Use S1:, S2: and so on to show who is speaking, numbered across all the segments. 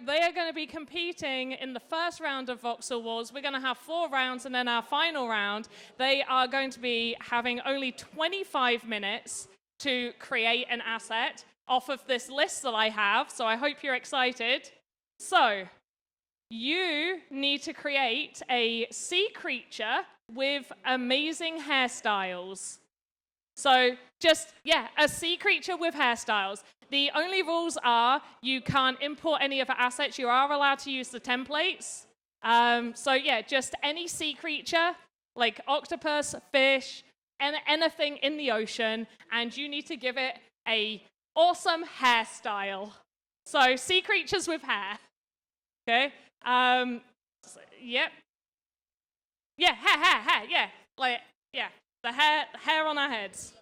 S1: they are going to be competing in the first round of Voxel Wars. We're going to have 4 rounds, and then our final round, they are going to be having only 25 minutes to create an asset off of this list that I have. So I hope you're excited. So you need to create a sea creature with amazing hairstyles. So just, yeah, a sea creature with hairstyles. The only rules are you can't import any other assets. You are allowed to use the templates. So yeah, just any sea creature, like octopus, fish, anything in the ocean, and you need to give it a awesome hairstyle. So sea creatures with hair. Okay. Yep. Yeah, hair, yeah. Like, yeah, the hair on our heads.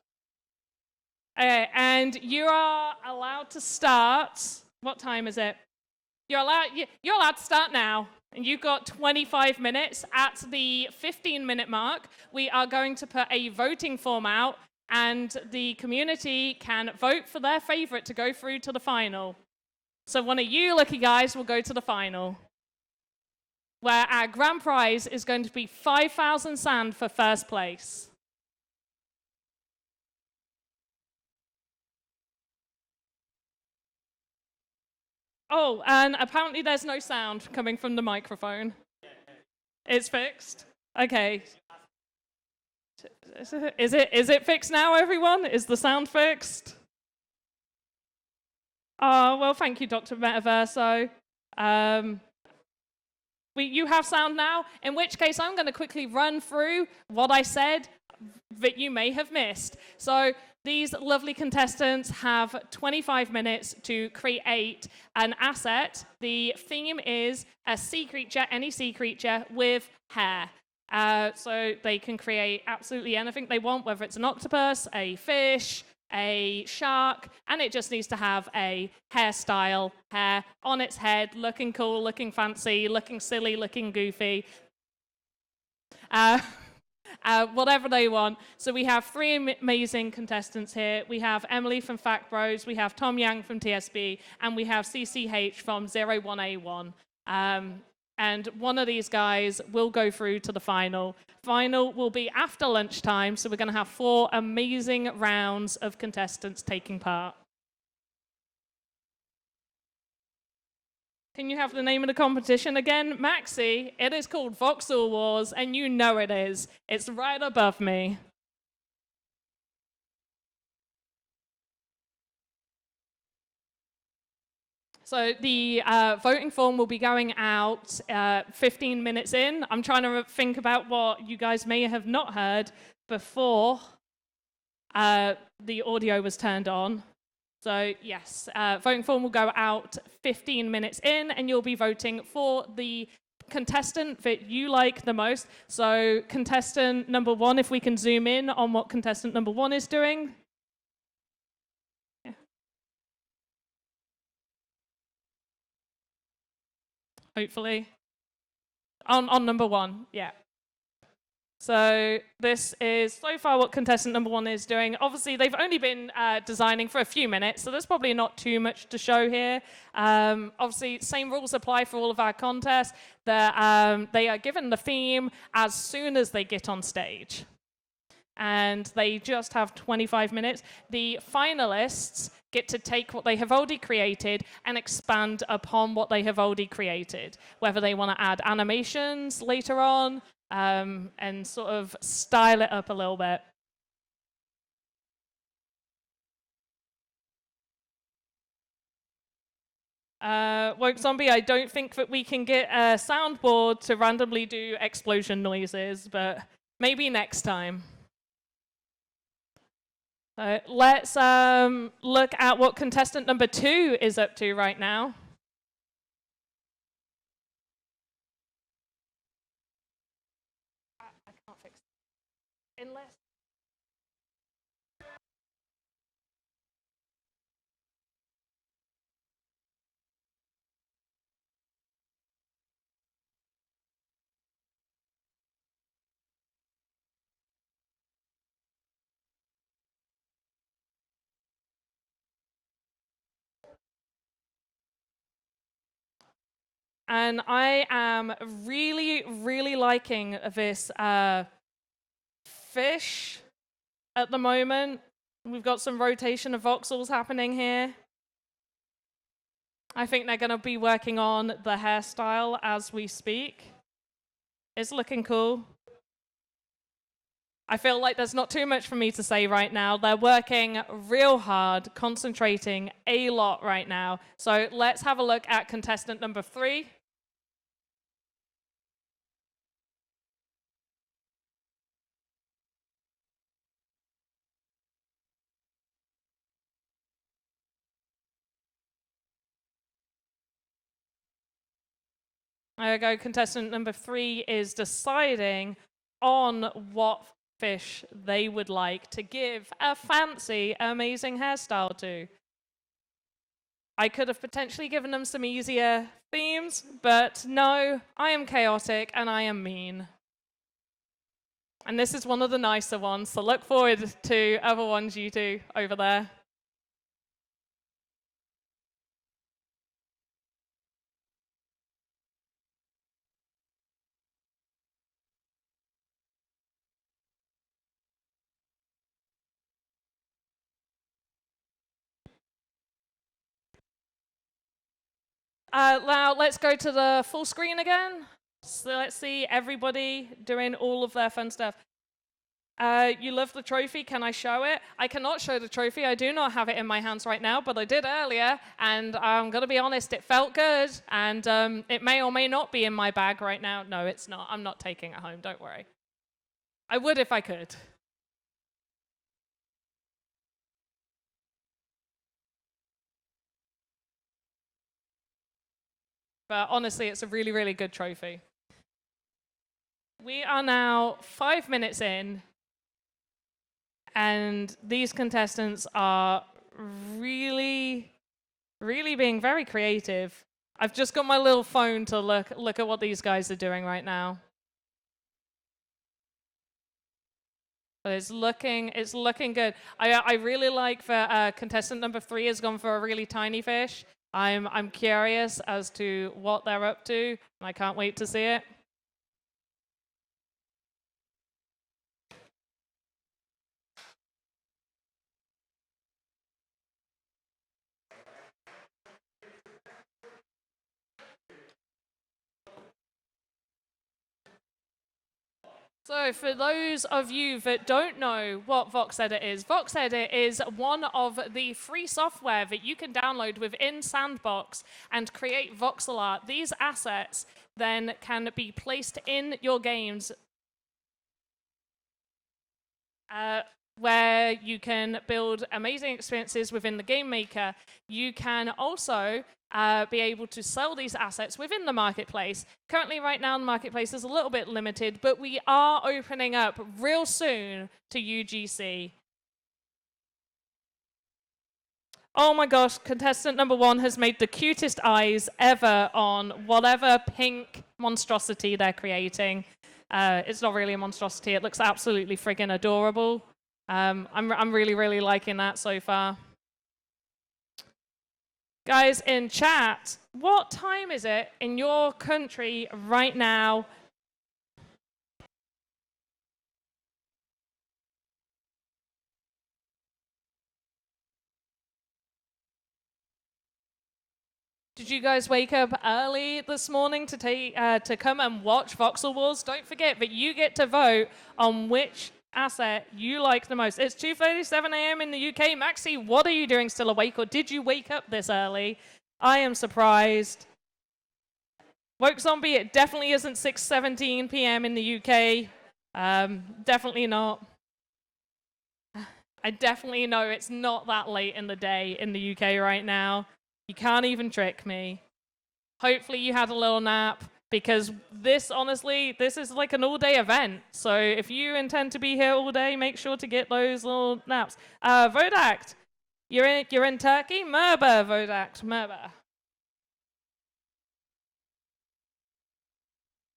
S1: Okay, and you are allowed to start. What time is it? You're allowed to start now. And you've got 25 minutes. At the 15-minute mark, we are going to put a voting form out, and the community can vote for their favorite to go through to the final. So one of you lucky guys will go to the final, where our grand prize is going to be 5,000 sand for first place. Oh, and apparently there's no sound coming from the microphone. It's fixed? Okay. Is it fixed now, everyone? Is the sound fixed? Oh, well, thank you, Dr. Metaverso. You have sound now, in which case I'm going to quickly run through what I said that you may have missed. So these lovely contestants have 25 minutes to create an asset. The theme is a sea creature, any sea creature with hair. So they can create absolutely anything they want, whether it's an octopus, a fish, a shark, and it just needs to have a hairstyle, hair on its head, looking cool, looking fancy, looking silly, looking goofy. Whatever they want. So we have 3 amazing contestants here. We have Emily from Fact Bros, we have Tom Yang from TSB, and we have CCH from 01A1. And one of these guys will go through to the final. Final will be after lunchtime, so we're going to have 4 amazing rounds of contestants taking part. Can you have the name of the competition again? Maxi, it is called Voxel Wars, and you know it is. It's right above me. So the voting form will be going out 15 minutes in. I'm trying to think about what you guys may have not heard before the audio was turned on. So yes, voting form will go out 15 minutes in, and you'll be voting for the contestant that you like the most. So contestant number 1, if we can zoom in on what contestant number 1 is doing. Yeah. Hopefully. On number 1, yeah. So this is so far what contestant number 1 is doing. Obviously, they've only been designing for a few minutes, so there's probably not too much to show here. Obviously, same rules apply for all of our contests. They are given the theme as soon as they get on stage. And they just have 25 minutes. The finalists get to take what they have already created and expand upon what they have already created, whether they want to add animations later on, and sort of style it up a little bit. Woke Zombie, I don't think that we can get a soundboard to randomly do explosion noises, but maybe next time. Let's look at what contestant number 2 is up to right now. I can't fix it. Unless... And I am really, really liking this fish at the moment. We've got some rotation of voxels happening here. I think they're going to be working on the hairstyle as we speak. It's looking cool. I feel like there's not too much for me to say right now. They're working real hard, concentrating a lot right now. So let's have a look at contestant number 3. There we go. Contestant number 3 is deciding on what fish they would like to give a fancy, amazing hairstyle to. I could have potentially given them some easier themes, but no, I am chaotic and I am mean. And this is one of the nicer ones, so look forward to other ones you do over there. Now let's go to the full screen again. So let's see everybody doing all of their fun stuff. You love the trophy, can I show it? I cannot show the trophy, I do not have it in my hands right now, but I did earlier, and I'm gonna be honest, it felt good, and it may or may not be in my bag right now. No, it's not, I'm not taking it home, don't worry. I would if I could. But honestly, it's a really, really good trophy. We are now 5 minutes in, and these contestants are really, really being very creative. I've just got my little phone to look at what these guys are doing right now. But it's looking good. I really like that contestant number 3 has gone for a really tiny fish. I'm curious as to what they're up to, and I can't wait to see it. So for those of you that don't know what VoxEdit is one of the free software that you can download within Sandbox and create voxel art. These assets then can be placed in your games where you can build amazing experiences within the game maker. You can also be able to sell these assets within the marketplace. Currently, right now, the marketplace is a little bit limited, but we are opening up real soon to UGC. Oh my gosh, contestant number 1 has made the cutest eyes ever on whatever pink monstrosity they're creating. It's not really a monstrosity, it looks absolutely friggin' adorable. I'm really, really liking that so far. Guys in chat, what time is it in your country right now? Did you guys wake up early this morning to come and watch Voxel Wars? Don't forget that you get to vote on which asset you like the most. It's 2:37 a.m. in the UK. Maxi, what are you doing still awake, or did you wake up this early? I am surprised. Woke Zombie, it definitely isn't 6:17 p.m. in the UK. Definitely not. I definitely know it's not that late in the day in the UK right now. You can't even trick me. Hopefully you had a little nap, because this, honestly, this is like an all-day event. So if you intend to be here all day, make sure to get those little naps. Vodact, you're in Turkey? Merba, Vodact, Merba.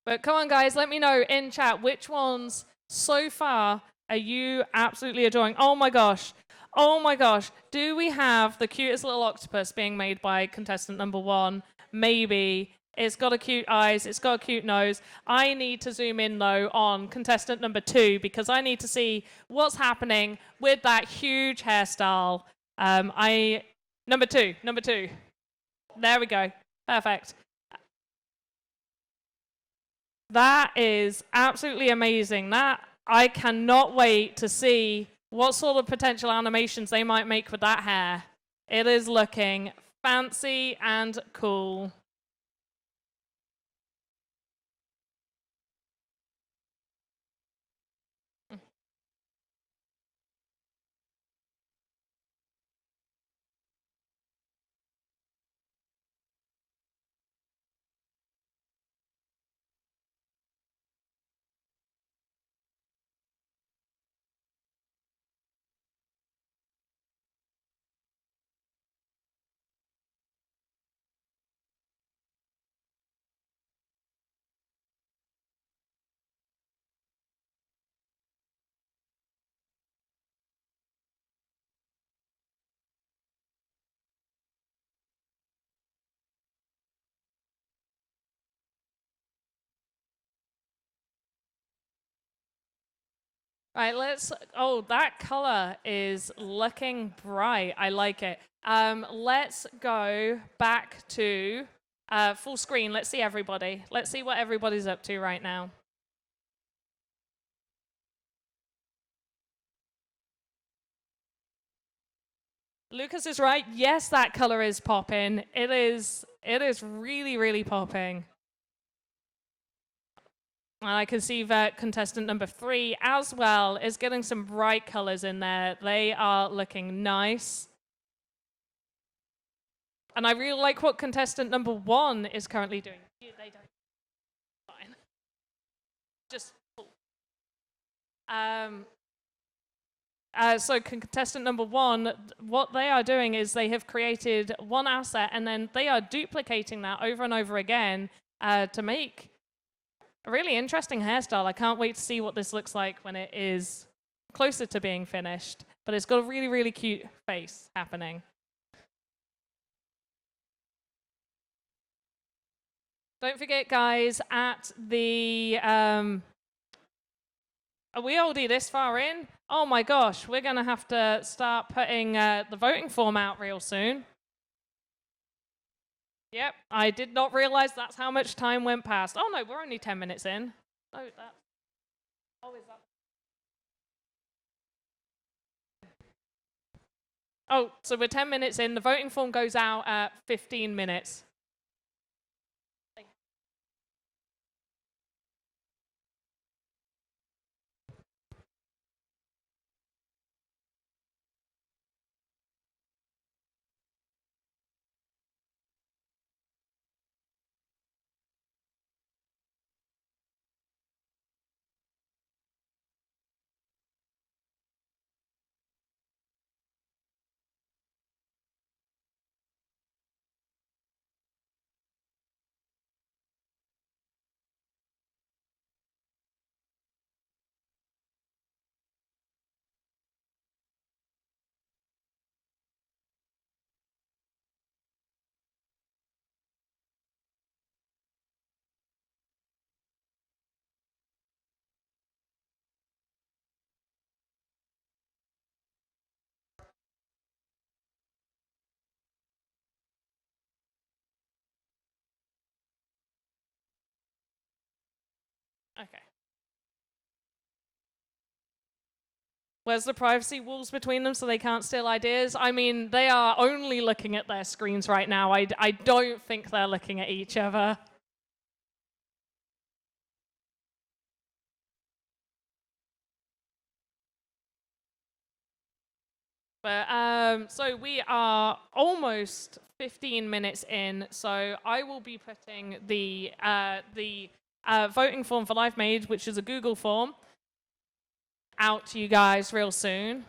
S1: But come on, guys, let me know in chat which ones so far are you absolutely adoring. Oh my gosh. Oh my gosh. Do we have the cutest little octopus being made by contestant number 1? Maybe. It's got a cute eyes. It's got a cute nose. I need to zoom in, though, on contestant number 2 because I need to see what's happening with that huge hairstyle. Number two. There we go. Perfect. That is absolutely amazing. I cannot wait to see what sort of potential animations they might make with that hair. It is looking fancy and cool. Right, oh, that color is looking bright. I like it. Let's go back to full screen. Let's see everybody. Let's see what everybody's up to right now. Lucas is right. Yes, that color is popping. It is really, really popping. And I can see that contestant number 3 as well is getting some bright colors in there. They are looking nice. And I really like what contestant number 1 is currently doing. They don't. Fine. Just. So contestant number 1, what they are doing is they have created one asset and then they are duplicating that over and over again to make a really interesting hairstyle. I can't wait to see what this looks like when it is closer to being finished. But it's got a really, really cute face happening. Don't forget, guys, at the... are we already this far in? Oh my gosh, we're going to have to start putting the voting form out real soon. Yep, I did not realize that's how much time went past. Oh no, we're only 10 minutes in. Oh, that. Oh, is that? Oh, so we're 10 minutes in. The voting form goes out at 15 minutes. Okay. Where's the privacy walls between them so they can't steal ideas? I mean, they are only looking at their screens right now. I don't think they're looking at each other. But so we are almost 15 minutes in. So I will be putting the voting form for Life Made, which is a Google form, out to you guys real soon.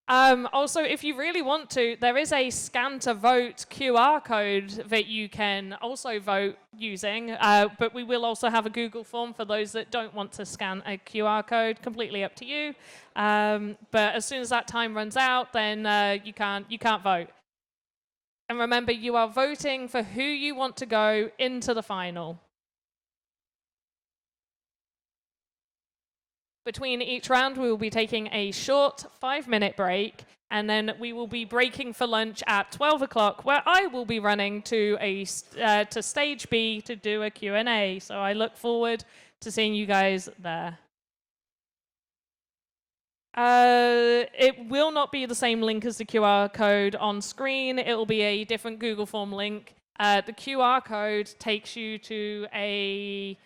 S1: Also, if you really want to, there is a scan to vote QR code that you can also vote using, but we will also have a Google form for those that don't want to scan a QR code, completely up to you. But as soon as that time runs out, then you can't vote. And remember, you are voting for who you want to go into the final. Between each round, we will be taking a short 5-minute break, and then we will be breaking for lunch at 12 o'clock, where I will be running to to stage B to do a Q&A. So I look forward to seeing you guys there. It will not be the same link as the QR code on screen. It will be a different Google Form link. The QR code takes you to a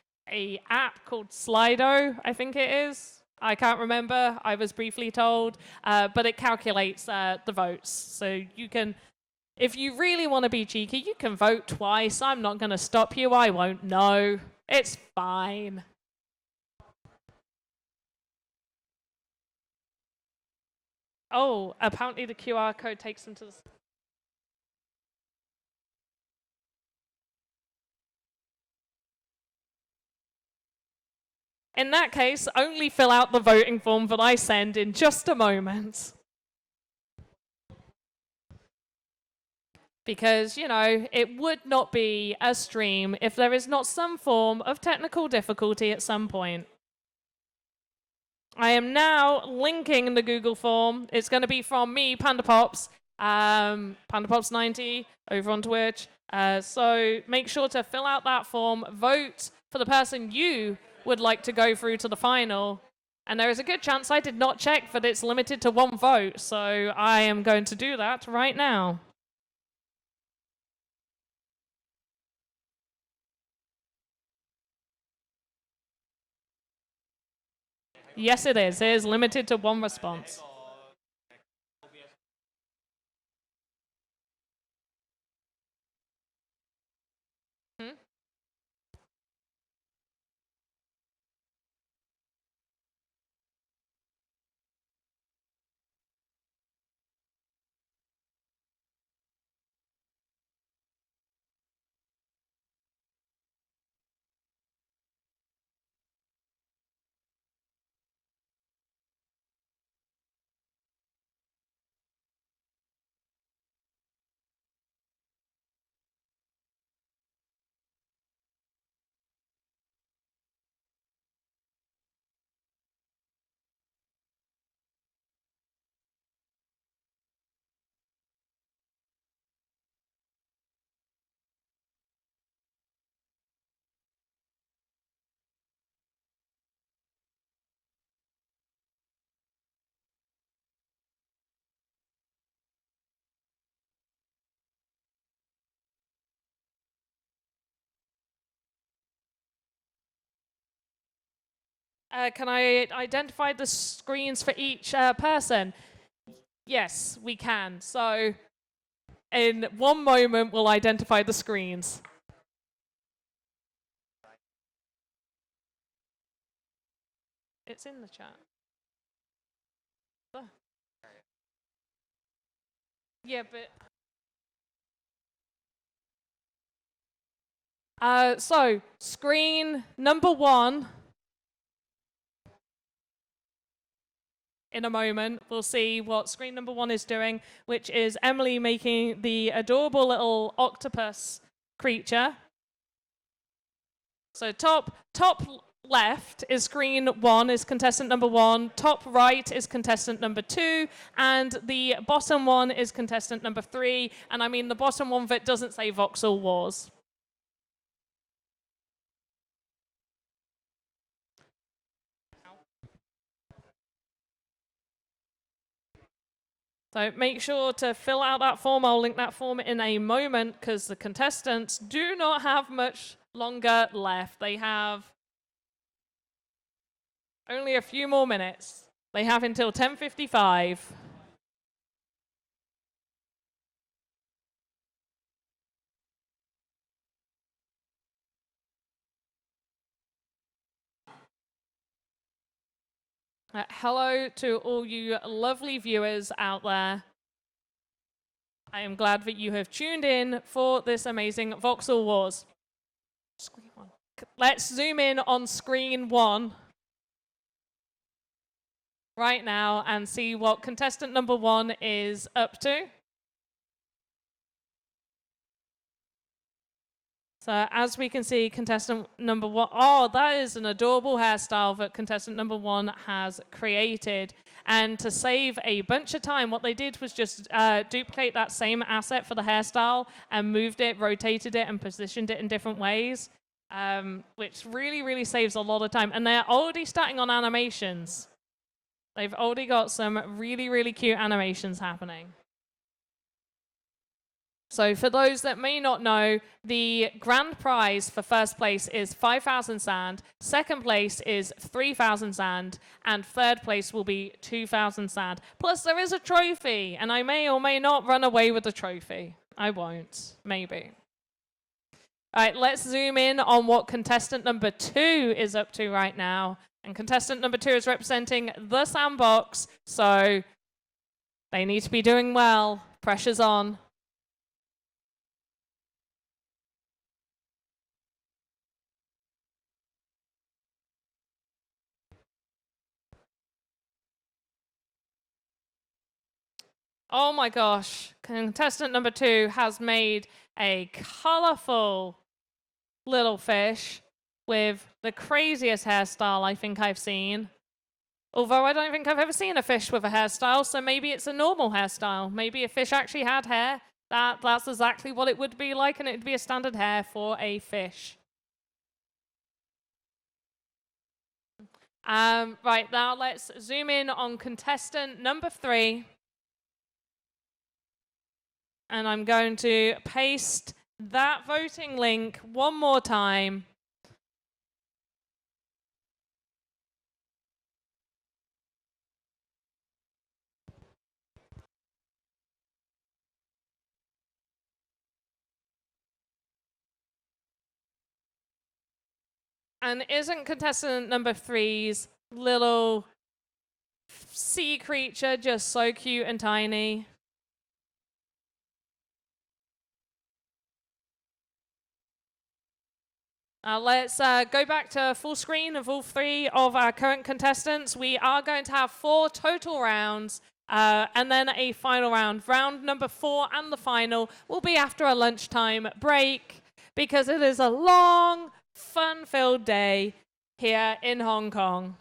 S1: app called Slido, I think it is. I can't remember. I was briefly told, but it calculates the votes. So you can, if you really want to be cheeky, you can vote twice. I'm not going to stop you. I won't know. It's fine. Oh, apparently the QR code takes them to the... In that case, only fill out the voting form that I send in just a moment. Because, you know, it would not be a stream if there is not some form of technical difficulty at some point. I am now linking the Google form. It's going to be from me, PandaPops, PandaPops90 over on Twitch. So make sure to fill out that form, vote for the person you would like to go through to the final. And there is a good chance I did not check that it's limited to 1 vote. So I am going to do that right now. Yes, it is. It is limited to 1 response. Can I identify the screens for each person? Yes, we can. So in 1 moment, we'll identify the screens. It's in the chat. Yeah, but... so, screen number 1... In a moment, we'll see what screen number 1 is doing, which is Emily making the adorable little octopus creature. So top left is screen 1, is contestant number 1. Top right is contestant number 2. And the bottom one is contestant number 3. And I mean the bottom one that doesn't say Voxel Wars. So make sure to fill out that form. I'll link that form in a moment because the contestants do not have much longer left. They have only a few more minutes. They have until 10:55. Hello to all you lovely viewers out there. I am glad that you have tuned in for this amazing Voxel Wars. Screen one. Let's zoom in on screen one right now and see what contestant number 1 is up to. So as we can see, contestant number 1, oh, that is an adorable hairstyle that contestant number 1 has created. And to save a bunch of time, what they did was just duplicate that same asset for the hairstyle and moved it, rotated it, and positioned it in different ways, which really, really saves a lot of time. And they're already starting on animations. They've already got some really, really cute animations happening. So for those that may not know, the grand prize for first place is 5,000 sand, second place is 3,000 sand, and third place will be 2,000 sand. Plus there is a trophy, and I may or may not run away with the trophy. I won't, maybe. All right, let's zoom in on what contestant number 2 is up to right now. And contestant number 2 is representing the Sandbox, so they need to be doing well. Pressure's on. Oh my gosh, contestant number 2 has made a colorful little fish with the craziest hairstyle I think I've seen. Although I don't think I've ever seen a fish with a hairstyle, so maybe it's a normal hairstyle. Maybe a fish actually had hair. That's exactly what it would be like, and it would be a standard hair for a fish. Right, now let's zoom in on contestant number 3. And I'm going to paste that voting link one more time. And isn't contestant number 3's little sea creature just so cute and tiny? Let's go back to full screen of all 3 of our current contestants. We are going to have 4 total rounds and then a final round. Round number 4 and the final will be after a lunchtime break because it is a long, fun-filled day here in Hong Kong.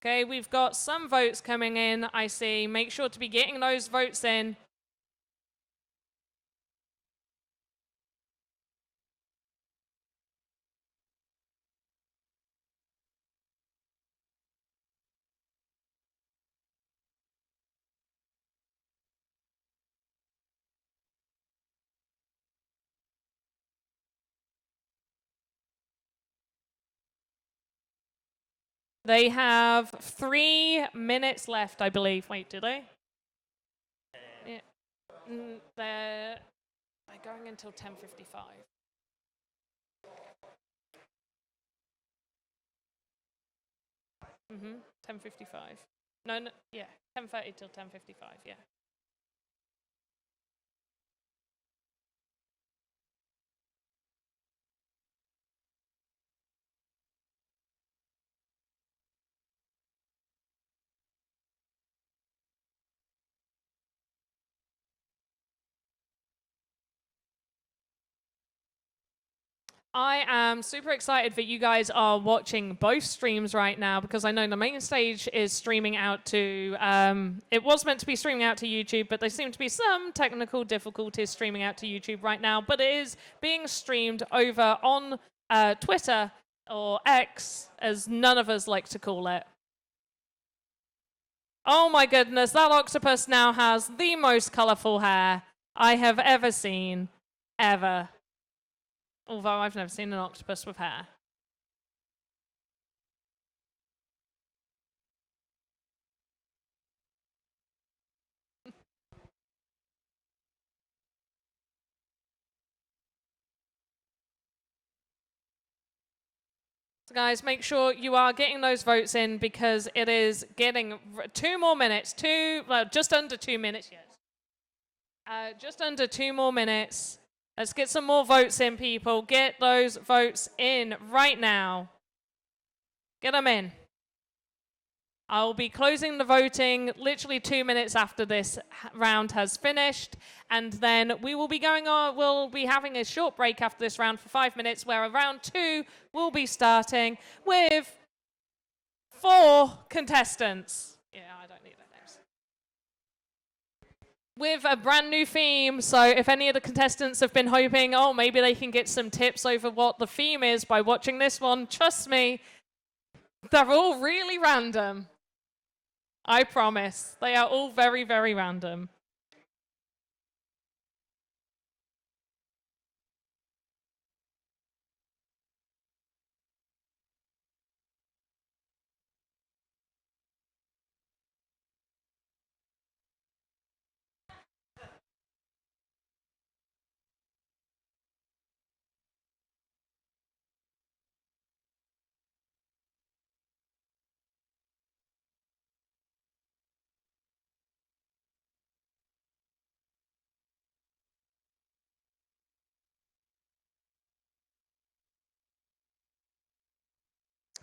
S1: Okay, we've got some votes coming in, I see. Make sure to be getting those votes in. They have 3 minutes left, I believe. Wait, do they? Yeah. They're going until 10:55. Mm-hmm. 10:55. No, yeah, 10:30 till 10:55. Yeah. I am super excited that you guys are watching both streams right now because I know the main stage is streaming out to, it was meant to be streaming out to YouTube, but there seem to be some technical difficulties streaming out to YouTube right now, but it is being streamed over on Twitter, or X, as none of us like to call it. Oh my goodness, that octopus now has the most colorful hair I have ever seen, ever. Although I've never seen an octopus with hair. So guys, make sure you are getting those votes in because it is getting 2 more minutes, just under 2 minutes, yes. Just under 2 more minutes. Let's get some more votes in, people. Get those votes in right now. Get them in. I'll be closing the voting literally 2 minutes after this round has finished, and then we will be going on. We'll be having a short break after this round for 5 minutes, where round 2 will be starting with 4 contestants. Yeah, I don't need their names. With a brand new theme, so if any of the contestants have been hoping, oh, maybe they can get some tips over what the theme is by watching this one, trust me, they're all really random. I promise. They are all very, very random.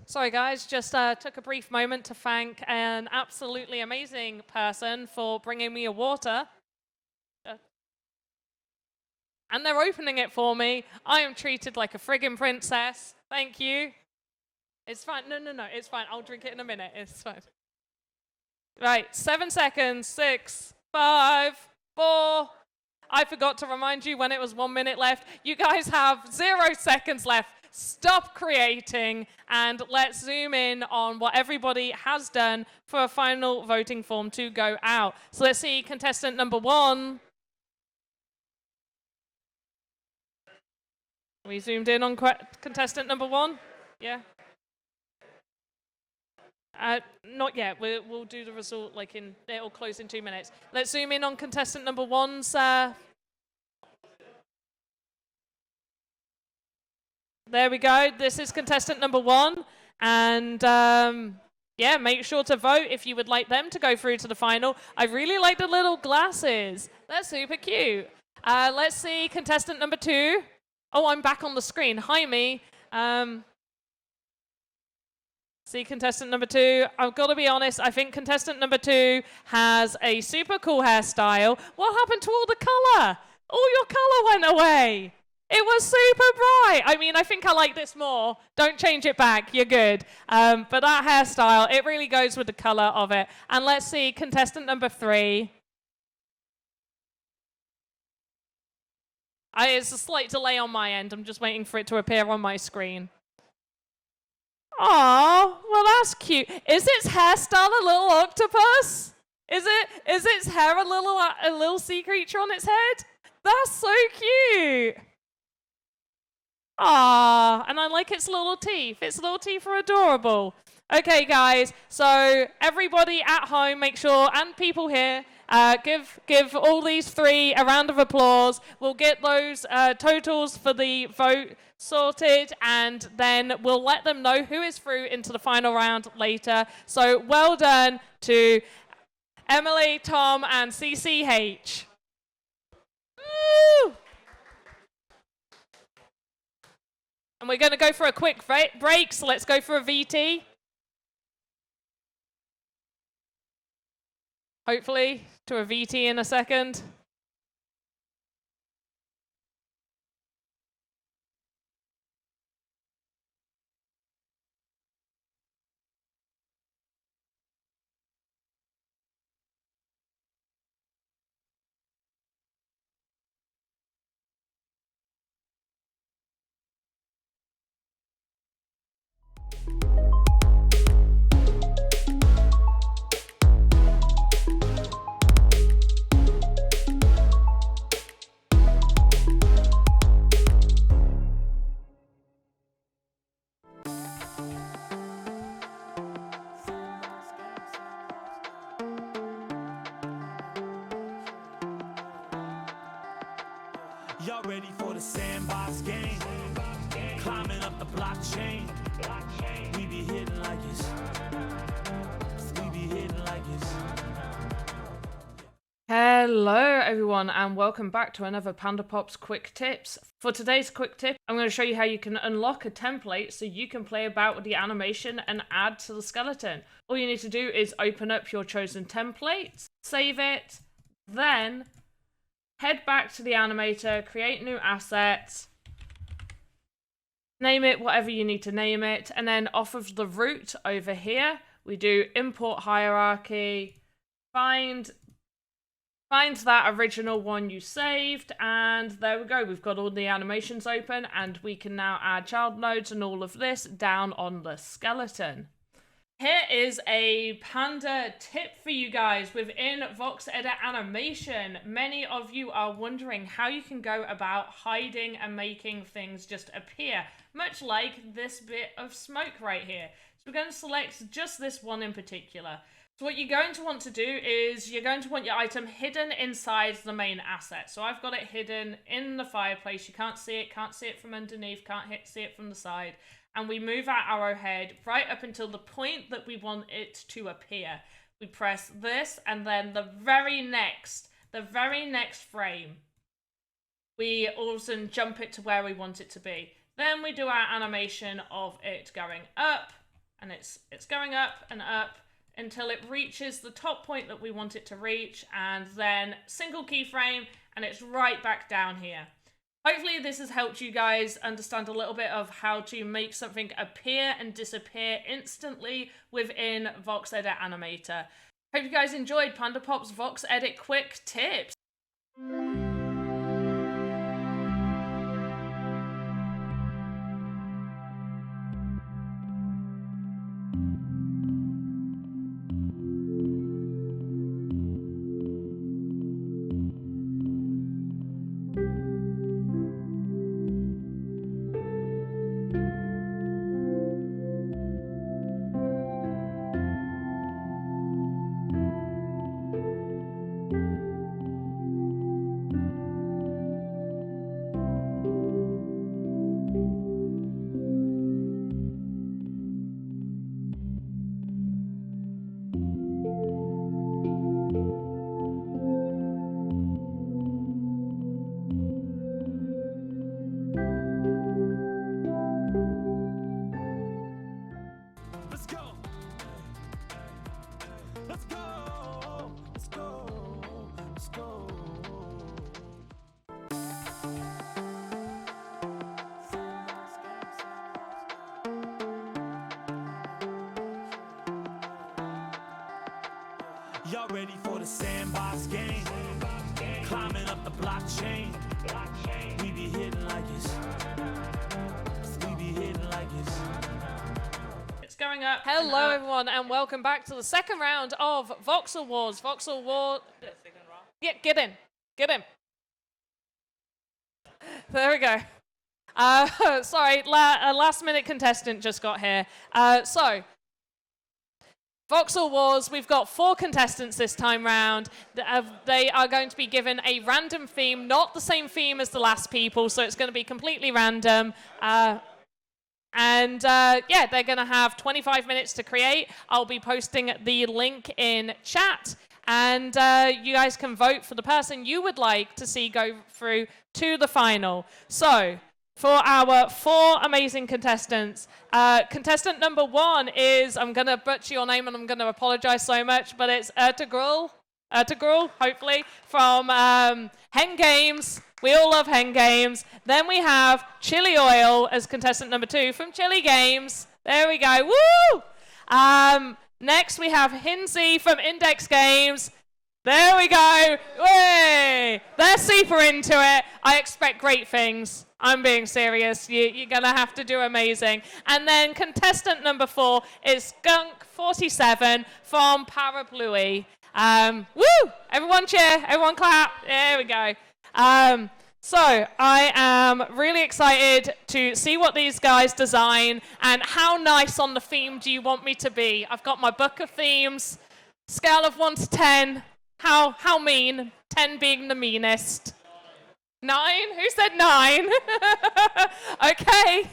S1: Sorry, guys, just took a brief moment to thank an absolutely amazing person for bringing me a water. And they're opening it for me. I am treated like a friggin' princess. Thank you. It's fine. No, it's fine. I'll drink it in a minute. It's fine. Right, 7 seconds. 6, 5, 4. I forgot to remind you when it was 1 minute left. You guys have 0 seconds left. Stop creating, and let's zoom in on what everybody has done for a final voting form to go out. So let's see contestant number 1. We zoomed in on contestant number 1? Yeah. Not yet. We'll do the result it'll close in 2 minutes. Let's zoom in on contestant number 1's. There we go. This is contestant number 1. And yeah, make sure to vote if you would like them to go through to the final. I really like the little glasses. They're super cute. Let's see contestant number 2. Oh, I'm back on the screen. Hi, me. See contestant number 2. I've got to be honest. I think contestant number 2 has a super cool hairstyle. What happened to all the color? All your color went away. It was super bright. I mean, I think I like this more. Don't change it back. You're good. But that hairstyle, it really goes with the color of it. And let's see, contestant number 3. It's a slight delay on my end. I'm just waiting for it to appear on my screen. Aw, well, that's cute. Is its hairstyle a little octopus? Is its hair a little sea creature on its head? That's so cute. Ah, and I like its little teeth. Its little teeth are adorable. Okay, guys, so everybody at home, make sure, and people here, give all these 3 a round of applause. We'll get those totals for the vote sorted, and then we'll let them know who is through into the final round later. So well done to Emily, Tom, and CCH. Woo! And we're going to go for a quick break, so let's go for a VT. Hopefully, to a VT in a second.
S2: Y'all ready for the Sandbox game? Climbing up the blockchain. We be hitting like it's. We be hitting like it's.
S1: Hello everyone and welcome back to another Panda Pops Quick Tips. For today's quick tip, I'm going to show you how you can unlock a template so you can play about with the animation and add to the skeleton. All you need to do is open up your chosen template, save it, then head back to the animator, create new asset, name it whatever you need to name it, and then off of the root over here, we do import hierarchy, find that original one you saved, and there we go. We've got all the animations open, and we can now add child nodes and all of this down on the skeleton. Here is a Panda tip for you guys within VoxEdit animation. Many of you are wondering how you can go about hiding and making things just appear, much like this bit of smoke right here. So we're going to select just this one in particular. So what you're going to want to do is you're going to want your item hidden inside the main asset. So I've got it hidden in the fireplace. You can't see it from underneath, see it from the side. And we move our arrowhead right up until the point that we want it to appear. We press this, and then the very next frame, we all of a sudden jump it to where we want it to be. Then we do our animation of it going up, and it's going up and up until it reaches the top point that we want it to reach, and then single keyframe, and it's right back down here. Hopefully this has helped you guys understand a little bit of how to make something appear and disappear instantly within VoxEdit Animator. Hope you guys enjoyed Panda Pop's VoxEdit Quick Tips.
S2: Let's go. Let's go. Let's go. Let's go. Y'all ready for the Sandbox game? Climbing up the blockchain. We be hitting like it's. We be hitting like it's.
S1: Going up. Hello everyone and welcome back to the second round of Voxel Wars. Voxel War. Yeah, get in. There we go. Sorry, last minute contestant just got here. So, Voxel Wars, we've got 4 contestants this time round. They are going to be given a random theme, not the same theme as the last people, so it's going to be completely random. Yeah, they're going to have 25 minutes to create. I'll be posting the link in chat. And you guys can vote for the person you would like to see go through to the final. So, for our 4 amazing contestants, contestant number 1 is, I'm going to butcher your name and I'm going to apologize so much, but it's Ertugrul, hopefully, from Hen Games. We all love Hen Games. Then we have Chili Oil as contestant number 2 from Chili Games. There we go. Woo! Next we have Hinsey from Index Games. There we go. Way! They're super into it. I expect great things. I'm being serious. You're going to have to do amazing. And then contestant number 4 is Skunk47 from Parapluie. Woo! Everyone cheer. Everyone clap. There we go. So I am really excited to see what these guys design and how nice on the theme do you want me to be. I've got my book of themes, scale of 1 to 10. How mean? 10 being the meanest. 9? Who said 9? Okay.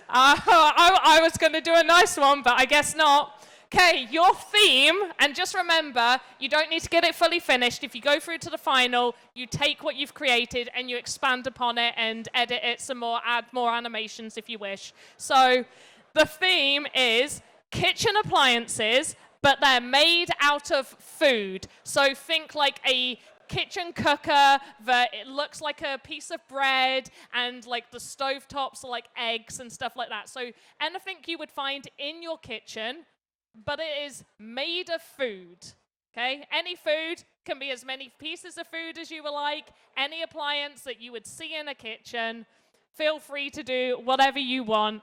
S1: I was going to do a nice one, but I guess not. Okay, your theme, and just remember, you don't need to get it fully finished. If you go through to the final, you take what you've created and you expand upon it and edit it some more, add more animations if you wish. So the theme is kitchen appliances, but they're made out of food. So think like a kitchen cooker that it looks like a piece of bread, and like the stovetops are like eggs and stuff like that. So anything you would find in your kitchen, but it is made of food. Okay? Any food, can be as many pieces of food as you would like. Any appliance that you would see in a kitchen, feel free to do whatever you want.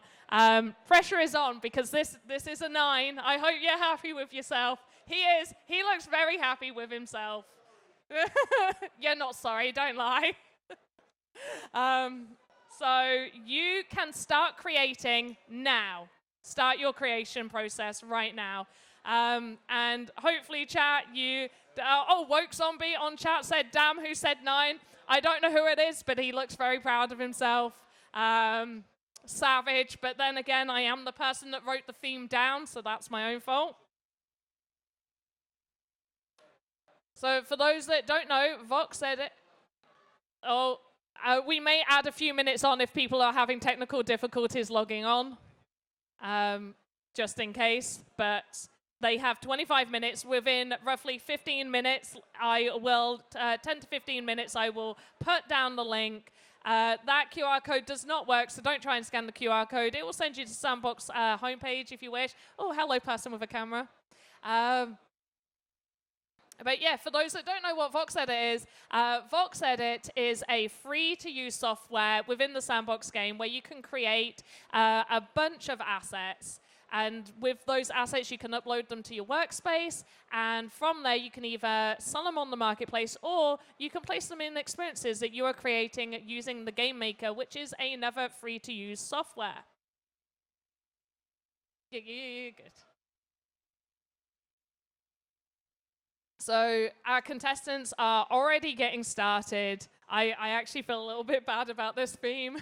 S1: Pressure is on because this is a 9. I hope you're happy with yourself. He is. He looks very happy with himself. You're not sorry, don't lie. So you can start creating now. Start your creation process right now. And hopefully, chat, Woke Zombie on chat said, damn, who said 9? I don't know who it is, but he looks very proud of himself. Savage, but then again, I am the person that wrote the theme down, so that's my own fault. So for those that don't know, Vox said it. We may add a few minutes on if people are having technical difficulties logging on, just in case. But they have 25 minutes. Within roughly 15 minutes, 10 to 15 minutes, I will put down the link. That QR code does not work, so don't try and scan the QR code. It will send you to Sandbox homepage if you wish. Oh, hello, person with a camera. But yeah, for those that don't know what VoxEdit is, VoxEdit is a free-to-use software within the Sandbox game where you can create a bunch of assets. And with those assets, you can upload them to your workspace. And from there, you can either sell them on the marketplace, or you can place them in experiences that you are creating using the Game Maker, which is another free-to-use software. Good. So our contestants are already getting started. I actually feel a little bit bad about this theme.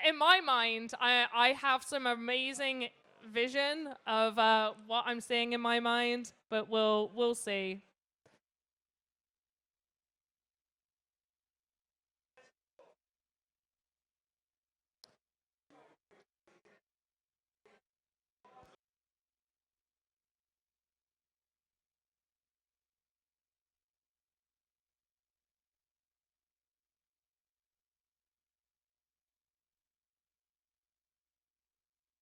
S1: In my mind, I have some amazing vision of what I'm seeing in my mind, but we'll see.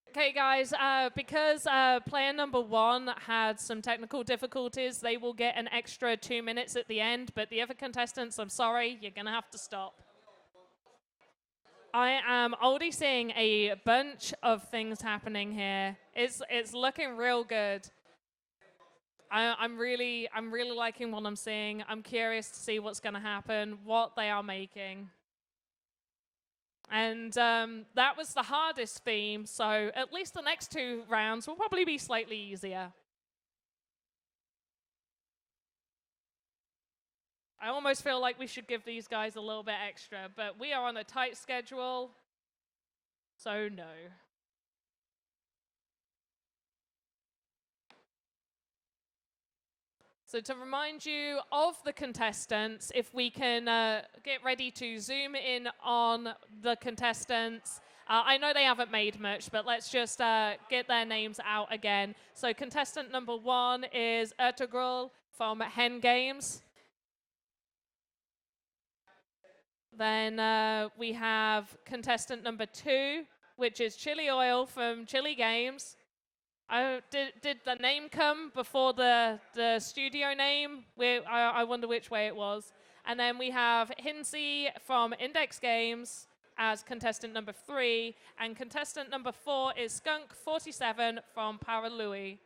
S1: Okay, guys, because player number 1 had some technical difficulties, they will get an extra 2 minutes at the end, but the other contestants, I'm sorry, you're going to have to stop. I am already seeing a bunch of things happening here. It's looking real good. I'm really liking what I'm seeing. I'm curious to see what's going to happen, what they are making. And that was the hardest theme, so at least the next 2 rounds will probably be slightly easier. I almost feel like we should give these guys a little bit extra, but we are on a tight schedule, so no. So to remind you of the contestants, if we can get ready to zoom in on the contestants. I know they haven't made much, but let's just get their names out again. So contestant number 1 is Ertugrul from Hen Games. Then we have contestant number 2, which is Chili Oil from Chili Games. Did the name come before the studio name? I wonder which way it was. And then we have Hinsey from Index Games as contestant number 3. And contestant number 4 is Skunk47 from Paralouis.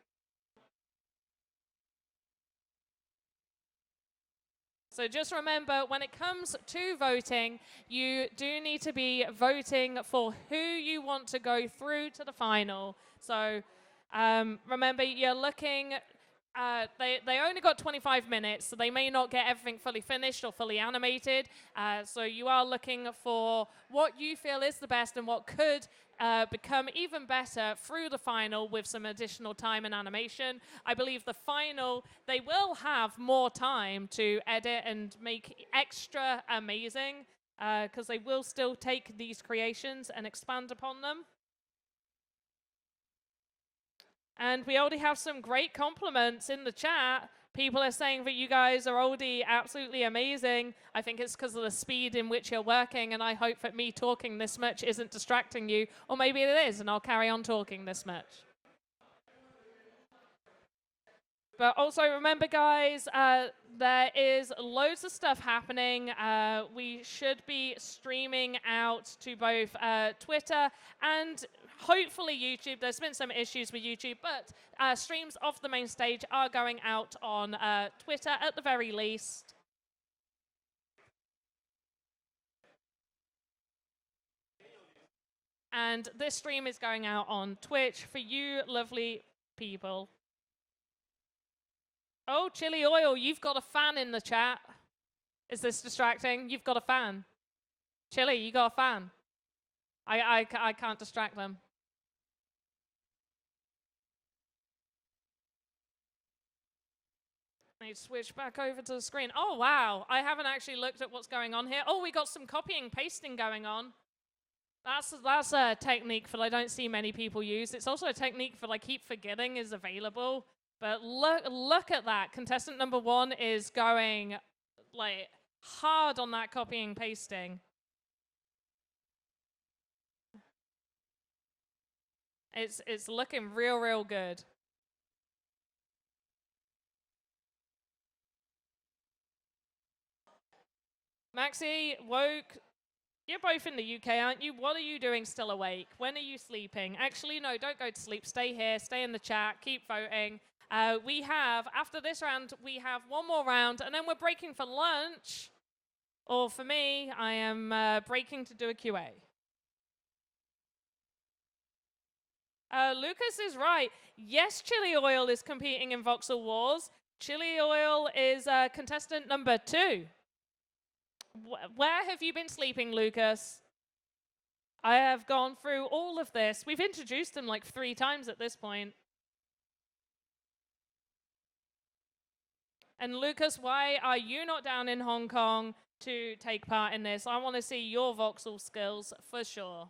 S1: So just remember, when it comes to voting, you do need to be voting for who you want to go through to the final. So remember, you're looking They only got 25 minutes, so they may not get everything fully finished or fully animated. So you are looking for what you feel is the best and what could become even better through the final with some additional time and animation. I believe the final, they will have more time to edit and make extra amazing, because they will still take these creations and expand upon them. And we already have some great compliments in the chat. People are saying that you guys are already absolutely amazing. I think it's because of the speed in which you're working, and I hope that me talking this much isn't distracting you. Or maybe it is, and I'll carry on talking this much. But also remember, guys, there is loads of stuff happening. We should be streaming out to both Twitter and hopefully YouTube. There's been some issues with YouTube, but streams of the main stage are going out on Twitter at the very least. And this stream is going out on Twitch for you lovely people. Oh, Chili Oil, you've got a fan in the chat. Is this distracting? You've got a fan. Chili, you got a fan. I can't distract them. I need to switch back over to the screen. Oh, wow. I haven't actually looked at what's going on here. Oh, we got some copying, pasting going on. That's a technique that I don't see many people use. It's also a technique that I keep forgetting is available. But look at that. Contestant number 1 is going like hard on that copying pasting. It's looking real good. Maxi, Woke, you're both in the UK, aren't you? What are you doing still awake? When are you sleeping? Actually, no, don't go to sleep. Stay here, stay in the chat, keep voting. We have, after this round, we have one more round, and then we're breaking for lunch. Or for me, I am breaking to do a QA. Lucas is right. Yes, Chili Oil is competing in Voxel Wars. Chili Oil is contestant number 2. Where have you been sleeping, Lucas? I have gone through all of this. We've introduced him like 3 times at this point. And Lucas, why are you not down in Hong Kong to take part in this? I want to see your voxel skills for sure.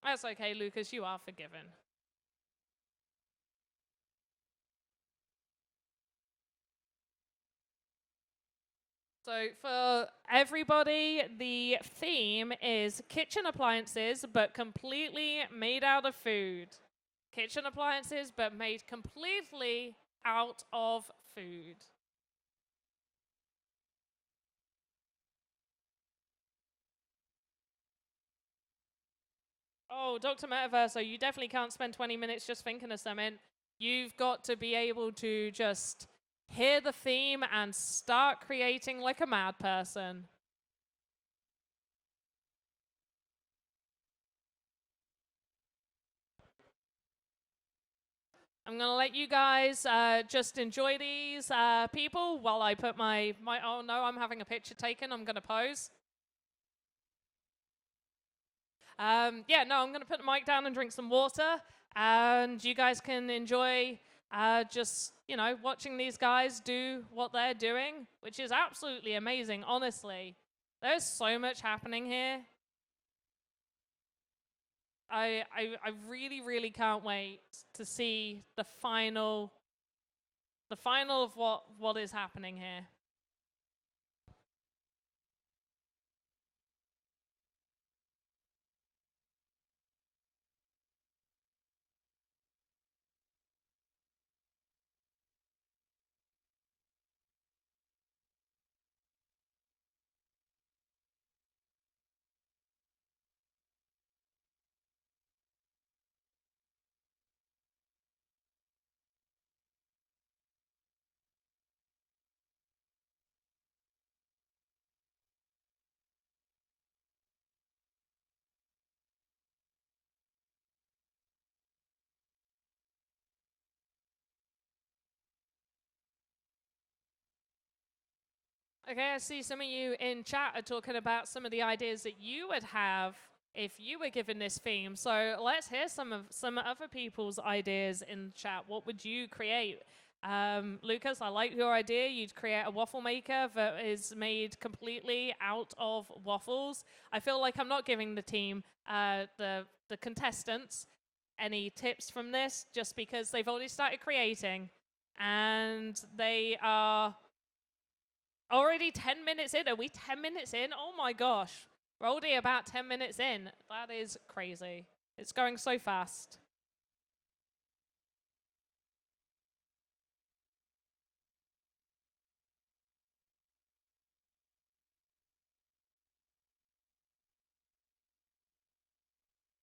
S1: That's okay, Lucas, you are forgiven. So for everybody, the theme is kitchen appliances, but completely made out of food. Kitchen appliances, but made completely out of food. Oh, Dr. Metaverse, you definitely can't spend 20 minutes just thinking of something. You've got to be able to just hear the theme and start creating like a mad person. I'm going to let you guys just enjoy these people while I put my, oh no, I'm having a picture taken. I'm going to pose. Yeah, no, I'm going to put the mic down and drink some water. And you guys can enjoy just, watching these guys do what they're doing, which is absolutely amazing, honestly. There's so much happening here. I really can't wait to see the final of what is happening here. Okay, I see some of you in chat are talking about some of the ideas that you would have if you were given this theme. So let's hear some other people's ideas in chat. What would you create? Lucas, I like your idea. You'd create a waffle maker that is made completely out of waffles. I feel like I'm not giving the team, the contestants, any tips from this, just because they've already started creating, and they are already 10 minutes in. Are we 10 minutes in? Oh my gosh. We're already about 10 minutes in. That is crazy. It's going so fast.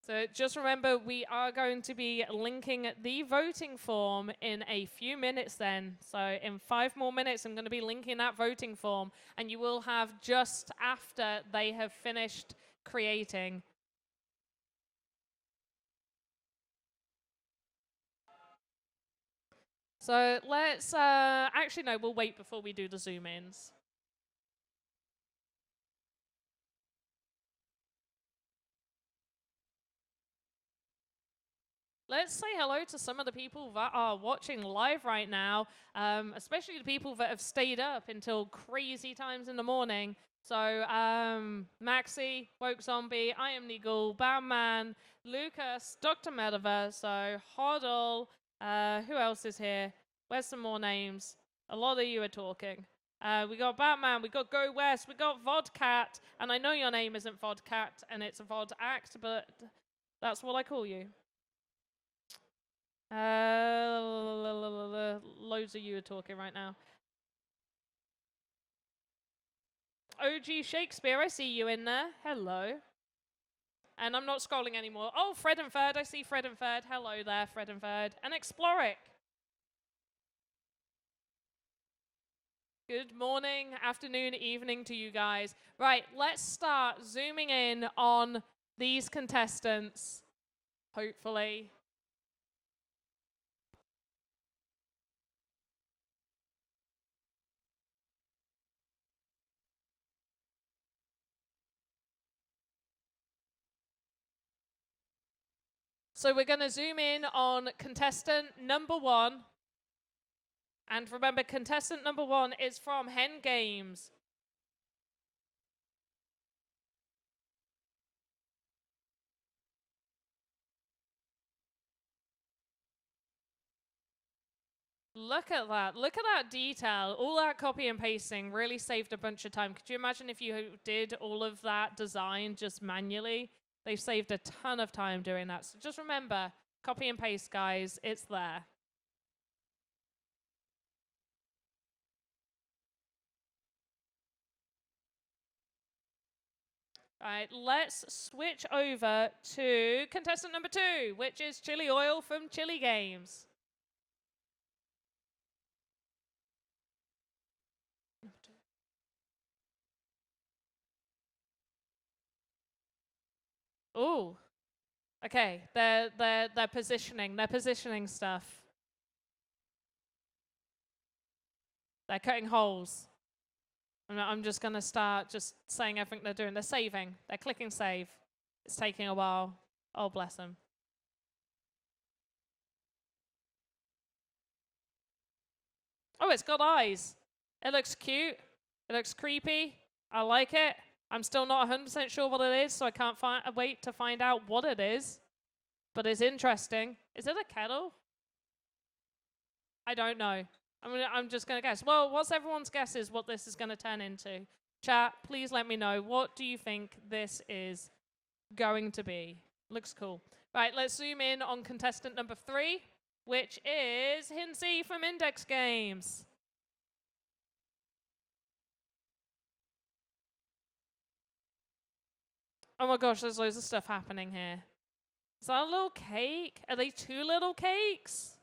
S1: So just remember, we are going to be linking the voting form in a few minutes then. So in 5 more minutes, I'm going to be linking that voting form, and you will have just after they have finished creating. So let's, actually no, we'll wait before we do the zoom ins. Let's say hello to some of the people that are watching live right now, especially the people that have stayed up until crazy times in the morning. So, Maxi, Woke Zombie, I Am Nigel, Batman, Lucas, Dr. Metaverse, so Hoddle, who else is here? Where's some more names? A lot of you are talking. We got Batman, we got Go West, we got Vodcat, and I know your name isn't Vodcat and it's a Vod Act, but that's what I call you. Loads of you are talking right now. OG Shakespeare, I see you in there. Hello. And I'm not scrolling anymore. Oh, Fred and Third, I see Fred and Third. Hello there, Fred and Third. And Exploric. Good morning, afternoon, evening to you guys. Right, let's start zooming in on these contestants, hopefully. So we're going to zoom in on contestant number 1. And remember, contestant number 1 is from Hen Games. Look at that. Look at that detail. All that copy and pasting really saved a bunch of time. Could you imagine if you did all of that design just manually? They've saved a ton of time doing that. So just remember, copy and paste, guys. It's there. All right, let's switch over to contestant number 2, which is Chili Oil from Chili Games. Oh, okay. They're positioning stuff. They're cutting holes. I'm just going to start just saying everything they're doing. They're saving. They're clicking save. It's taking a while. Oh, bless them. Oh, it's got eyes. It looks cute. It looks creepy. I like it. I'm still not 100% sure what it is, so I can't wait to find out what it is. But it's interesting. Is it a kettle? I don't know. I'm just going to guess. Well, what's everyone's guess is what this is going to turn into? Chat, please let me know. What do you think this is going to be? Looks cool. Right, let's zoom in on contestant number 3, which is Hinsey from Index Games. Oh my gosh, there's loads of stuff happening here. Is that a little cake? Are they 2 little cakes?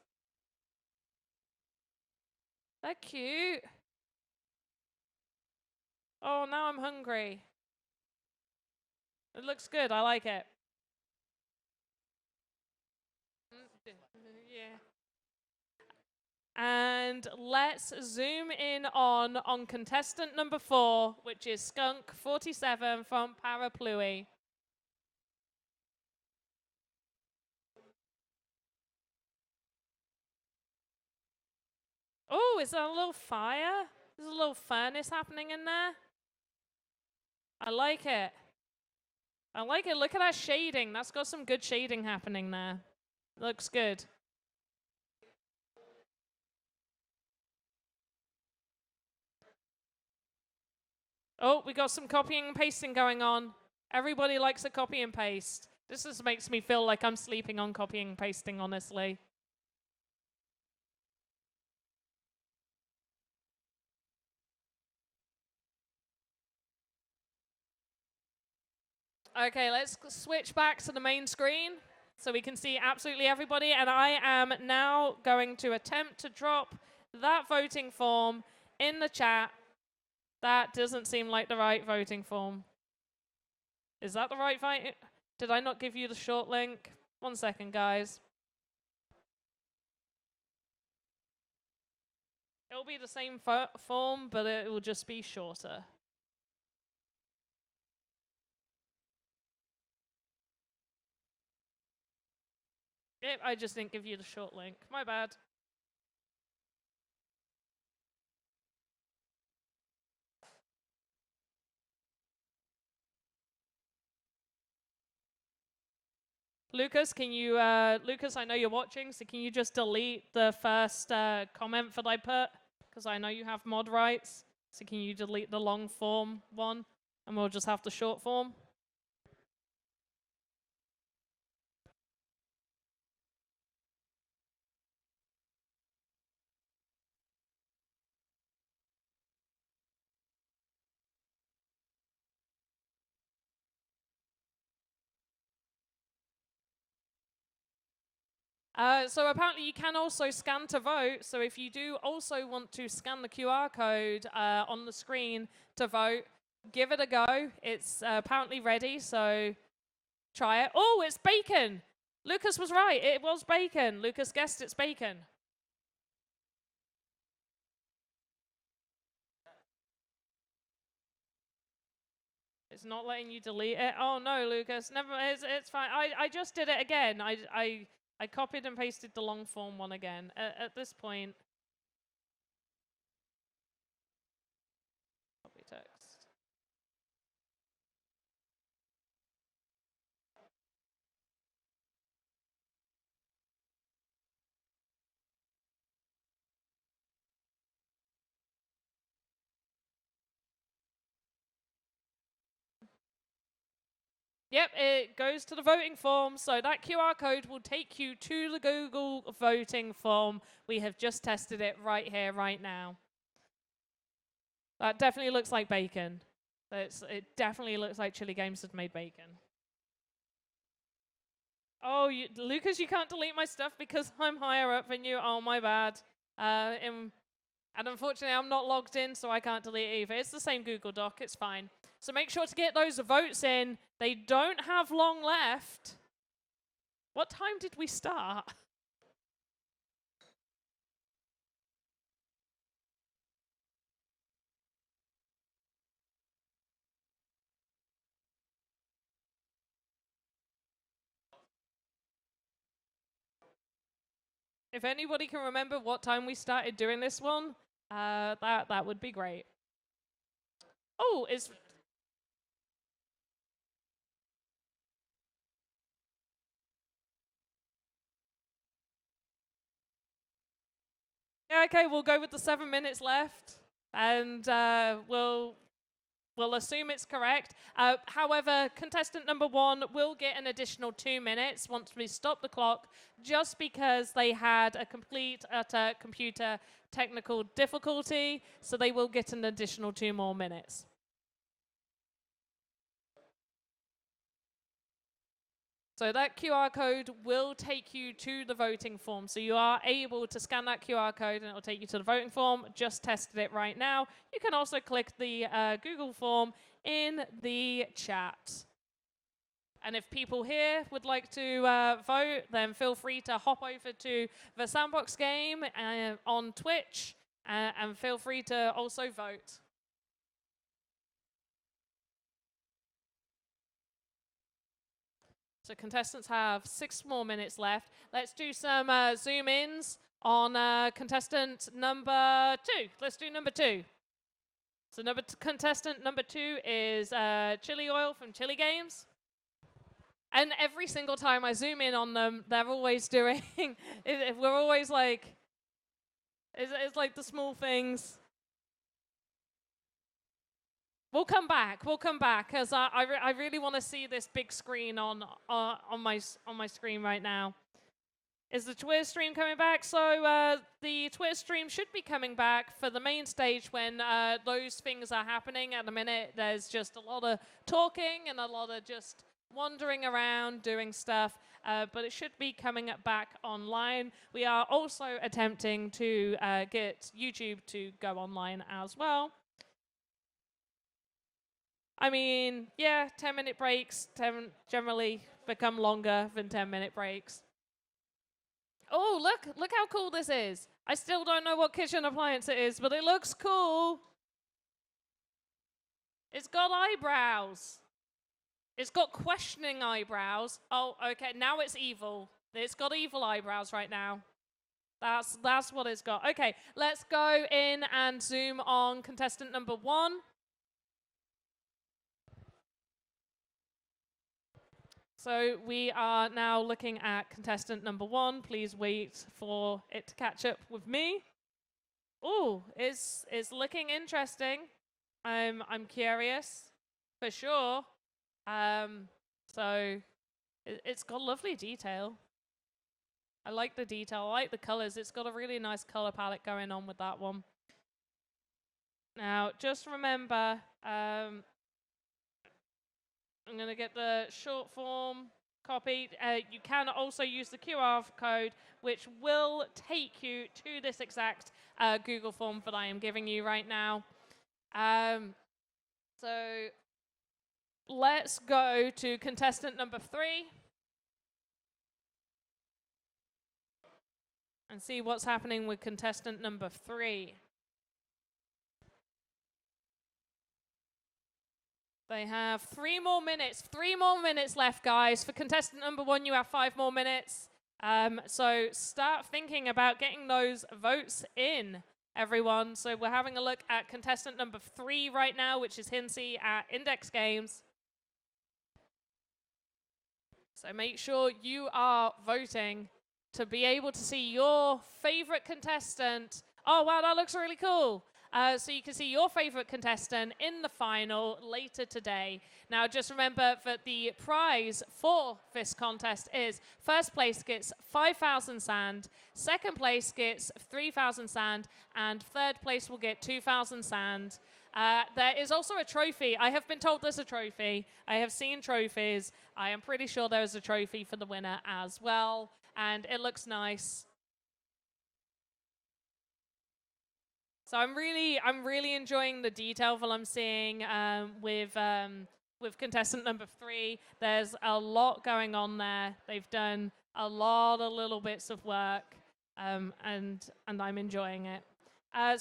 S1: They're cute. Oh, now I'm hungry. It looks good. I like it. Yeah. And let's zoom in on contestant number 4, which is Skunk47 from Parapluie. Oh, is there a little fire? There's a little furnace happening in there. I like it. I like it. Look at that shading. That's got some good shading happening there. Looks good. Oh, we got some copying and pasting going on. Everybody likes a copy and paste. This just makes me feel like I'm sleeping on copying and pasting, honestly. Okay, let's switch back to the main screen so we can see absolutely everybody. And I am now going to attempt to drop that voting form in the chat. That doesn't seem like the right voting form. Is that the right voting? Did I not give you the short link? 1 second, guys. It'll be the same form, but it will just be shorter. Yep, I just didn't give you the short link. My bad. Lucas, can you, Lucas, I know you're watching, so can you just delete the first comment that I put? Because I know you have mod rights. So can you delete the long form one? And we'll just have the short form. So apparently you can also scan to vote. So if you do also want to scan the QR code on the screen to vote, give it a go. It's apparently ready, so try it. Oh, it's bacon. Lucas was right. It was bacon. Lucas guessed it's bacon. It's not letting you delete it. Oh no, Lucas. Never. It's fine. I just did it again. I copied and pasted the long form one again. At this point, copy text. Yep, it goes to the voting form. So that QR code will take you to the Google voting form. We have just tested it right here, right now. That definitely looks like bacon. It definitely looks like Chili Games has made bacon. Oh, Lucas, you can't delete my stuff because I'm higher up than you. Oh, my bad. And unfortunately, I'm not logged in, so I can't delete it either. It's the same Google Doc. It's fine. So make sure to get those votes in. They don't have long left. What time did we start? If anybody can remember what time we started doing this one, that would be great. Oh, it's... Yeah, okay, we'll go with the 7 minutes left, and we'll assume it's correct. However, contestant number 1 will get an additional 2 minutes once we stop the clock, just because they had a complete utter computer technical difficulty, so they will get an additional 2 more minutes. So that QR code will take you to the voting form. So you are able to scan that QR code and it will take you to the voting form. Just tested it right now. You can also click the Google form in the chat. And if people here would like to vote, then feel free to hop over to the Sandbox game on Twitch and feel free to also vote. So contestants have 6 more minutes left. Let's do some zoom ins on contestant number 2. Let's do number 2. So contestant number 2 is Chili Oil from Chili Games. And every single time I zoom in on them, they're always doing, we're always like, it's like the small things. We'll come back, because I really want to see this big screen on my screen right now. Is the Twitter stream coming back? So the Twitter stream should be coming back for the main stage when those things are happening. At the minute, there's just a lot of talking and a lot of just wandering around, doing stuff, but it should be coming back online. We are also attempting to get YouTube to go online as well. I mean, yeah, 10-minute breaks generally become longer than 10-minute breaks. Oh, look how cool this is. I still don't know what kitchen appliance it is, but it looks cool. It's got eyebrows. It's got questioning eyebrows. Oh, okay, now it's evil. It's got evil eyebrows right now. That's what it's got. Okay, let's go in and zoom on contestant number 1. So we are now looking at contestant number 1. Please wait for it to catch up with me. Oh, it's looking interesting. I'm curious, for sure. So it's got lovely detail. I like the detail. I like the colors. It's got a really nice color palette going on with that one. Now, just remember, I'm going to get the short form copied. You can also use the QR code, which will take you to this exact Google form that I am giving you right now. So let's go to contestant number 3 and see what's happening with contestant number 3. They have 3 more minutes. 3 more minutes left, guys. For contestant number 1, you have 5 more minutes. So start thinking about getting those votes in, everyone. So we're having a look at contestant number 3 right now, which is Hinsey at Index Games. So make sure you are voting to be able to see your favorite contestant. Oh, wow, that looks really cool. So you can see your favorite contestant in the final later today. Now, just remember that the prize for this contest is first place gets 5,000 sand, second place gets 3,000 sand, and third place will get 2,000 sand. There is also a trophy. I have been told there's a trophy. I have seen trophies. I am pretty sure there is a trophy for the winner as well, and it looks nice. So I'm really enjoying the detail that I'm seeing with contestant number 3. There's a lot going on there. They've done a lot of little bits of work, and I'm enjoying it.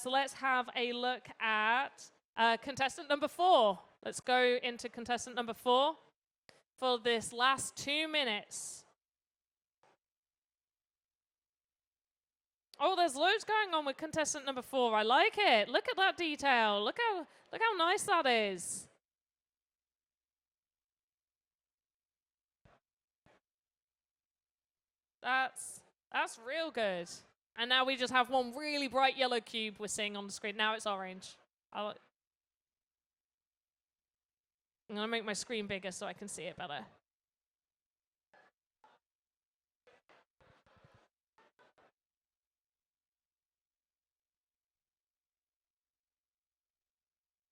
S1: So let's have a look at contestant number 4. Let's go into contestant number 4 for this last 2 minutes. Oh, there's loads going on with contestant number 4. I like it. Look at that detail. Look how nice that is. That's real good. And now we just have one really bright yellow cube we're seeing on the screen. Now it's orange. I'm going to make my screen bigger so I can see it better.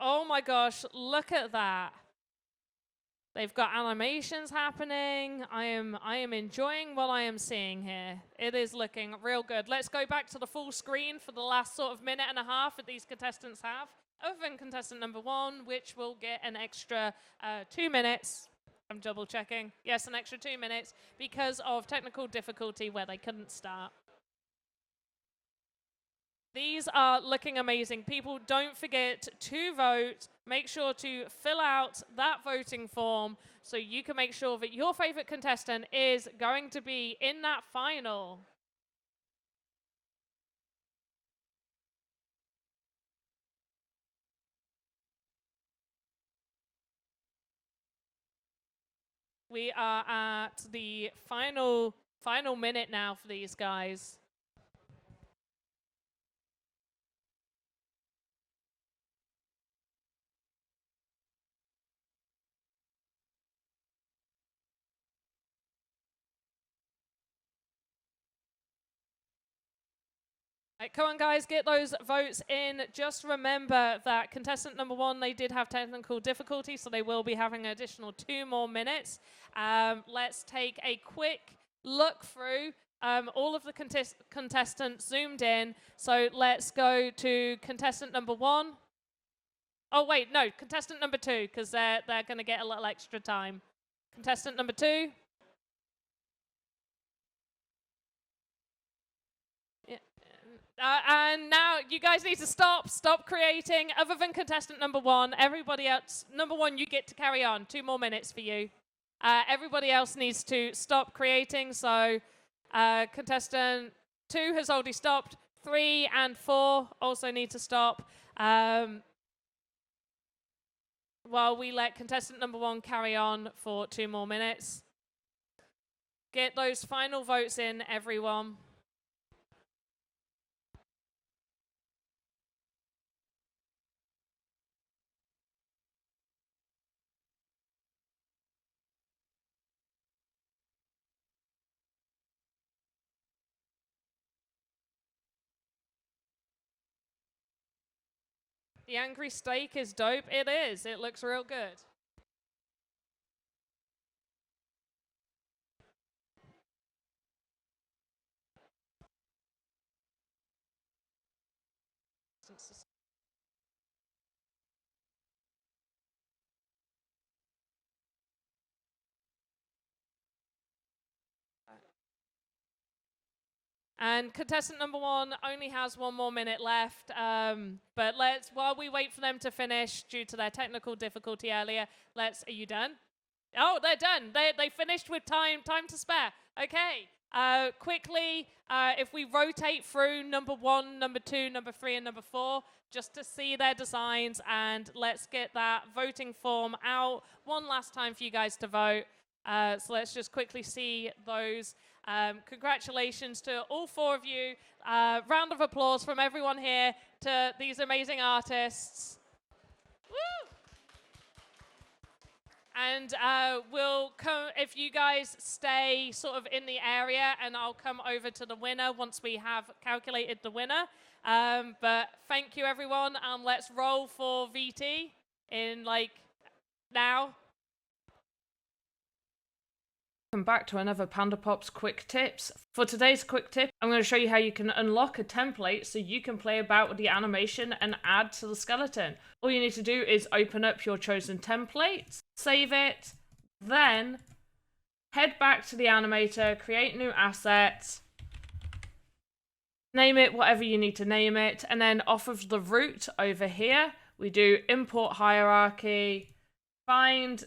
S1: Oh my gosh, look at that. They've got animations happening. I am enjoying what I am seeing here. It is looking real good. Let's go back to the full screen for the last sort of minute and a half that these contestants have. Other than contestant number 1, which will get an extra 2 minutes. I'm double checking. Yes, an extra 2 minutes because of technical difficulty where they couldn't start. These are looking amazing. People, don't forget to vote. Make sure to fill out that voting form so you can make sure that your favorite contestant is going to be in that final. We are at the final minute now for these guys. Right, come on, guys, get those votes in. Just remember that contestant number 1, they did have technical difficulty, so they will be having an additional 2 more minutes. Let's take a quick look through all of the contestants zoomed in. So let's go to contestant number 1. Oh, wait, no, contestant number 2, because they're going to get a little extra time. Contestant number 2. And now you guys need to stop creating. Other than contestant number 1, everybody else, number 1, you get to carry on. 2 more minutes for you. Everybody else needs to stop creating. So contestant 2 has already stopped. 3 and 4 also need to stop. While we let contestant number 1 carry on for 2 more minutes. Get those final votes in, everyone. The angry steak is dope. It is. It looks real good. And contestant number 1 only has 1 more minute left. But while we wait for them to finish due to their technical difficulty earlier, are you done? Oh, they're done. They finished with time to spare. Okay. Quickly, if we rotate through number 1, number 2, number 3, and number 4, just to see their designs, and let's get that voting form out one last time for you guys to vote. So let's just quickly see those. Congratulations to all 4 of you. Round of applause from everyone here to these amazing artists. Woo! And we'll come, if you guys stay sort of in the area, and I'll come over to the winner once we have calculated the winner. But thank you, everyone. Let's roll for VT in now. Welcome back to another Panda Pops quick tips. For today's quick tip, I'm going to show you how you can unlock a template so you can play about with the animation and add to the skeleton. All you need to do is open up your chosen template, save it, then head back to the animator, create new asset, name it whatever you need to name it, and then off of the root over here, we do import hierarchy, find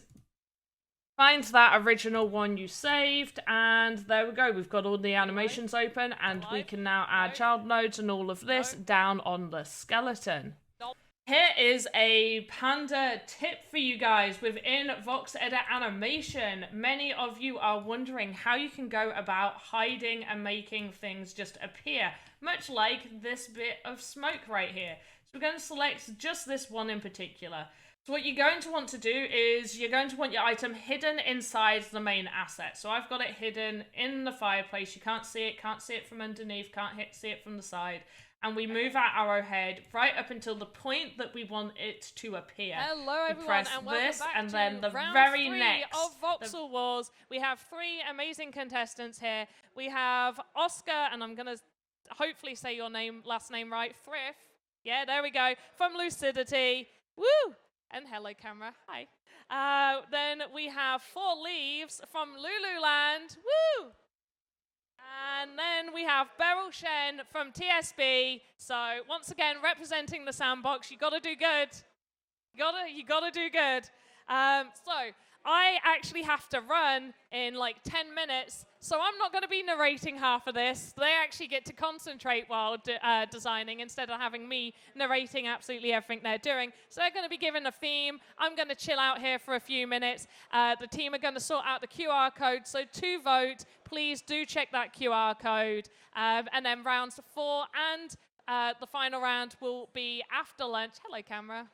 S1: that original one you saved, and there we go. We've got all the animations open, and we can now add child nodes and all of this down on the skeleton. Here is a Panda tip for you guys within Vox Edit Animation. Many of you are wondering how you can go about hiding and making things just appear, much like this bit of smoke right here. So we're going to select just this one in particular. So what you're going to want to do is you're going to want your item hidden inside the main asset. So I've got it hidden in the fireplace. You can't see it from underneath, can't see it from the side. And we move our arrowhead right up until the point that we want it to appear. Hello, everyone,
S2: press
S1: and welcome
S2: this,
S1: back
S2: and
S1: to
S2: then the
S1: round
S2: very
S1: 3
S2: next
S1: of Voxel Wars. We have 3 amazing contestants here. We have Oscar, and I'm going to hopefully say your last name right, Thrift. Yeah, there we go. From Lucidity. Woo! And hello, camera. Hi. Then we have 4 leaves from Lululand. Woo! And then we have Beryl Shen from TSB. So once again, representing the Sandbox, you got to do good. You gotta do good. So I actually have to run in like 10 minutes, so I'm not going to be narrating half of this. They actually get to concentrate while designing instead of having me narrating absolutely everything they're doing. So they're going to be given a theme. I'm going to chill out here for a few minutes. The team are going to sort out the QR code. So to vote, please do check that QR code. And then rounds 4 and the final round will be after lunch. Hello, camera.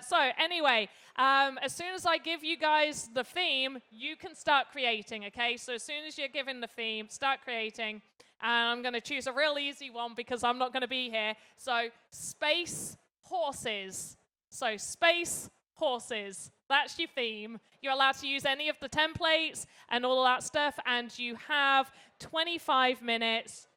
S1: So anyway, as soon as I give you guys the theme, you can start creating, okay? So as soon as you're given the theme, start creating. And I'm going to choose a real easy one because I'm not going to be here. So space horses. So space horses. That's your theme. You're allowed to use any of the templates and all of that stuff. And you have 25 minutes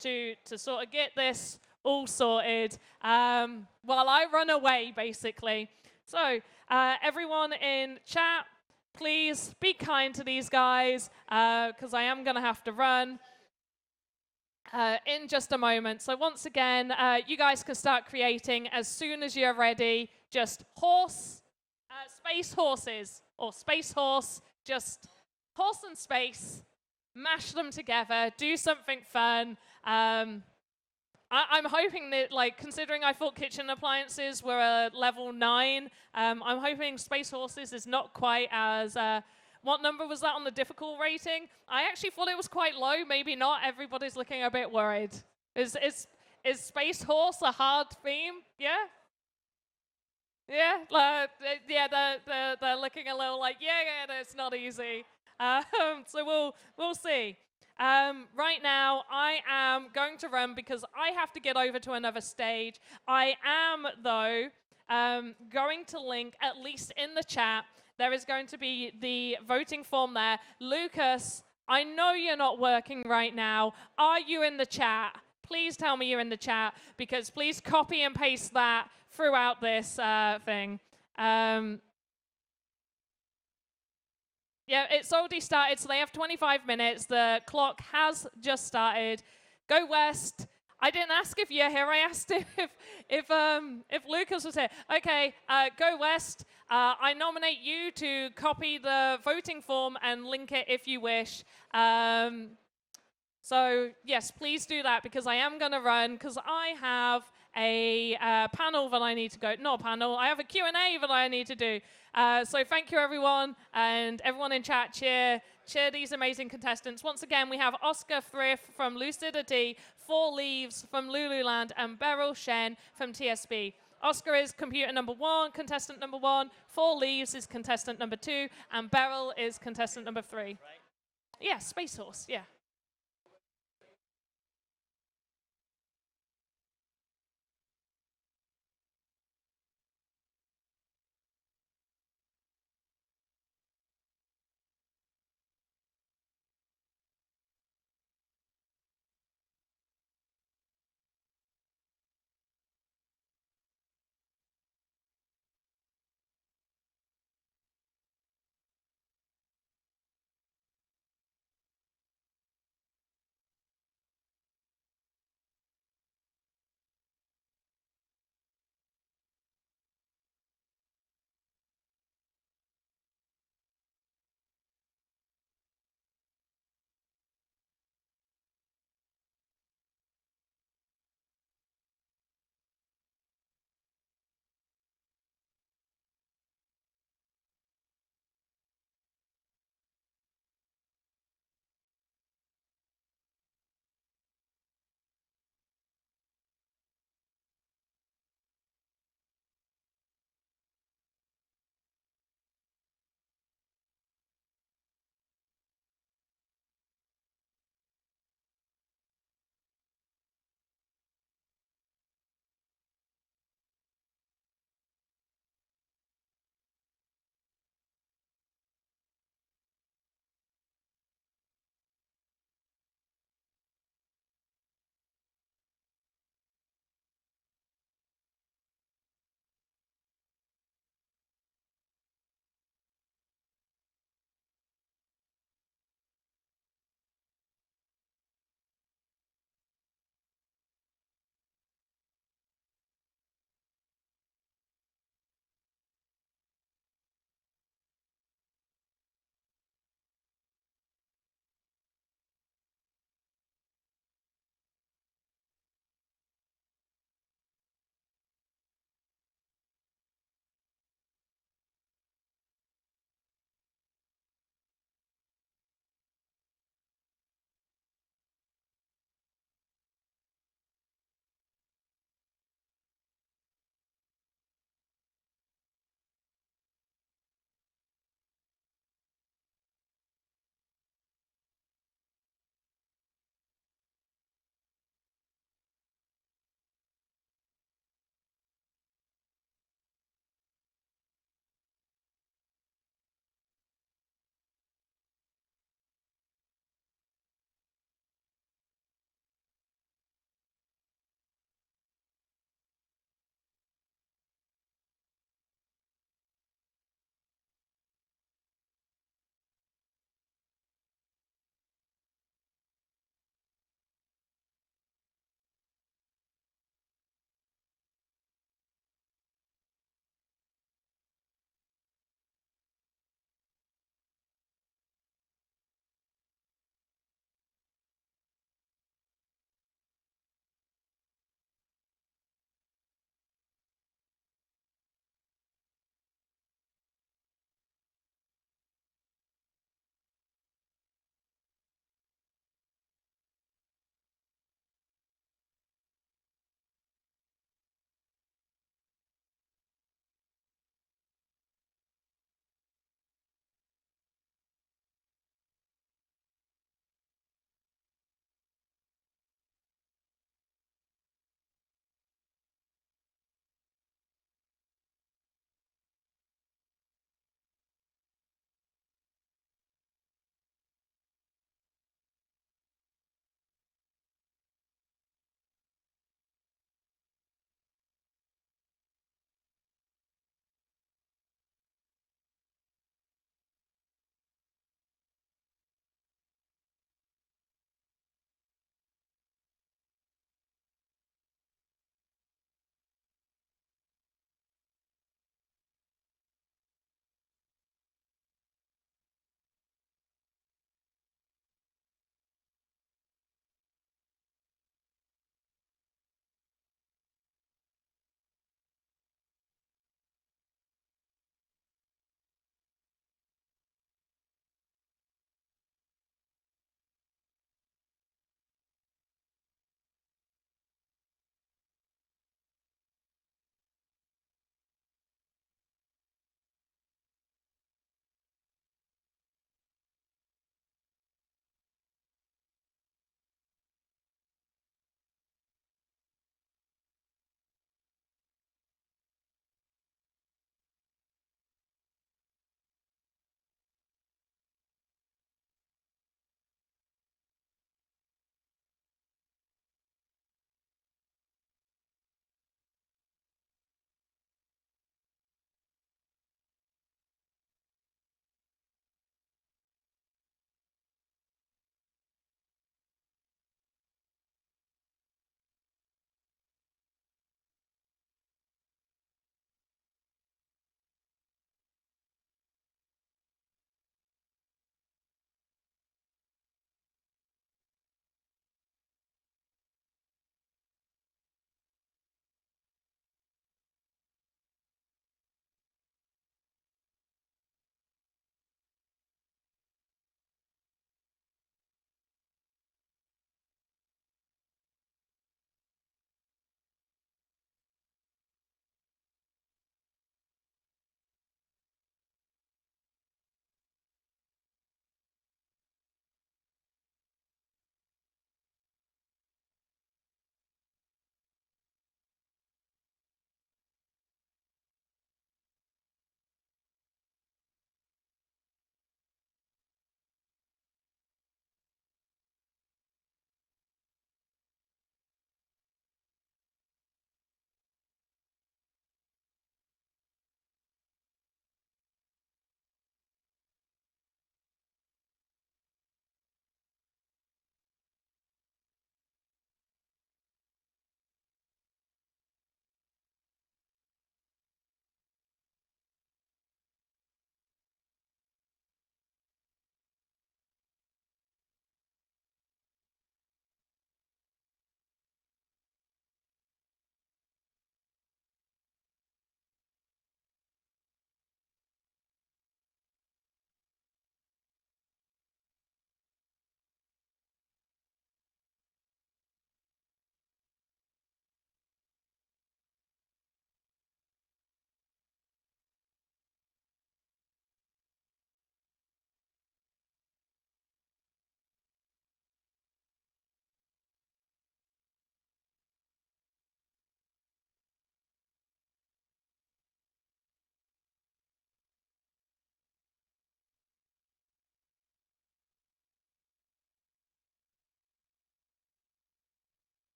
S1: to sort of get this all sorted while I run away, basically. So everyone in chat, please be kind to these guys because I am going to have to run in just a moment. So once again, you guys can start creating as soon as you're ready. Just space horses, or space horse, just horse and space, mash them together, do something fun. I'm hoping that, like, considering I thought kitchen appliances were a level 9, I'm hoping Space Horses is not quite as, what number was that on the difficult rating? I actually thought it was quite low, maybe not. Everybody's looking a bit worried. Is Space Horse a hard theme? Yeah? Yeah? They're looking a little like, yeah, it's not easy. So we'll see. Right now, I am going to run because I have to get over to another stage. I am, though, going to link, at least in the chat, there is going to be the voting form there. Lucas, I know you're not working right now. Are you in the chat? Please tell me you're in the chat, because please copy and paste that throughout this thing. Yeah, it's already started, so they have 25 minutes. The clock has just started. Go West. I didn't ask if you're here. I asked if Lucas was here. Okay, Go West. I nominate you to copy the voting form and link it if you wish. So yes, please do that because I am going to run because I have a panel that I need to go. Not a panel. I have a Q&A that I need to do. So thank you, everyone, and everyone in chat. Cheer these amazing contestants. Once again, we have Oscar Thrift from Lucidity, 4 Leaves from Lululand, and Beryl Shen from TSB. Oscar is computer number 1, contestant number 1. 4 Leaves is contestant number 2, and Beryl is contestant number 3. Right. Yeah, Space Horse. Yeah.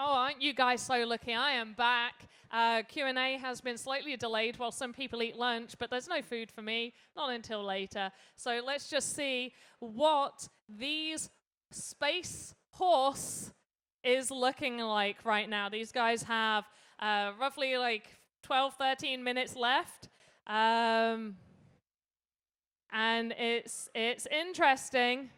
S1: Oh, aren't you guys so lucky? I am back. Q&A has been slightly delayed while some people eat lunch, but there's no food for me, not until later. So let's just see what these space horse is looking like right now. These guys have roughly like 12, 13 minutes left. And it's interesting.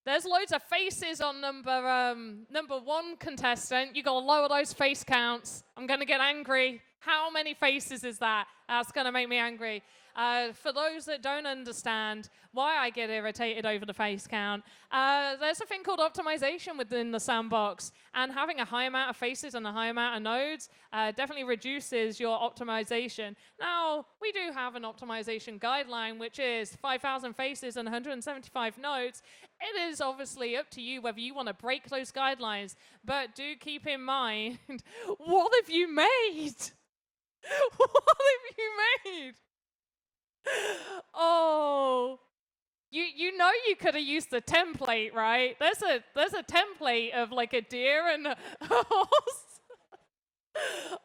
S1: There's loads of faces on number one contestant. You gotta lower those face counts. I'm gonna get angry. How many faces is that? That's gonna make me angry. For those that don't understand why I get irritated over the face count, there's a thing called optimization within the sandbox, and having a high amount of faces and a high amount of nodes definitely reduces your optimization. Now, we do have an optimization guideline, which is 5,000 faces and 175 nodes. It is obviously up to you whether you want to break those guidelines, but do keep in mind, what have you made? What have you made? Oh, you know you could have used the template, right? There's a template of like a deer and a horse.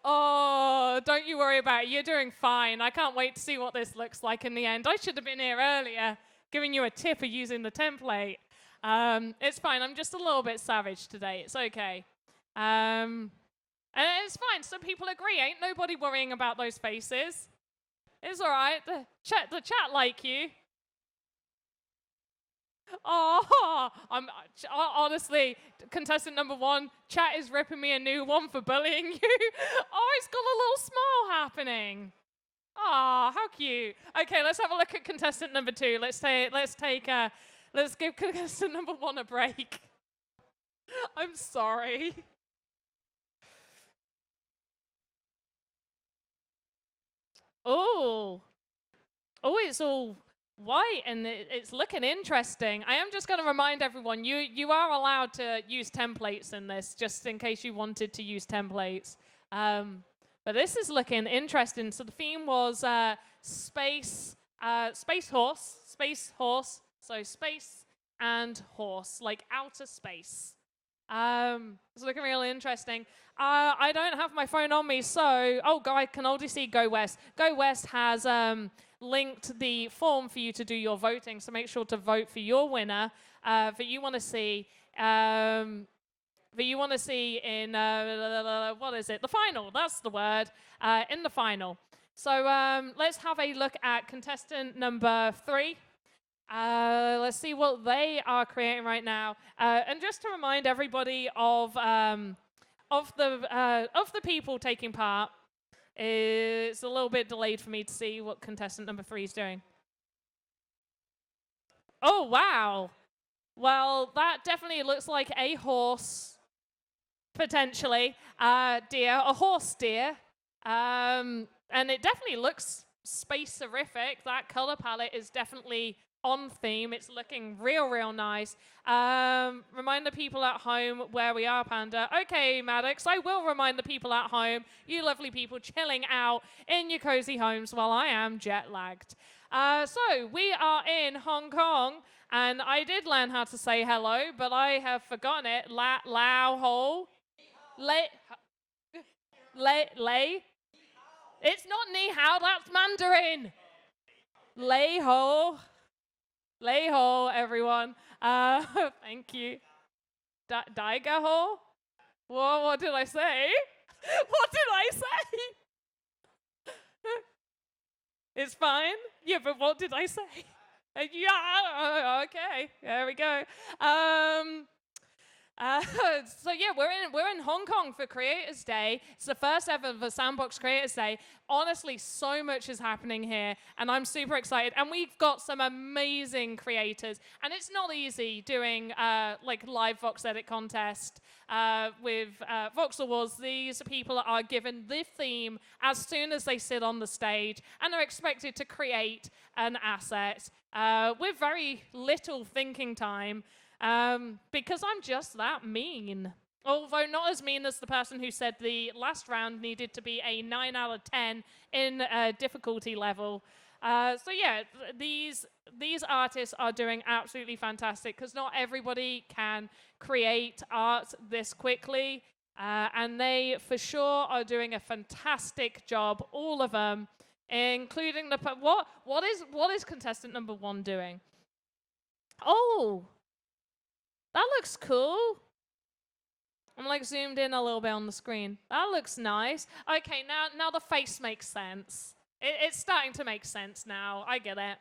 S1: Oh, don't you worry about it. You're doing fine. I can't wait to see what this looks like in the end. I should have been here earlier, giving you a tip of using the template. It's fine. I'm just a little bit savage today. It's okay. And it's fine. Some people agree. Ain't nobody worrying about those faces. It's all right. The chat like you. Oh, honestly, contestant number one, chat is ripping me a new one for bullying you. Oh, it's got a little smile happening. Oh, how cute. Okay, let's have a look at contestant number two. Let's give contestant number one a break. I'm sorry. Oh, it's all white and it's looking interesting. I am just going to remind everyone, you are allowed to use templates in this, just in case you wanted to use templates. But this is looking interesting. So the theme was space horse. So space and horse, like outer space. It's looking really interesting. I don't have my phone on me, so I can already see Go West. Go West has linked the form for you to do your voting, so make sure to vote for your winner that you want to see. In what is it? The final. That's the word. In the final. So let's have a look at contestant number 3. Let's see what they are creating right now. And just to remind everybody of the people taking part, it's a little bit delayed for me to see what contestant number 3 is doing. Oh, wow. Well, that definitely looks like a horse, potentially. Deer, a horse deer. And it definitely looks space-erific. That color palette is definitely on theme. It's looking real nice. Remind the people at home where we are, Panda. Okay, Maddox, I will remind the people at home, you lovely people chilling out in your cozy homes while I am jet-lagged. So we are in Hong Kong, and I did learn how to say hello, but I have forgotten it. Lao ho. Lei. It's not ni hao, that's Mandarin. Lei ho. Lei ho, everyone. Thank you. Daiga ho? What did I say? What did I say? It's fine. Yeah, but what did I say? Yeah, okay. There we go. So yeah, we're in Hong Kong for Creators Day. It's the first ever for Sandbox Creators Day. Honestly, so much is happening here, and I'm super excited. And we've got some amazing creators, and it's not easy doing like live Vox Edit contest with Voxel Wars. These people are given the theme as soon as they sit on the stage, and are expected to create an asset with very little thinking time. Because I'm just that mean. Although not as mean as the person who said the last round needed to be a 9 out of 10 in difficulty level. So yeah, these artists are doing absolutely fantastic because not everybody can create art this quickly, and they for sure are doing a fantastic job. All of them, including the what is contestant number 1 doing? Oh, that looks cool. I'm like zoomed in a little bit on the screen. That looks nice. Okay, now the face makes sense. It's starting to make sense now. I get it.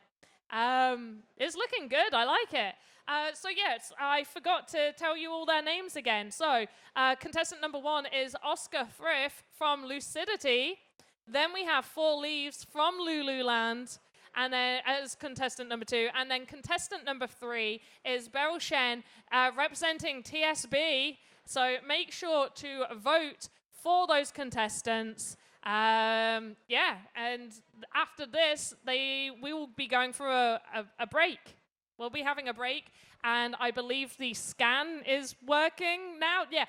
S1: It's looking good. I like it. So yes, I forgot to tell you all their names again. So contestant number 1 is Oscar Frith from Lucidity. Then we have 4 Leaves from Lululand. And then as contestant number 2, and then contestant number 3 is Beryl Shen representing TSB. So make sure to vote for those contestants. Yeah, and after this, we will be going for a break. We'll be having a break, and I believe the scan is working now. Yeah,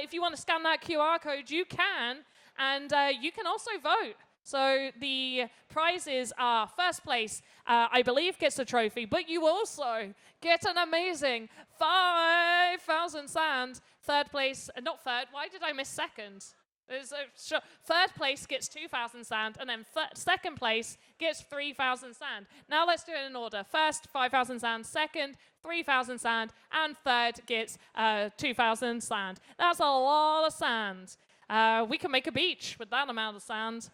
S1: if you want to scan that QR code, you can, and you can also vote. So the prizes are first place, I believe, gets a trophy, but you also get an amazing 5,000 sand. Third place, not third, why did I miss second? Third place gets 2,000 sand, and then second place gets 3,000 sand. Now let's do it in order. First, 5,000 sand. Second, 3,000 sand. And third gets 2,000 sand. That's a lot of sand. We can make a beach with that amount of sand.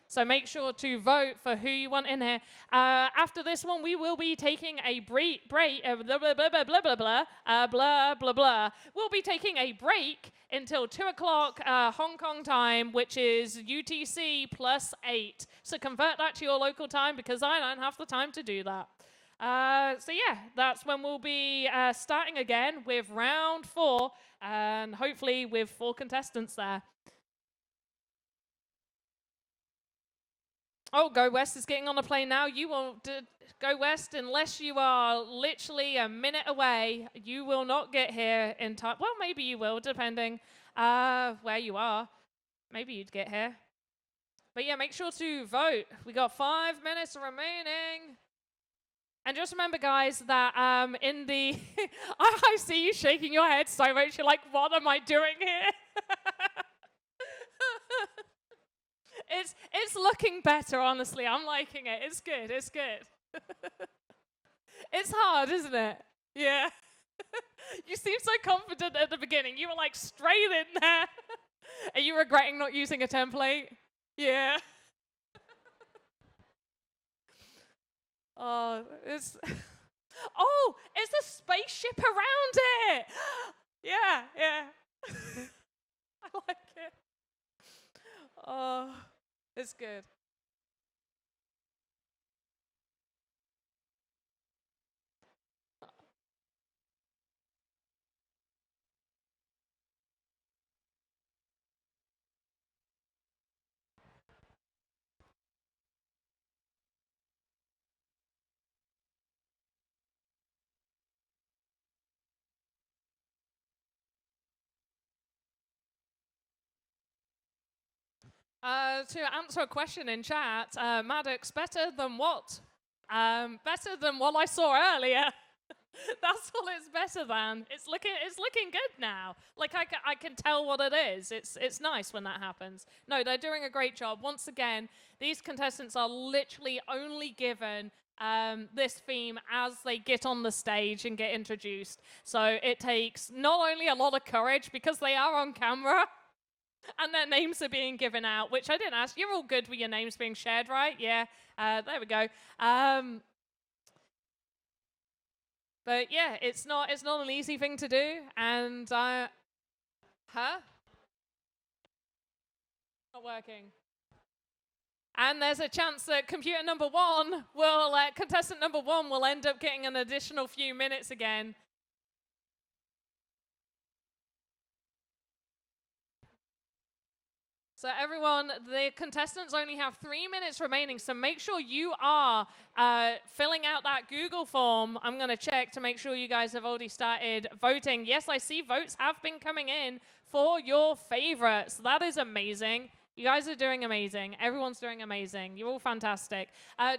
S1: So make sure to vote for who you want in here. After this one, we will be taking a break. Blah, blah, blah, blah, blah, blah, blah, blah, blah. We'll be taking a break until 2 o'clock Hong Kong time, which is UTC +8. So convert that to your local time because I don't have the time to do that. So yeah, that's when we'll be starting again with round 4, and hopefully with 4 contestants there. Oh, Go West is getting on a plane now. You won't Go West unless you are literally a minute away. You will not get here in time. Well, maybe you will, depending where you are. Maybe you'd get here. But yeah, make sure to vote. We got 5 minutes remaining. And just remember, guys, that in the... I see you shaking your head so much. You're like, what am I doing here? It's looking better, honestly. I'm liking it. It's good. It's good. It's hard, isn't it? Yeah. You seemed so confident at the beginning. You were like straight in there. Are you regretting not using a template? Yeah. Oh, it's a spaceship around it. Yeah, yeah. I like it. Oh, it's good. To answer a question in chat, Maddox, better than what? Better than what I saw earlier. That's all it's better than. It's looking good now. Like I can tell what it is. It's nice when that happens. No, they're doing a great job. Once again, these contestants are literally only given this theme as they get on the stage and get introduced. So it takes not only a lot of courage because they are on camera, and their names are being given out, which I didn't ask. You're all good with your names being shared, right? Yeah, there we go. But yeah, it's not an easy thing to do, and Not working. And there's a chance that contestant number 1 will end up getting an additional few minutes again. So everyone, the contestants only have 3 minutes remaining, so make sure you are filling out that Google form. I'm going to check to make sure you guys have already started voting. Yes, I see votes have been coming in for your favorites. That is amazing. You guys are doing amazing. Everyone's doing amazing. You're all fantastic.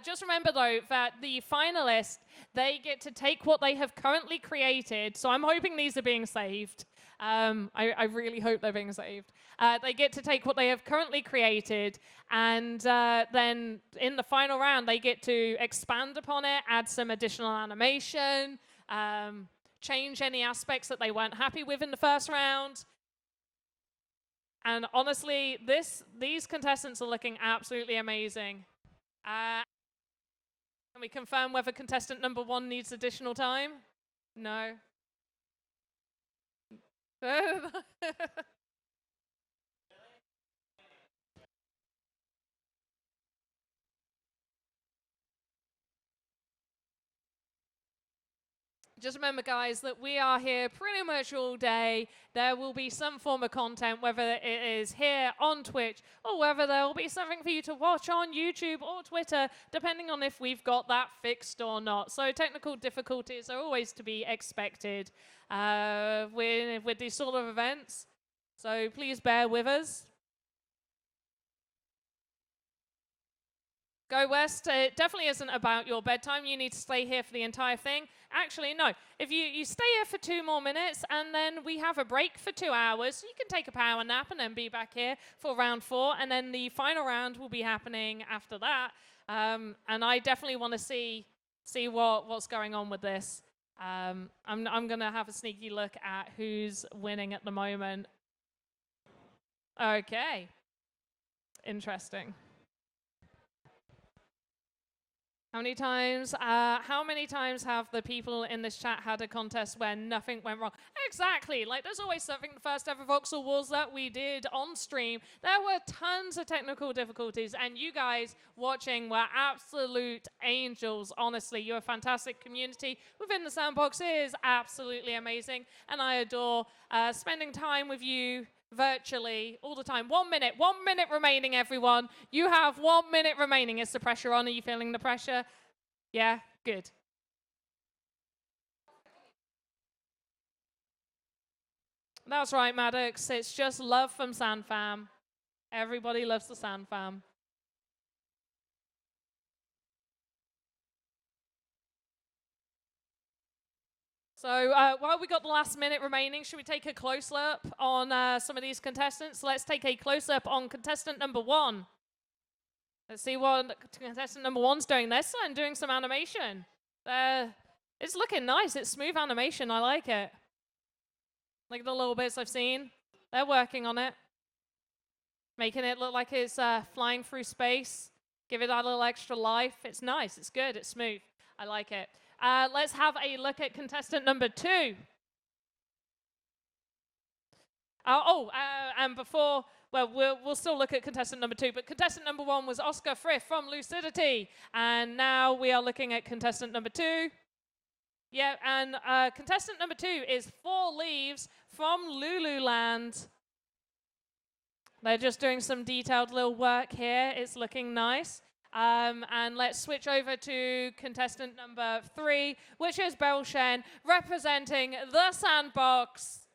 S1: Just remember, though, that the finalists, they get to take what they have currently created. So I'm hoping these are being saved. I really hope they're being saved. They get to take what they have currently created, and then in the final round, they get to expand upon it, add some additional animation, change any aspects that they weren't happy with in the first round. And honestly, these contestants are looking absolutely amazing. Can we confirm whether contestant number 1 needs additional time? No. Just remember, guys, that we are here pretty much all day. There will be some form of content, whether it is here on Twitch or whether there will be something for you to watch on YouTube or Twitter, depending on if we've got that fixed or not. So technical difficulties are always to be expected with these sort of events. So please bear with us. Go West, it definitely isn't about your bedtime. You need to stay here for the entire thing. Actually, no. If you stay here for 2 more minutes and then we have a break for 2 hours, you can take a power nap and then be back here for round 4. And then the final round will be happening after that. And I definitely want to see what's going on with this. I'm going to have a sneaky look at who's winning at the moment. Okay. Interesting. How many times have the people in this chat had a contest where nothing went wrong? Exactly. Like, there's always something. The first ever Voxel Wars that we did on stream, there were tons of technical difficulties, and you guys watching were absolute angels. Honestly, you're a fantastic community within the Sandbox. It is absolutely amazing, and I adore spending time with you virtually all the time. 1 minute remaining, everyone. You have 1 minute remaining. Is the pressure on? Are you feeling the pressure? Yeah, good. That's right, Maddox. It's just love from SandFam. Everybody loves the SandFam. So while we got the last minute remaining, should we take a close look on some of these contestants? Let's take a close up on contestant number 1. Let's see what contestant number 1's doing. They're starting doing some animation. It's looking nice. It's smooth animation. I like it. Like the little bits I've seen. They're working on it. Making it look like it's flying through space. Give it that little extra life. It's nice. It's good. It's smooth. I like it. Let's have a look at contestant number 2. And before, well, we'll still look at contestant number 2, but contestant number 1 was Oscar Frith from Lucidity. And now we are looking at contestant number 2. Yeah, and contestant number 2 is 4 Leaves from Lululand. They're just doing some detailed little work here. It's looking nice. And let's switch over to contestant number 3, which is Belshen, representing the Sandbox.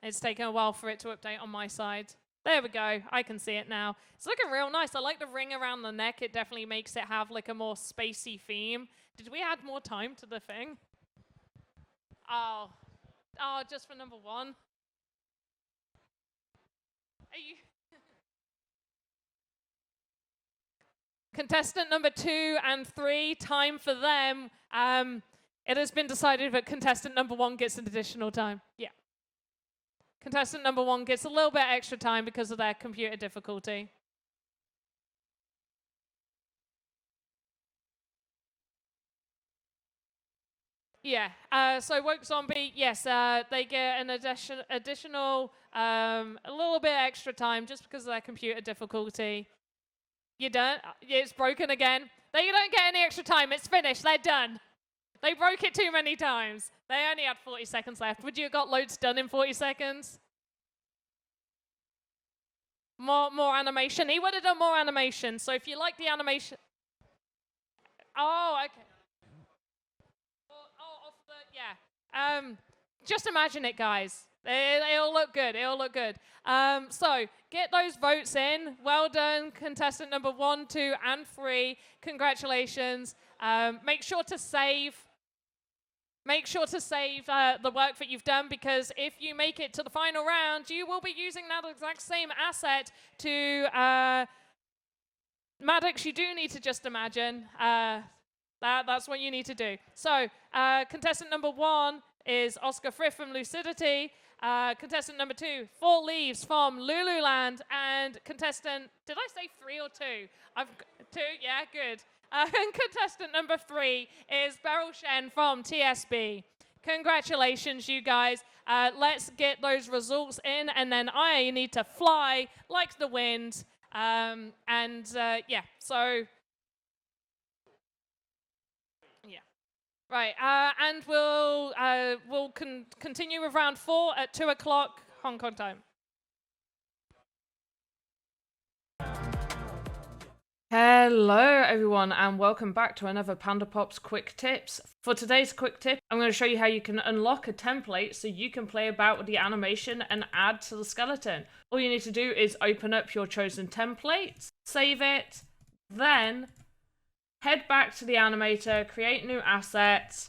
S1: It's taken a while for it to update on my side. There we go. I can see it now. It's looking real nice. I like the ring around the neck. It definitely makes it have like a more spacey theme. Did we add more time to the thing? Oh, just for number 1. Are you... Contestant number 2 and 3, time for them. It has been decided that contestant number 1 gets an additional time. Yeah. Contestant number 1 gets a little bit extra time because of their computer difficulty. Yeah. So Woke Zombie, yes, they get an additional, a little bit extra time just because of their computer difficulty. You done? It's broken again. They don't get any extra time. It's finished. They're done. They broke it too many times. They only had 40 seconds left. Would you have got loads done in 40 seconds? More animation. He would have done more animation. So if you like the animation... Oh, okay. Yeah. Just imagine it, guys. They all look good. They all look good. So get those votes in. Well done, contestant number 1, 2, and 3. Congratulations. Make sure to save. Make sure to save the work that you've done, because if you make it to the final round, you will be using that exact same asset to... Maddox, you do need to just imagine. That's what you need to do. So, contestant number 1 is Oscar Frith from Lucidity. Contestant number 2, 4 Leaves from Lululand. And contestant, did I say 3 or 2? I've 2, yeah, good. And contestant number 3 is Beryl Shen from TSB. Congratulations, you guys. Let's get those results in, and then I need to fly like the wind. Yeah, so... Yeah. Right, and we'll continue with round 4 at 2 o'clock Hong Kong time. Hello everyone, and welcome back to another Panda Pops Quick Tips. For today's quick tip, I'm going to show you how you can unlock a template so you can play about with the animation and add to the skeleton. All you need to do is open up your chosen template, save it, then head back to the animator, create new asset,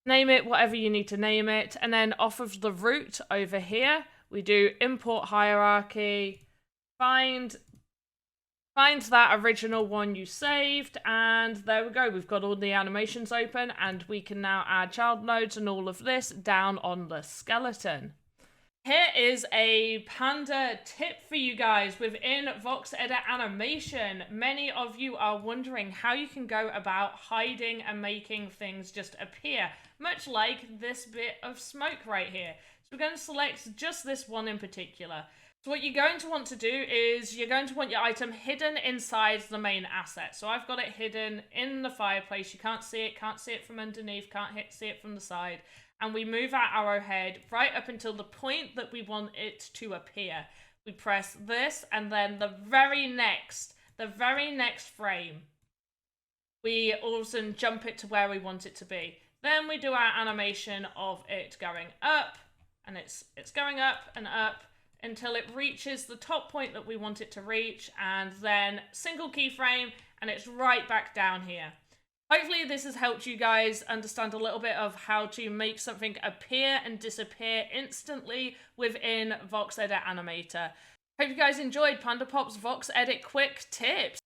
S1: name it whatever you need to name it, and then off of the root over here, we do import hierarchy, find that original one you saved, and there we go. We've got all the animations open, and we can now add child nodes and all of this down on the skeleton. Here is a Panda tip for you guys within VoxEdit animation. Many of you are wondering how you can go about hiding and making things just appear, much like this bit of smoke right here. So we're going to select just this one in particular. So what you're going to want to do is you're going to want your item hidden inside the main asset. So I've got it hidden in the fireplace. You can't see it from underneath, can't see it from the side. And we move our arrowhead right up until the point that we want it to appear. We press this, and then the very next frame, we also jump it to where we want it to be. Then we do our animation of it going up, and it's going up and up until it reaches the top point that we want it to reach, and then single keyframe, and it's right back down here. Hopefully this has helped you guys understand a little bit of how to make something appear and disappear instantly within VoxEdit Animator. Hope you guys enjoyed Panda Pop's VoxEdit Quick Tips.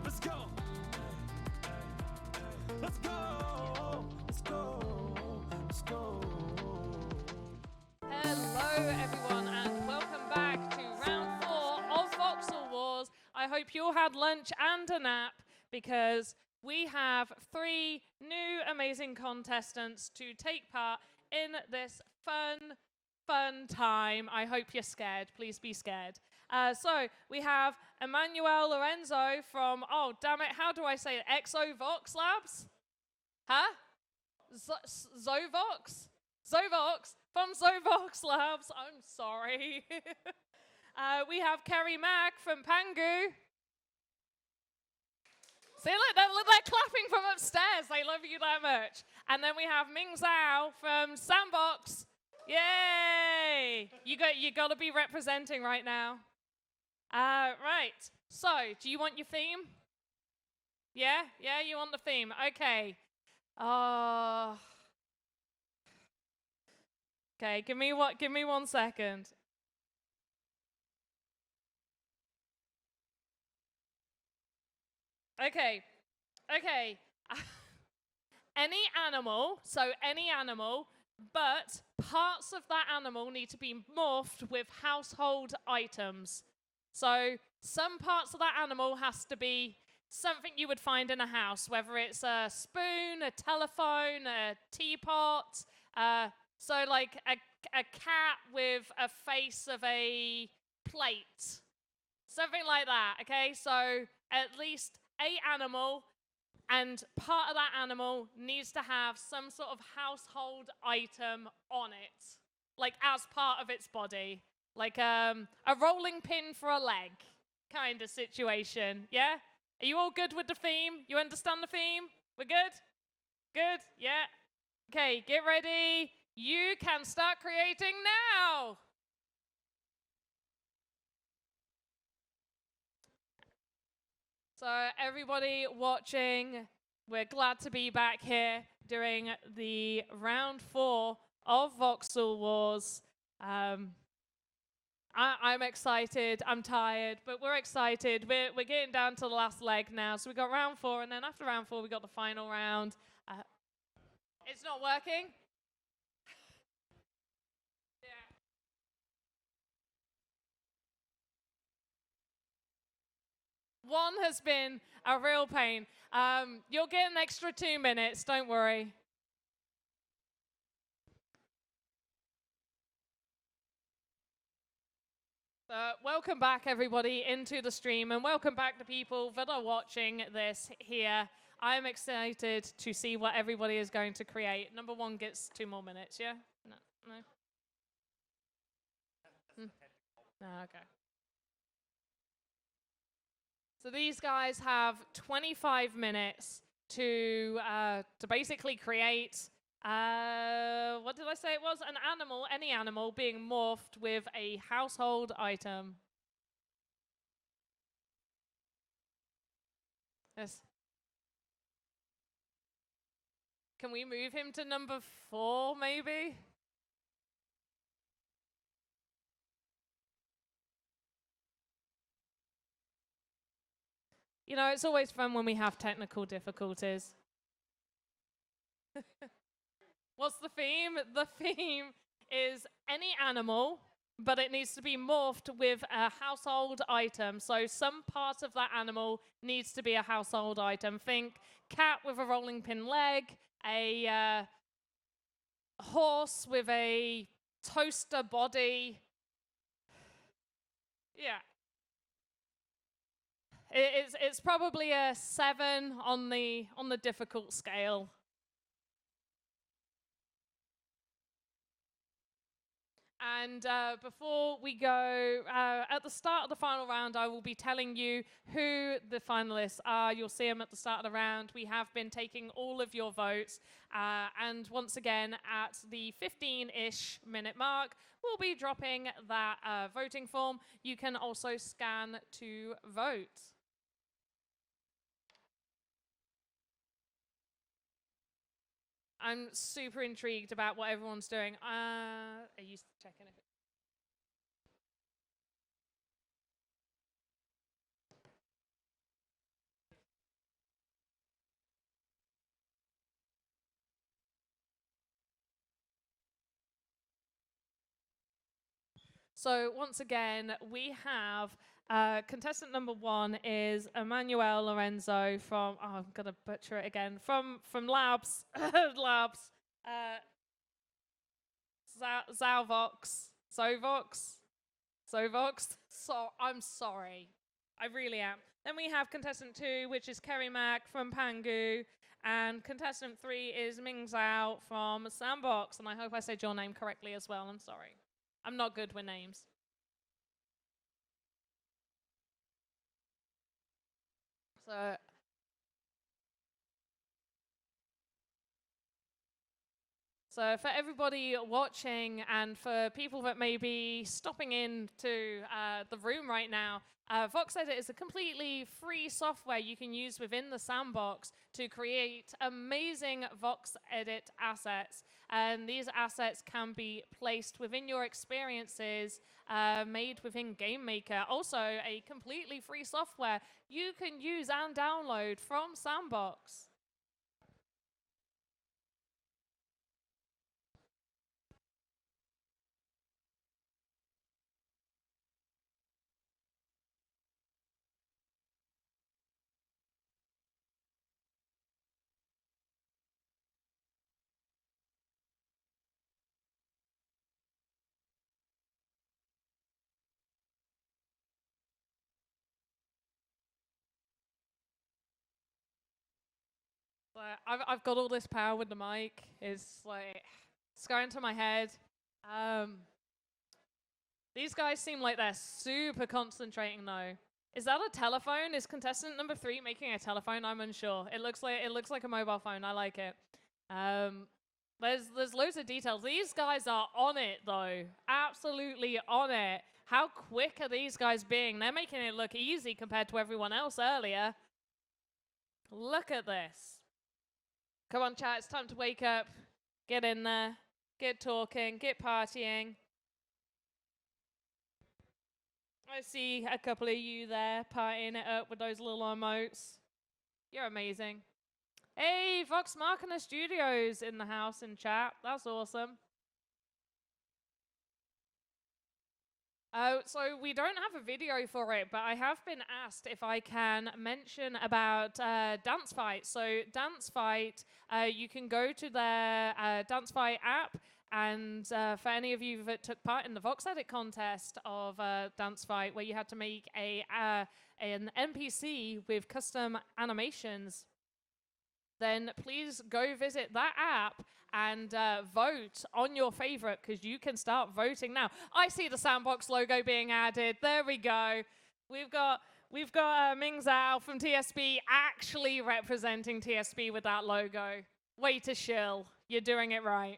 S2: Let's go. Let's go. Let's go. Let's go.
S1: Hello everyone, and welcome back to round 4 of Voxel Wars. I hope you all had lunch and a nap, because we have 3 new amazing contestants to take part in this fun time. I hope you're scared. Please be scared. So we have Emmanuel Lorenzo from, oh damn it, how do I say it? Vox Labs? Huh? Zovox? Zovox from Zovox Labs. I'm sorry. We have Kerry Mack from Pangu. See, look, they're clapping from upstairs. They love you that much. And then we have Ming Zhao from Sandbox. Yay! You got to be representing right now. Right. So, do you want your theme? Yeah, you want the theme. Okay. Okay, give me 1 second. Okay. Okay. Any animal, but parts of that animal need to be morphed with household items. So some parts of that animal has to be something you would find in a house, whether it's a spoon, a telephone, a teapot. So like a cat with a face of a plate. Something like that, okay? So at least a animal, and part of that animal needs to have some sort of household item on it, like as part of its body, like a rolling pin for a leg kind of situation. Yeah? Are you all good with the theme? You understand the theme? We're good? Good? Yeah? Okay, get ready. You can start creating now. So everybody watching, we're glad to be back here during the round 4 of Voxel Wars. I'm excited, I'm tired, but we're excited. We're getting down to the last leg now. So we got round 4, and then after round 4, we got the final round. It's not working? Yeah. One has been a real pain. You'll get an extra 2 minutes, don't worry. Welcome back, everybody, into the stream, and welcome back to people that are watching this here. I'm excited to see what everybody is going to create. Number 1 gets 2 more minutes, yeah? No? No, okay. So these guys have 25 minutes to basically create, what did I say it was? An animal, any animal, being morphed with a household item. Yes. Can we move him to number 4, maybe? You know, it's always fun when we have technical difficulties. What's the theme? The theme is any animal, but it needs to be morphed with a household item. So some part of that animal needs to be a household item. Think cat with a rolling pin leg, a horse with a toaster body. Yeah. It's probably a 7 on the difficult scale. And before we go, at the start of the final round, I will be telling you who the finalists are. You'll see them at the start of the round. We have been taking all of your votes. And once again, at the 15-ish minute mark, we'll be dropping that voting form. You can also scan to vote. I'm super intrigued about what everyone's doing. Are you checking if So once again, we have contestant number 1 is Emmanuel Lorenzo from, oh, I'm going to butcher it again, from Labs, Labs, Zalvox, Zovox. So I'm sorry. I really am. Then we have contestant 2, which is Kerry Mack from Pangu. And contestant 3 is Ming Zhao from Sandbox. And I hope I said your name correctly as well. I'm sorry. I'm not good with names. So for everybody watching and for people that may be stopping into the room right now, VoxEdit is a completely free software you can use within the Sandbox to create amazing VoxEdit assets. And these assets can be placed within your experiences made within GameMaker. Also, a completely free software you can use and download from Sandbox. I've got all this power with the mic. It's going to my head. These guys seem like they're super concentrating though. Is that a telephone? Is contestant number 3 making a telephone? I'm unsure. It looks like a mobile phone. I like it. There's loads of details. These guys are on it though. Absolutely on it. How quick are these guys being? They're making it look easy compared to everyone else earlier. Look at this. Come on, chat, it's time to wake up. Get in there. Get talking. Get partying. I see a couple of you there partying it up with those little emotes. You're amazing. Hey, Vox Machina Studios in the house in chat. That's awesome. So we don't have a video for it, but I have been asked if I can mention about Dance Fight. So Dance Fight, you can go to their Dance Fight app, and for any of you that took part in the VoxEdit contest of Dance Fight, where you had to make an NPC with custom animations, then please go visit that app and vote on your favorite, because you can start voting now. I see the Sandbox logo being added. There we go. We've got Ming Zhao from TSB actually representing TSB with that logo. Way to shill. You're doing it right.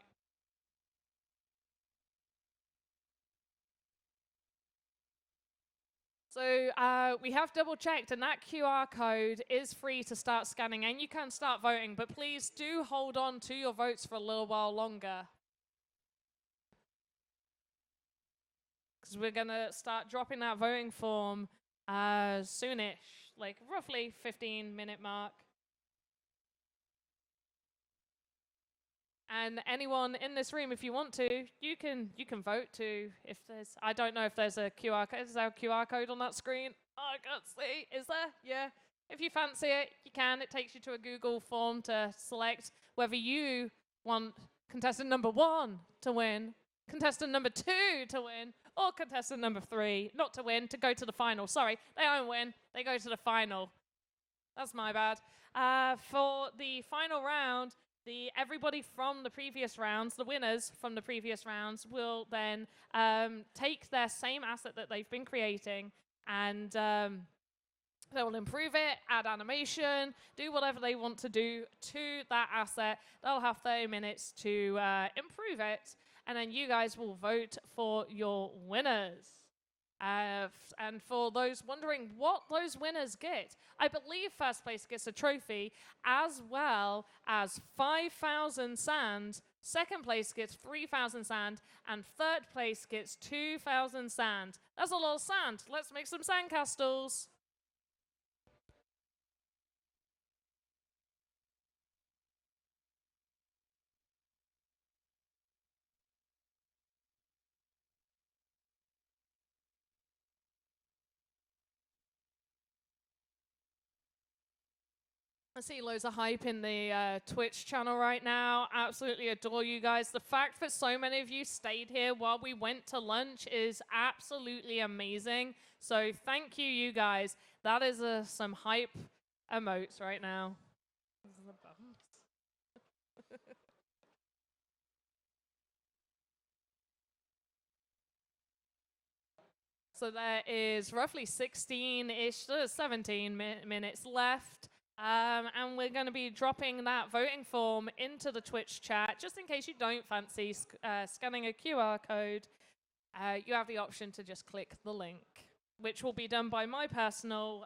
S1: So we have double checked, and that QR code is free to start scanning, and you can start voting, but please do hold on to your votes for a little while longer, because we're going to start dropping that voting form soonish, like roughly 15-minute mark. And anyone in this room, if you want to, you can vote too. If there's, I don't know if there's a QR code. Is there a QR code on that screen? Oh, I can't see. Is there? Yeah. If you fancy it, you can. It takes you to a Google form to select whether you want contestant number 1 to win, contestant number 2 to win, or contestant number 3 not to win, to go to the final. Sorry, they don't win. They go to the final. That's my bad. For the final round, everybody from the previous rounds, the winners from the previous rounds, will then take their same asset that they've been creating, and they will improve it, add animation, do whatever they want to do to that asset. They'll have 30 minutes to improve it, and then you guys will vote for your winners. And for those wondering what those winners get, I believe first place gets a trophy, as well as 5,000 sand, second place gets 3,000 sand, and third place gets 2,000 sand. That's a lot of sand. Let's make some sandcastles. I see loads of hype in the Twitch channel right now. Absolutely adore you guys. The fact that so many of you stayed here while we went to lunch is absolutely amazing. So thank you, you guys. That is some hype emotes right now. So there is roughly 16-ish, 17 minutes left. And we're going to be dropping that voting form into the Twitch chat. Just in case you don't fancy scanning a QR code, you have the option to just click the link. which will be done by my personal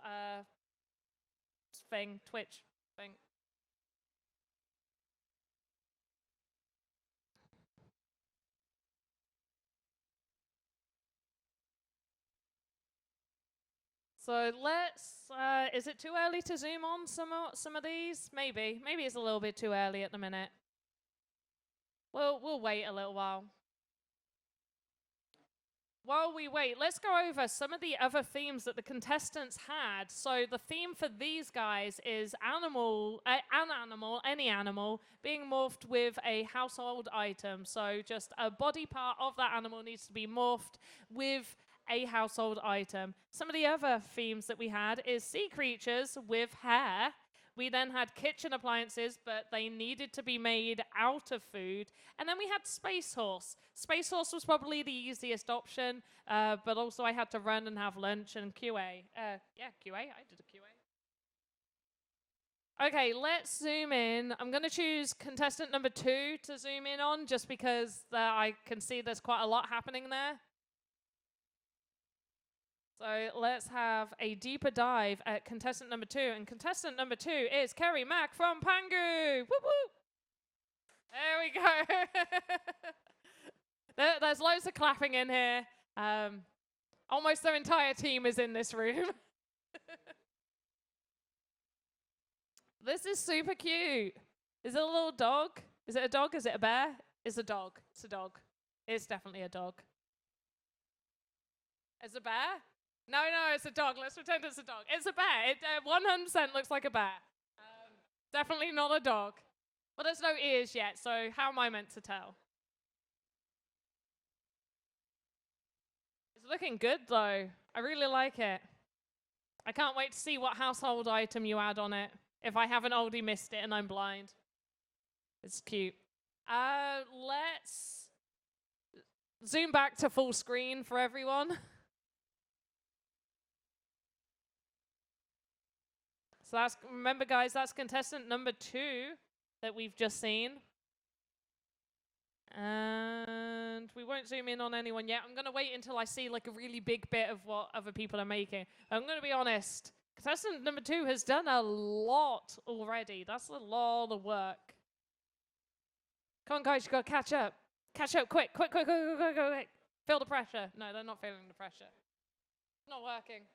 S1: Twitch thing. So let's, is it too early to zoom on some of these? Maybe it's a little bit too early at the minute. We'll wait a little while. While we wait, let's go over some of the other themes that the contestants had. So the theme for these guys is any animal, being morphed with a household item. So just a body part of that animal needs to be morphed with a household item. Some of the other themes that we had is sea creatures with hair. We then had kitchen appliances, but they needed to be made out of food. And then we had Space Horse. Space Horse was probably the easiest option, but also I had to run and have lunch and QA. QA. I did a QA. Okay, let's zoom in. I'm going to choose contestant number 2 to zoom in on, just because I can see there's quite a lot happening there. So let's have a deeper dive at contestant number 2. And contestant number 2 is Kerry Mack from Pangu. Whoop, whoop. There we go. There's loads of clapping in here. Almost their entire team is in this room. This is super cute. Is it a little dog? Is it a dog? Is it a bear? It's a dog. It's a dog. It's definitely a dog. It's a bear? No, it's a dog. Let's pretend it's a dog. It's a bear. It 100% looks like a bear. Definitely not a dog. Well, there's no ears yet, so how am I meant to tell? It's looking good, though. I really like it. I can't wait to see what household item you add on it, if I haven't already missed it and I'm blind. It's cute. Let's zoom back to full screen for everyone. So remember, guys, that's contestant number 2 that we've just seen. And we won't zoom in on anyone yet. I'm going to wait until I see like a really big bit of what other people are making. I'm going to be honest. Contestant number 2 has done a lot already. That's a lot of work. Come on, guys, you got to catch up. Catch up, quick. Feel the pressure. No, they're not feeling the pressure. It's not working.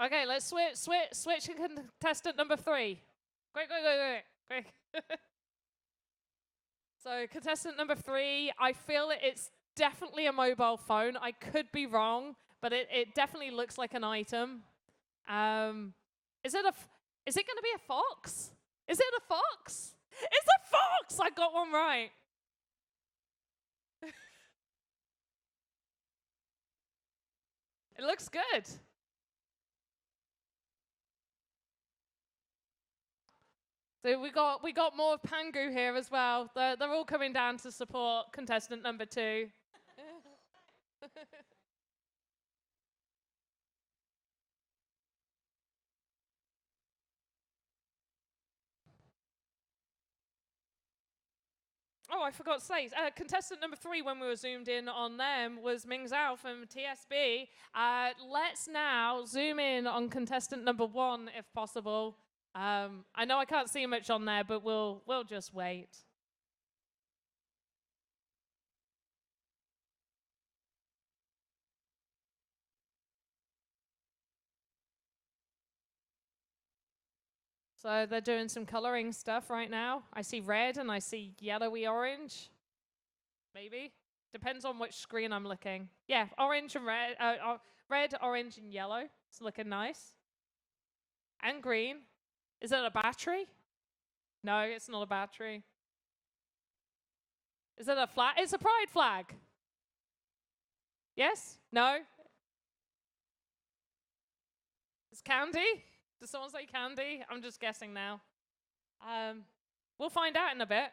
S1: Okay, let's switch to contestant number 3. Quick. So contestant number 3, I feel it's definitely a mobile phone. I could be wrong, but it definitely looks like an item. Is it going to be a fox? Is it a fox? It's a fox! I got one right. It looks good. So we got more of Pangu here as well. They're all coming down to support contestant number 2. Oh, I forgot to say, contestant number 3, when we were zoomed in on them, was Ming Zhao from TSB. Let's now zoom in on contestant number 1, if possible. I know I can't see much on there, but we'll just wait. So they're doing some coloring stuff right now. I see red and I see yellowy orange. Maybe. Depends on which screen I'm looking. Yeah, orange and red. Red, orange, and yellow. It's looking nice. And green. Is it a battery? No, it's not a battery. Is it a flag? It's a pride flag. Yes? No? It's candy? Does someone say candy? I'm just guessing now. We'll find out in a bit.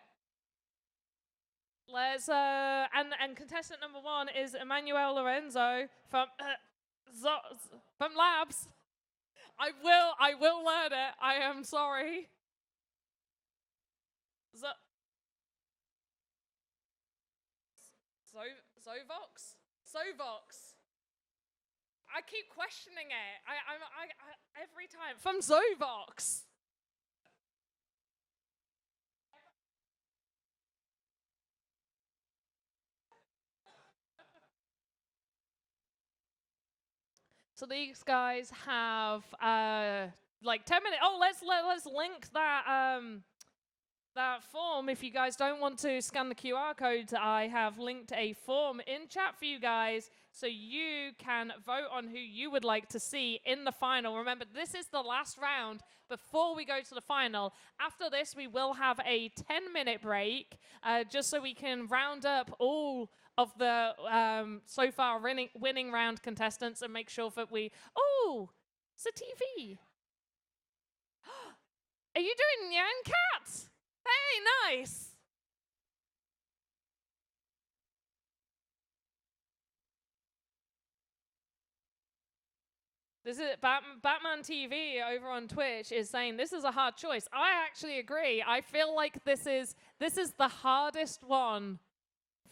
S1: Let's and contestant number 1 is Emmanuel Lorenzo from Labs. I will learn it. I am sorry. Zovox? Zovox. I keep questioning it. I every time. From Zovox. So these guys have like 10 minutes. Oh, let's link that form. If you guys don't want to scan the QR code, I have linked a form in chat for you guys so you can vote on who you would like to see in the final. Remember, this is the last round before we go to the final. After this, we will have a 10-minute break just so we can round up all of the so far winning round contestants and make sure that we... Oh, it's a TV. Are you doing Nyan Cat? Hey, nice. This is Batman TV over on Twitch is saying this is a hard choice. I actually agree. I feel like this is the hardest one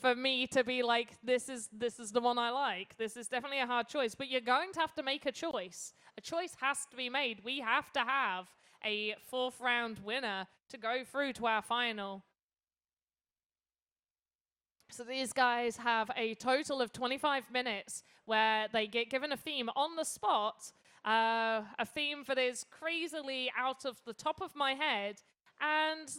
S1: for me to be like, this is the one I like. This is definitely a hard choice, but you're going to have to make a choice. A choice has to be made. We have to have a 4th round winner to go through to our final. So these guys have a total of 25 minutes where they get given a theme on the spot, a theme that is crazily out of the top of my head, and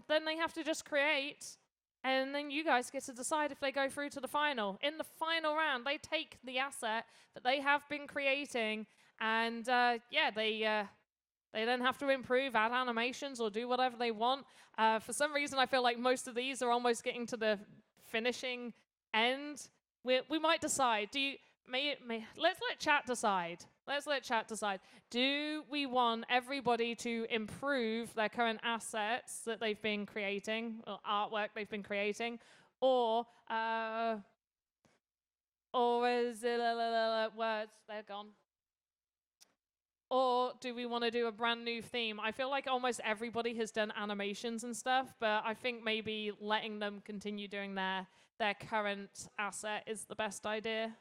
S1: then they have to just create, and then you guys get to decide if they go through to the final. In the final round, they take the asset that they have been creating, and they then have to improve, add animations, or do whatever they want. For some reason, I feel like most of these are almost getting to the finishing end. We might decide. Let's let chat decide. Let's let chat decide. Do we want everybody to improve their current assets that they've been creating, or artwork they've been creating, or is it words? They're gone. Or do we want to do a brand new theme? I feel like almost everybody has done animations and stuff, but I think maybe letting them continue doing their current asset is the best idea.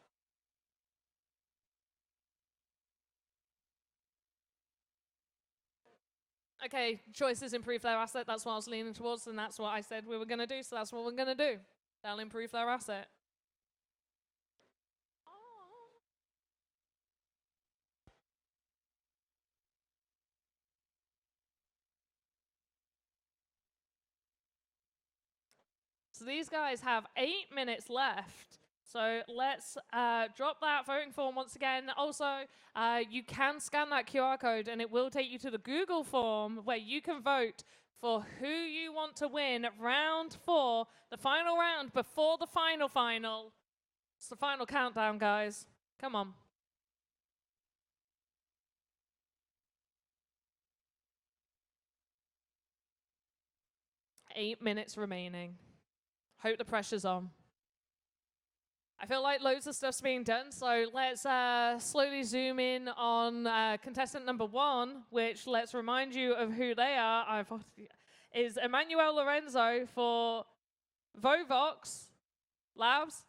S1: Okay, choices improve their asset. That's what I was leaning towards, and that's what I said we were going to do, so that's what we're going to do. They'll improve their asset. So these guys have 8 minutes left. So let's drop that voting form once again. Also, you can scan that QR code and it will take you to the Google form where you can vote for who you want to win round 4, the final round before the final. It's the final countdown, guys. Come on. Eight minutes remaining. Hope the pressure's on. I feel like loads of stuff's being done, so let's slowly zoom in on contestant number 1, which, let's remind you of who they are. Is Emmanuel Lorenzo for Vovox Labs?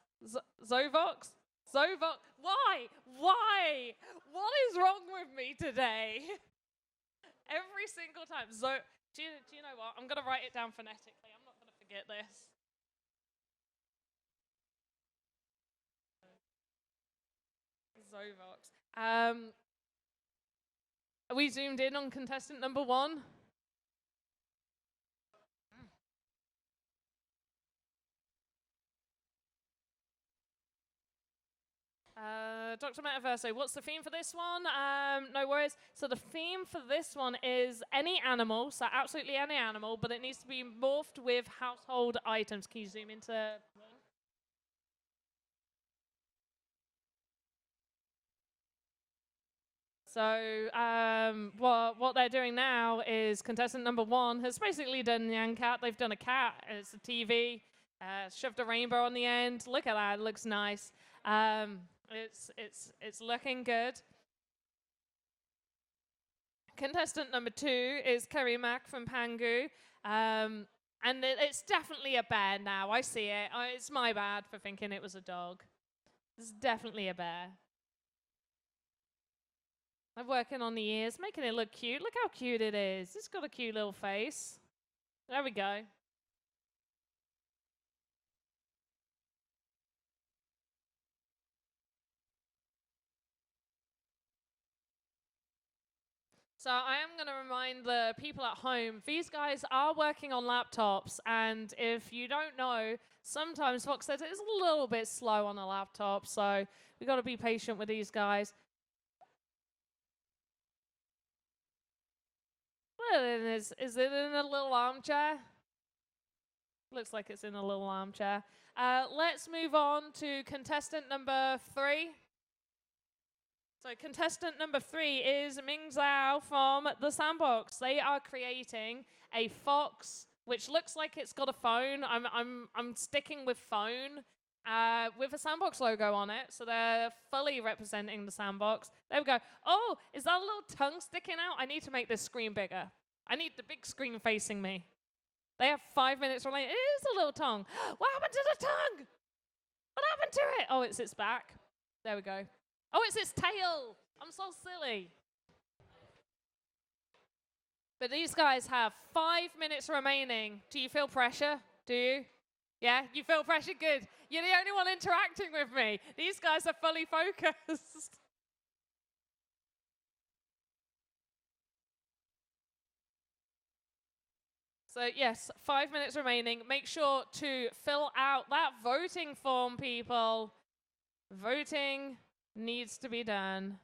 S1: Zovox? Zovox? Why? What is wrong with me today? Every single time. Do you know what? I'm going to write it down phonetically. I'm not going to forget this. Zovox. Are we zoomed in on contestant number 1? Dr. Metaverse, what's the theme for this one? No worries. So the theme for this one is any animal, so absolutely any animal, but it needs to be morphed with household items. Can you zoom into... So what they're doing now is contestant number 1 has basically done Nyan Cat. They've done a cat. It's a TV. Shoved a rainbow on the end. Look at that. It looks nice. It's looking good. Contestant number 2 is Kerry Mack from Pangu. And it's definitely a bear now. I see it. It's my bad for thinking it was a dog. It's definitely a bear. I'm working on the ears, making it look cute. Look how cute it is. It's got a cute little face. There we go. So I am going to remind the people at home, these guys are working on laptops, and if you don't know, sometimes Fox says it's a little bit slow on a laptop, so we've got to be patient with these guys. Well, is it in a little armchair? Looks like it's in a little armchair. Let's move on to contestant number 3. So contestant number 3 is Ming Zhao from the Sandbox. They are creating a fox, which looks like it's got a phone. I'm sticking with phone, with a Sandbox logo on it. So they're fully representing the Sandbox. There we go. Oh, is that a little tongue sticking out? I need to make this screen bigger. I need the big screen facing me. They have 5 minutes remaining. It is a little tongue. What happened to the tongue? What happened to it? Oh, it's its back. There we go. Oh, it's its tail. I'm so silly. But these guys have 5 minutes remaining. Do you feel pressure? Do you? Yeah, you feel pressure? Good. You're the only one interacting with me. These guys are fully focused. So yes, 5 minutes remaining. Make sure to fill out that voting form, people. Voting needs to be done.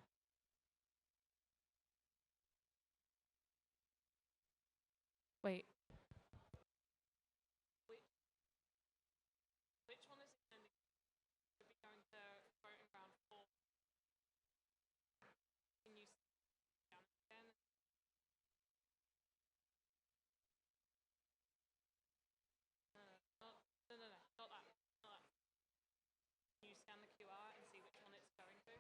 S1: Wait. Which one is it sending? Should be going to voting round 4. Can you scan it again? No, not that. Not that. Can you scan the QR and see which one it's going to?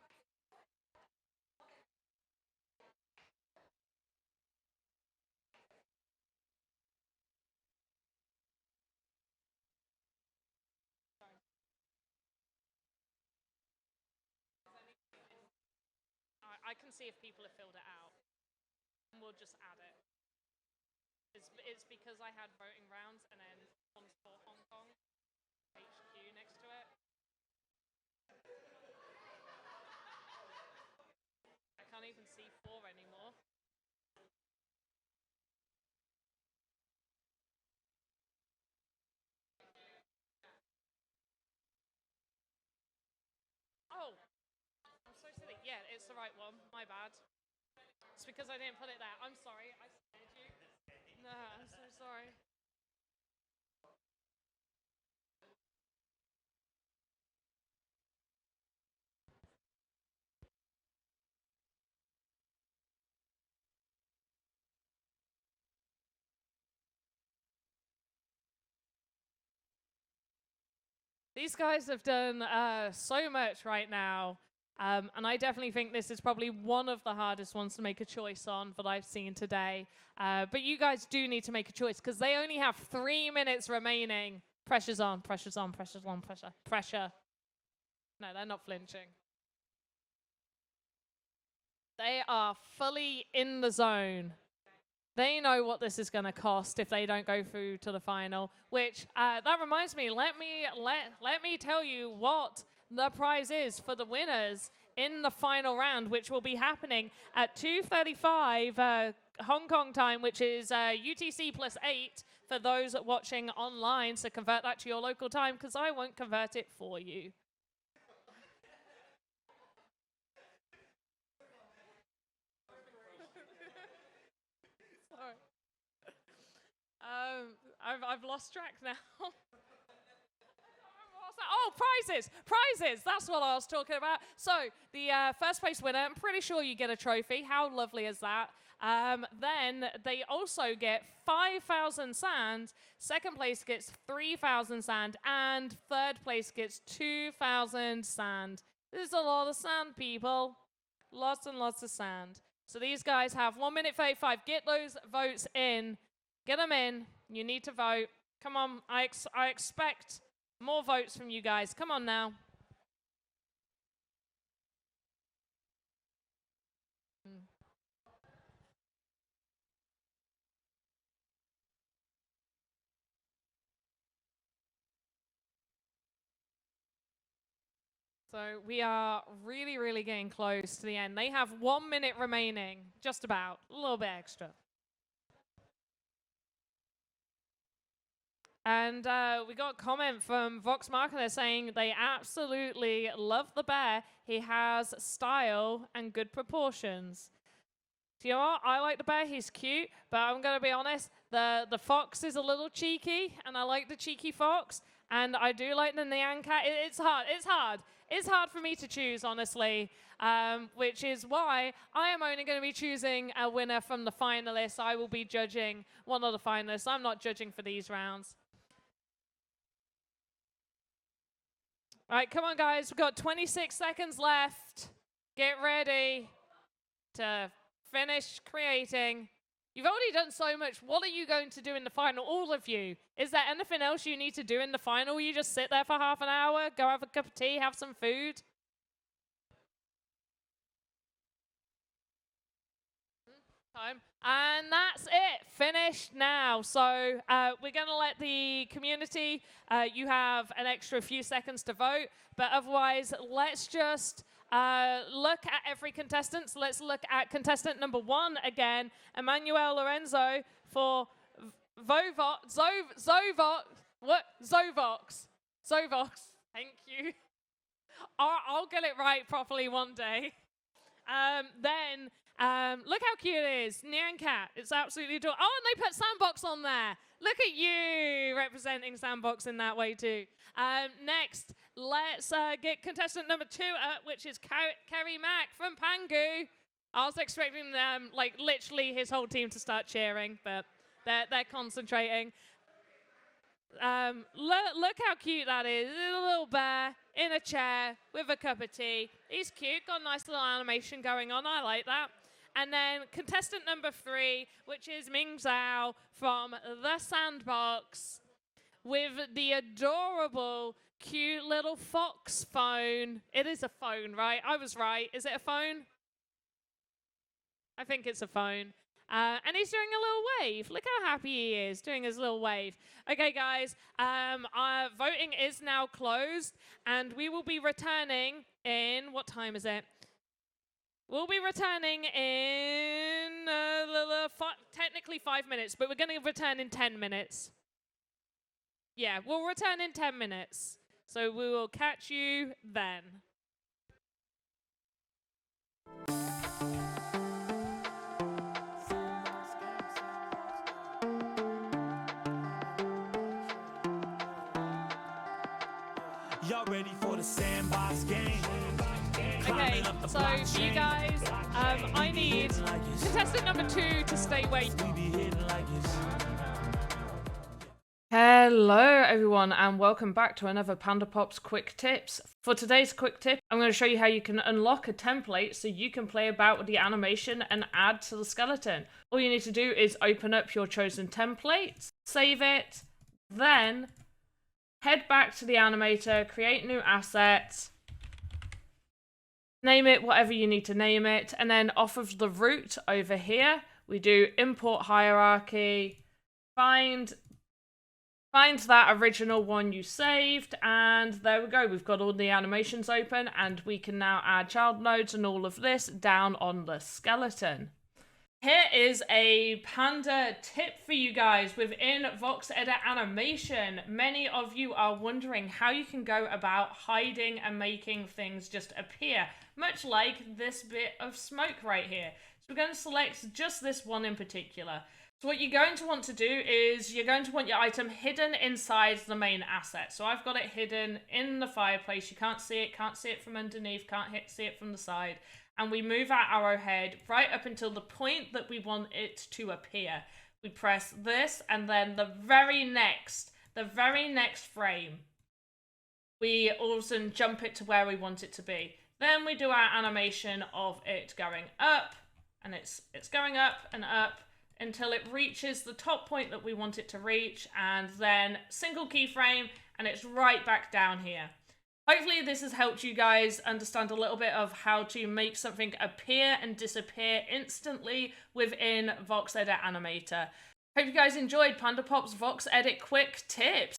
S1: I can see if people have filled it out. And we'll just add it. It's because I had voting rounds and then one's for Hong Kong, HQ next to it. I can't even see 4 anymore. Oh, I'm so silly. Yeah, it's the right one. My bad. It's because I didn't put it there. I'm sorry. I scared you. No, I'm so sorry. These guys have done so much right now. And I definitely think this is probably one of the hardest ones to make a choice on that I've seen today. But you guys do need to make a choice because they only have 3 minutes remaining. Pressure's on, pressure's on, pressure's on, pressure, pressure. No, they're not flinching. They are fully in the zone. They know what this is going to cost if they don't go through to the final, which that reminds me, let me tell you what the prize is for the winners in the final round, which will be happening at 2:35 Hong Kong time, which is UTC +8 for those watching online. So convert that to your local time because I won't convert it for you. Sorry. I've lost track now. Oh, prizes! Prizes! That's what I was talking about. So, the first place winner, I'm pretty sure you get a trophy. How lovely is that? Then they also get 5,000 sand. Second place gets 3,000 sand. And third place gets 2,000 sand. This is a lot of sand, people. Lots and lots of sand. So these guys have 1 minute 35. Get those votes in. Get them in. You need to vote. Come on, I expect more votes from you guys. Come on now. So we are really, really getting close to the end. They have 1 minute remaining, just about, a little bit extra. And we got a comment from Vox Marketer saying they absolutely love the bear. He has style and good proportions. Do you know what? I like the bear. He's cute, but I'm going to be honest. The fox is a little cheeky, and I like the cheeky fox. And I do like the Nyan cat. It's hard. It's hard. It's hard for me to choose, honestly, which is why I am only going to be choosing a winner from the finalists. I will be judging one of the finalists. I'm not judging for these rounds. All right, come on, guys. We've got 26 seconds left. Get ready to finish creating. You've already done so much. What are you going to do in the final, all of you? Is there anything else you need to do in the final? You just sit there for half an hour, go have a cup of tea, have some food? Time. And that's it. Finished now. So we're going to let the community, you have an extra few seconds to vote, but otherwise, let's just look at every contestant. So let's look at contestant number 1 again, Emmanuel Lorenzo for Zovox. Thank you. I'll get it right properly one day. Then look how cute it is. Nyan Cat. It's absolutely adorable. Oh, and they put Sandbox on there. Look at you representing Sandbox in that way too. Next, let's get contestant number 2, which is Kerry Mack from Pangu. I was expecting them, like literally his whole team to start cheering, but they're concentrating. Look how cute that is. A little bear in a chair with a cup of tea. He's cute. Got a nice little animation going on. I like that. And then contestant number 3, which is Ming Zhao from the Sandbox with the adorable, cute little fox phone. It is a phone, right? I was right. Is it a phone? I think it's a phone. And he's doing a little wave. Look how happy he is doing his little wave. Okay, guys, voting is now closed, and we will be returning in, what time is it? We'll be returning in technically 5 minutes, but we're going to return in 10 minutes. Yeah, we'll return in 10 minutes. So we will catch you then.
S2: Y'all ready for the Sandbox game?
S1: Okay, so for you guys, I need contestant number 2 to stay where you are. Hello everyone, and welcome back to another Panda Pops Quick Tips. For today's quick tip, I'm going to show you how you can unlock a template so you can play about with the animation and add to the skeleton. All you need to do is open up your chosen template, save it, then head back to the animator, create new asset, name it whatever you need to name it, and then off of the root over here, we do import hierarchy, find that original one you saved, and there we go. We've got all the animations open, and we can now add child nodes and all of this down on the skeleton. Here is a Panda tip for you guys within VoxEdit animation. Many of you are wondering how you can go about hiding and making things just appear, much like this bit of smoke right here. So we're going to select just this one in particular. So what you're going to want to do is you're going to want your item hidden inside the main asset. So I've got it hidden in the fireplace. You can't see it from underneath, can't see it from the side. And we move our arrowhead right up until the point that we want it to appear. We press this, and then the very next frame, we all of a sudden jump it to where we want it to be. Then we do our animation of it going up, and it's going up and up. until it reaches the top point that we want it to reach, and then single keyframe, and it's right back down here. Hopefully this has helped you guys understand a little bit of how to make something appear and disappear instantly within Vox Edit Animator. Hope you guys enjoyed Panda Pop's Vox Edit Quick Tips.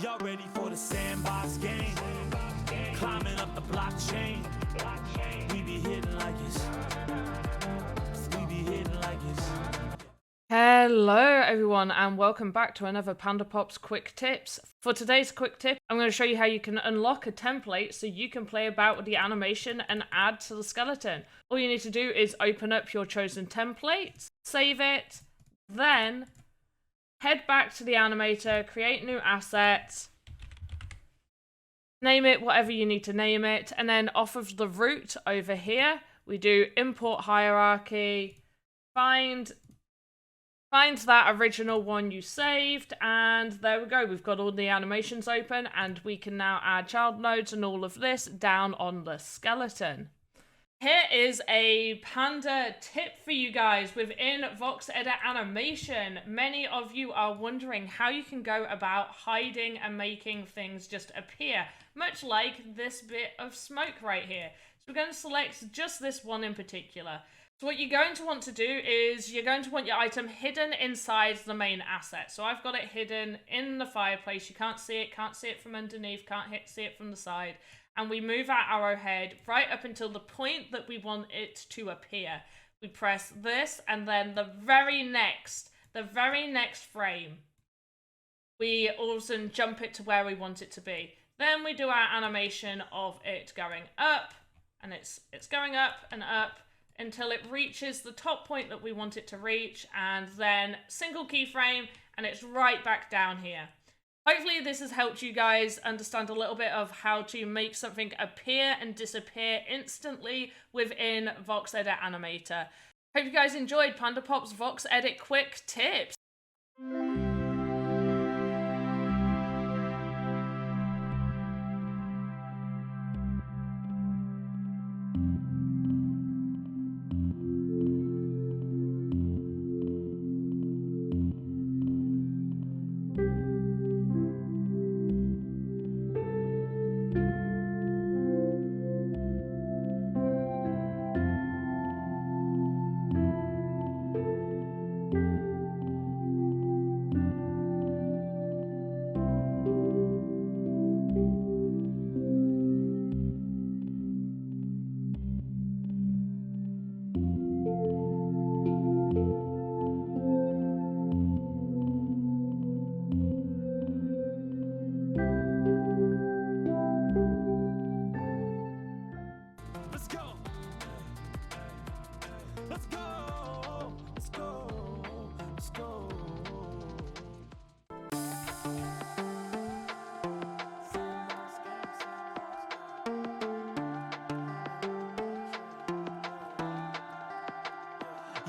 S2: Y'all ready for the Sandbox game? Climbing up the blockchain. We be hitting like it's. We be hitting like it's.
S1: Hello everyone and welcome back to another Panda Pop's Quick Tips. For today's quick tip, I'm going to show you how you can unlock a template so you can play about with the animation and add to the skeleton. All you need to do is open up your chosen template, save it, then head back to the animator, create new asset, name it whatever you need to name it, and then off of the root over here, we do import hierarchy, find that original one you saved, and there we go. We've got all the animations open, and we can now add child nodes and all of this down on the skeleton. Here is a Panda tip for you guys within Vox Edit Animation. Many of you are wondering how you can go about hiding and making things just appear, much like this bit of smoke right here. So we're going to select just this one in particular. So what you're going to want to do is you're going to want your item hidden inside the main asset. So I've got it hidden in the fireplace. You can't see it from underneath, can't see it from the side. And we move our arrowhead right up until the point that we want it to appear. We press this, and then the very next frame, we all of a sudden jump it to where we want it to be. Then we do our animation of it going up, and it's going up and up until it reaches the top point that we want it to reach, and then single keyframe, and it's right back down here. Hopefully this has helped you guys understand a little bit of how to make something appear and disappear instantly within Vox Edit Animator. Hope you guys enjoyed Panda Pop's Vox Edit Quick Tips.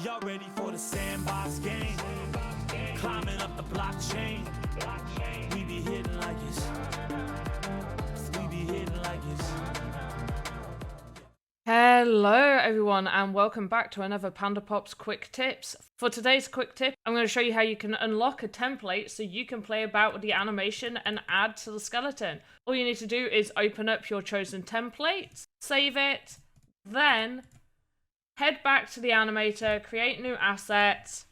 S2: Y'all ready for the Sandbox game? Climbing up the blockchain. We be hitting like it's. We be hitting like it's.
S1: Hello, everyone, and welcome back to another Panda Pops Quick Tips. For today's quick tip, I'm going to show you how you can unlock a template so you can play about with the animation and add to the skeleton. All you need to do is open up your chosen template, save it, then head back to the animator, create new asset,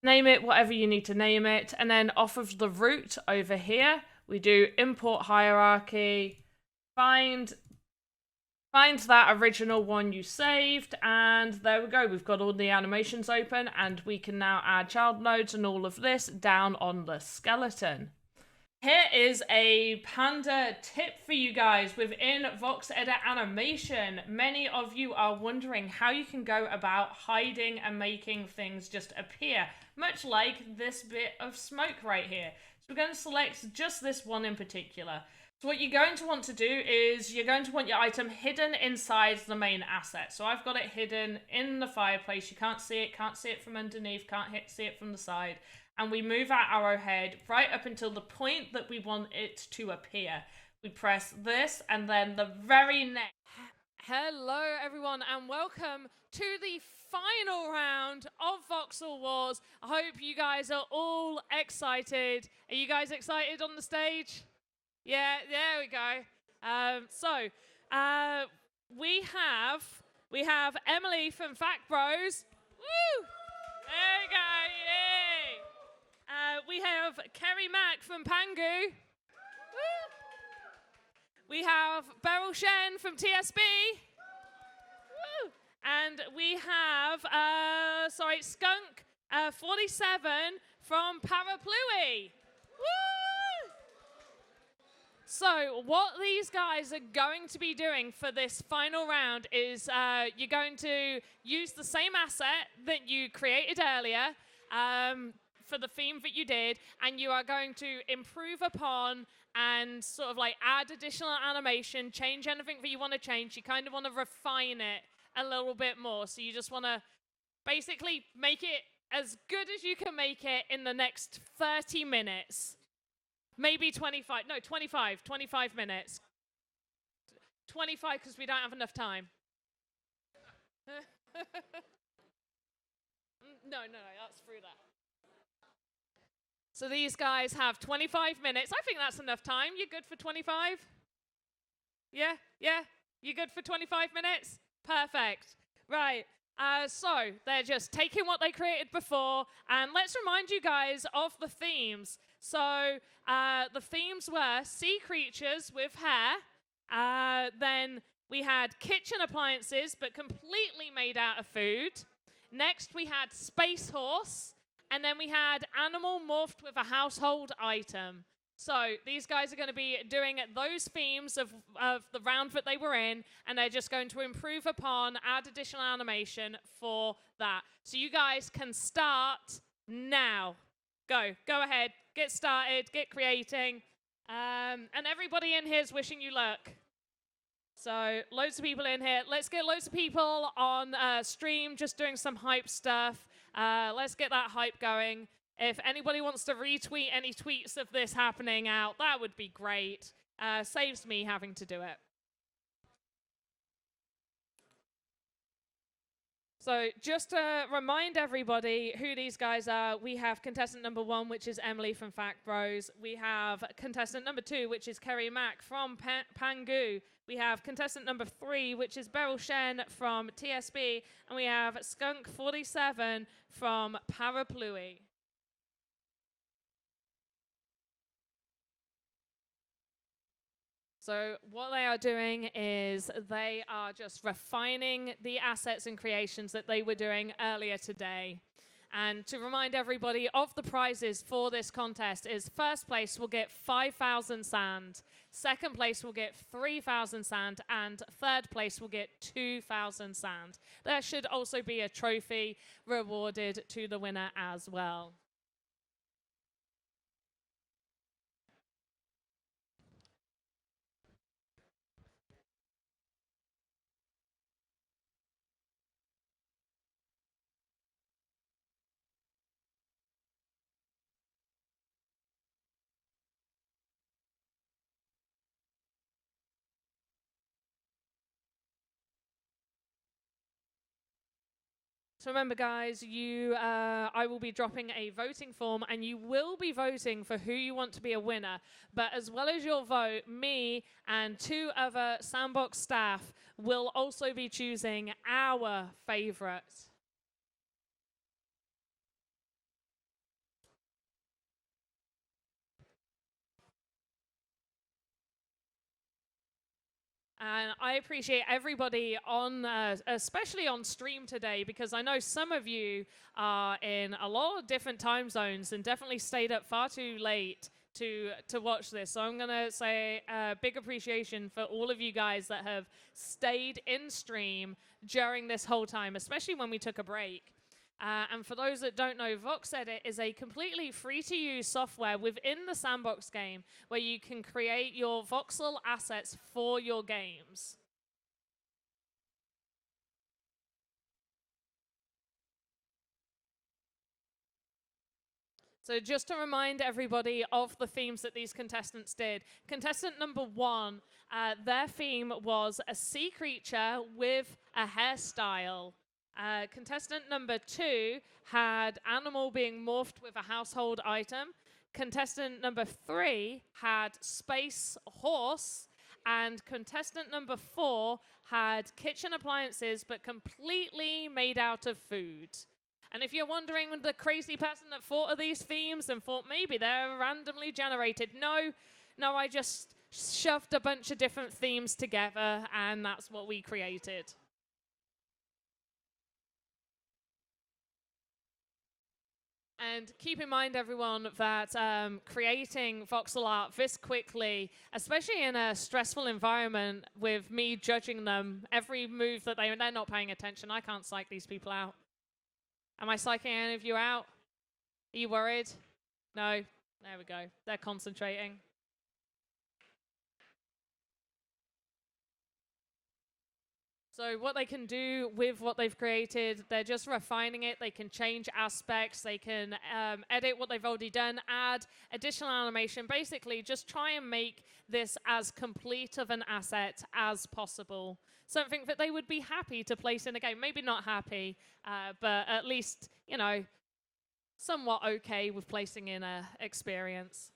S1: name it whatever you need to name it, and then off of the root over here, we do import hierarchy, find that original one you saved, and there we go. We've got all the animations open, and we can now add child nodes and all of this down on the skeleton. Here is a Panda tip for you guys within VoxEdit animation. Many of you are wondering how you can go about hiding and making things just appear, much like this bit of smoke right here. So we're going to select just this one in particular. So what you're going to want to do is you're going to want your item hidden inside the main asset. So I've got it hidden in the fireplace. You can't see it from underneath, can't see it from the side. And we move our arrowhead right up until the point that we want it to appear. We press this and then the very next. Hello everyone and welcome to the final round of Voxel Wars. I hope you guys are all excited. Are you guys excited on the stage? Yeah, there we go. We have Emily from Fact Bros. Woo! There we go, yay! We have Kerry Mack from Pangu. Woo! We have Beryl Shen from TSB. Woo! And we have, Skunk 47 from Paraplui. Woo! So what these guys are going to be doing for this final round is you're going to use the same asset that you created earlier for the theme that you did, and you are going to improve upon and sort of like add additional animation, change anything that you want to change. You kind of want to refine it a little bit more. So you just want to basically make it as good as you can make it in the next 30 minutes. Maybe 25 minutes. 25 because we don't have enough time. No, that's through that. So these guys have 25 minutes. I think that's enough time. You good for 25? Yeah? You good for 25 minutes? Perfect. Right. So they're just taking what they created before, and let's remind you guys of the themes. So the themes were sea creatures with hair, then we had kitchen appliances but completely made out of food. Next we had space horse, and then we had animal morphed with a household item. So these guys are going to be doing those themes of the round that they were in, and they're just going to improve upon, add additional animation for that. So you guys can start now. Go ahead, get started, get creating. And everybody in here is wishing you luck. So loads of people in here. Let's get loads of people on stream just doing some hype stuff. Let's get that hype going. If anybody wants to retweet any tweets of this happening out, that would be great. Saves me having to do it. So just to remind everybody who these guys are, we have contestant number 1, which is Emily from Fact Bros. We have contestant number 2, which is Kerry Mack from Pangu. We have contestant number 3, which is Beryl Shen from TSB. And we have Skunk 47 from Paraplui. So what they are doing is they are just refining the assets and creations that they were doing earlier today. And to remind everybody of the prizes for this contest is first place will get 5,000 sand, second place will get 3,000 sand, and third place will get 2,000 sand. There should also be a trophy rewarded to the winner as well. So remember, guys, I will be dropping a voting form, and you will be voting for who you want to be a winner. But as well as your vote, me and 2 other Sandbox staff will also be choosing our favorite. And I appreciate everybody on, especially on stream today, because I know some of you are in a lot of different time zones and definitely stayed up far too late to watch this. So I'm going to say a big appreciation for all of you guys that have stayed in stream during this whole time, especially when we took a break. And for those that don't know, VoxEdit is a completely free-to-use software within the Sandbox game where you can create your voxel assets for your games. So just to remind everybody of the themes that these contestants did. Contestant number 1, their theme was a sea creature with a hairstyle. Contestant number 2 had animal being morphed with a household item. Contestant number 3 had space horse. And contestant number 4 had kitchen appliances, but completely made out of food. And if you're wondering the crazy person that thought of these themes and thought maybe they're randomly generated, no, I just shoved a bunch of different themes together, and that's what we created. And keep in mind, everyone, that creating voxel art this quickly, especially in a stressful environment with me judging them, every move that they're not paying attention, I can't psych these people out. Am I psyching any of you out? Are you worried? No? There we go. They're concentrating. So what they can do with what they've created, they're just refining it. They can change aspects. They can edit what they've already done, add additional animation. Basically, just try and make this as complete of an asset as possible. Something that they would be happy to place in a game. Maybe not happy, but at least, you know, somewhat okay with placing in an experience.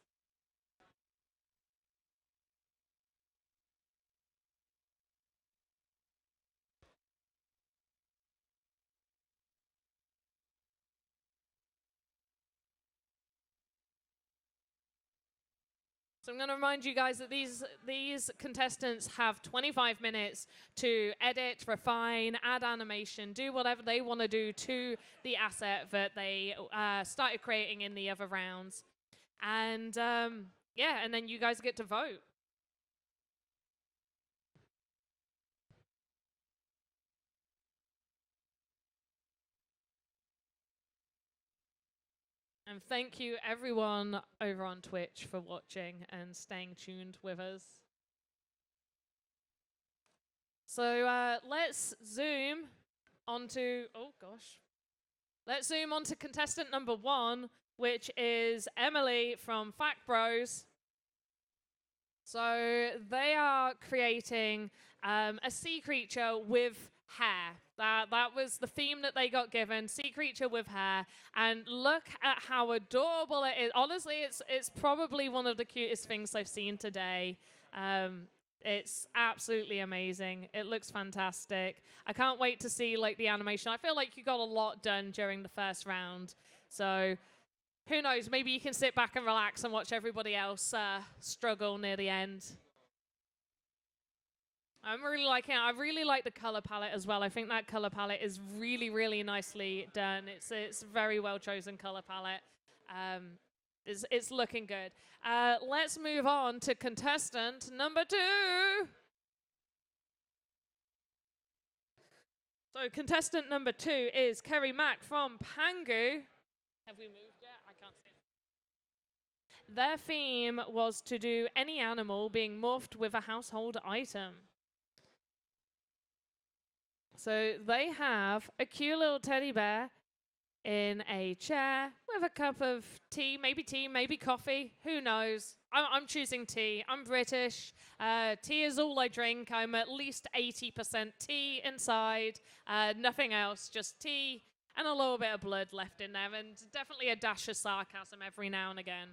S1: So I'm going to remind you guys that these contestants have 25 minutes to edit, refine, add animation, do whatever they want to do to the asset that they started creating in the other rounds. And yeah, and then you guys get to vote. And thank you, everyone over on Twitch, for watching and staying tuned with us. So let's zoom onto, oh gosh. Let's zoom onto contestant number 1, which is Emily from Fact Bros. So they are creating a sea creature with hair. That was the theme that they got given, sea creature with hair. And look at how adorable it is. Honestly, it's probably one of the cutest things I've seen today. It's absolutely amazing. It looks fantastic. I can't wait to see like the animation. I feel like you got a lot done during the first round. So who knows, maybe you can sit back and relax and watch everybody else struggle near the end. I'm really liking it. I really like the color palette as well. I think that color palette is really, really nicely done. It's a very well chosen color palette. It's looking good. Let's move on to contestant number 2. So contestant number 2 is Kerry Mack from Pangu. Have we moved yet? I can't see it. Their theme was to do any animal being morphed with a household item. So they have a cute little teddy bear in a chair with a cup of tea, maybe coffee, who knows. I'm choosing tea. I'm British. Tea is all I drink. I'm at least 80% tea inside, nothing else, just tea and a little bit of blood left in there, and definitely a dash of sarcasm every now and again.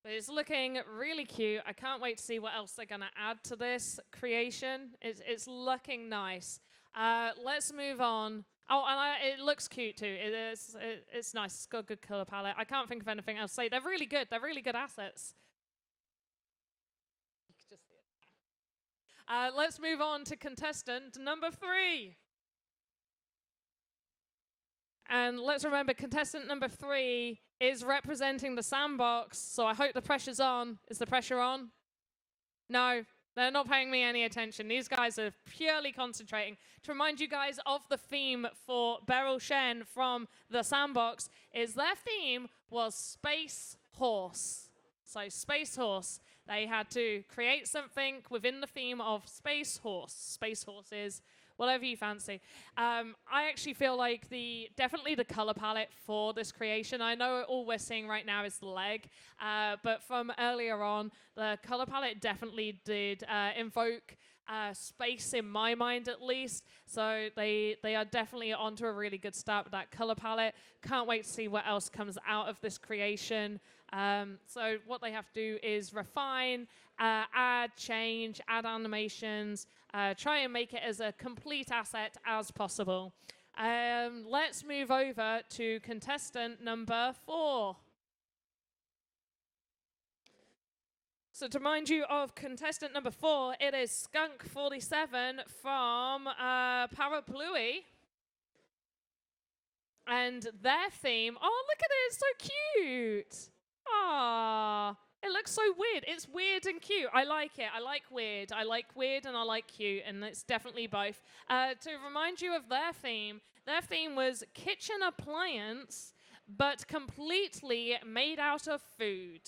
S1: But it's looking really cute. I can't wait to see what else they're going to add to this creation. It's looking nice. Let's move on. Oh, and it looks cute too. It's nice. It's got a good color palette. I can't think of anything else to say. They're really good. They're really good assets. You can just see it. Let's move on to contestant number 3. And let's remember, contestant number 3 is representing the Sandbox, so I hope the pressure's on. Is the pressure on? No, they're not paying me any attention. These guys are purely concentrating. To remind you guys of the theme for Beryl Shen from the Sandbox, is their theme was Space Horse. So Space Horse. They had to create something within the theme of Space Horse. Space horses, whatever you fancy. I actually feel like definitely the color palette for this creation, I know all we're seeing right now is the leg, but from earlier on, the color palette definitely did invoke space in my mind at least. So they are definitely onto a really good start with that color palette. Can't wait to see what else comes out of this creation. So what they have to do is refine, add, change, add animations, try and make it as a complete asset as possible. Let's move over to contestant number 4. So to remind you of contestant number 4, it is Skunk47 from Parapluie. And their theme, oh, look at it, it's so cute. Ah, it looks so weird. It's weird and cute. I like it. I like weird. I like weird and I like cute, and it's definitely both. To remind you of their theme was kitchen appliance, but completely made out of food.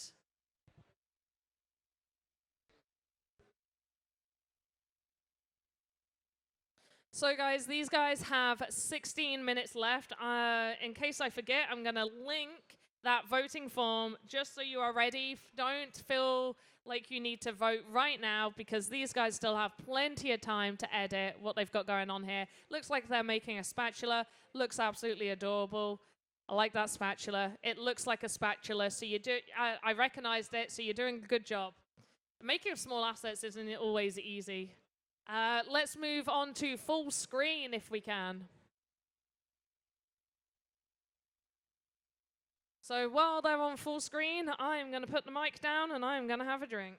S1: So guys, these guys have 16 minutes left. In case I forget, I'm going to link that voting form just so you are ready. Don't feel like you need to vote right now because these guys still have plenty of time to edit what they've got going on here. Looks like they're making a spatula. Looks absolutely adorable. I like that spatula. It looks like a spatula, so I recognized it, so you're doing a good job. Making small assets isn't always easy. Let's move on to full screen if we can. So while they're on full screen, I'm going to put the mic down and I'm going to have a drink.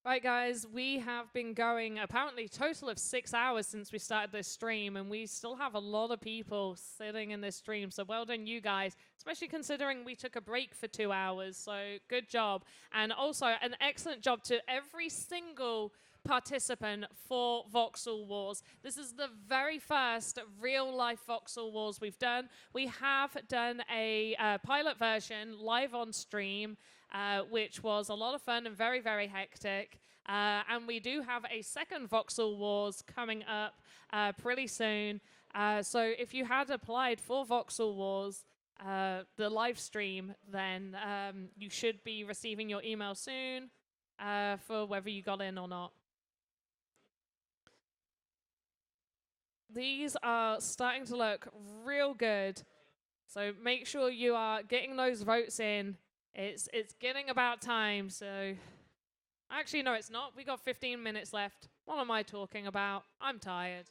S1: Right, guys, we have been going apparently a total of 6 hours since we started this stream, and we still have a lot of people sitting in this stream. So well done, you guys, especially considering we took a break for 2 hours. So good job. And also an excellent job to every single participant for Voxel Wars. This is the very first real-life Voxel Wars we've done. We have done a pilot version live on stream, which was a lot of fun and very, very hectic. And we do have a second Voxel Wars coming up pretty soon. So if you had applied for Voxel Wars, the live stream, then you should be receiving your email soon for whether you got in or not. These are starting to look real good. So make sure you are getting those votes in. It's getting about time, so... Actually, no, it's not. We got 15 minutes left. What am I talking about? I'm tired.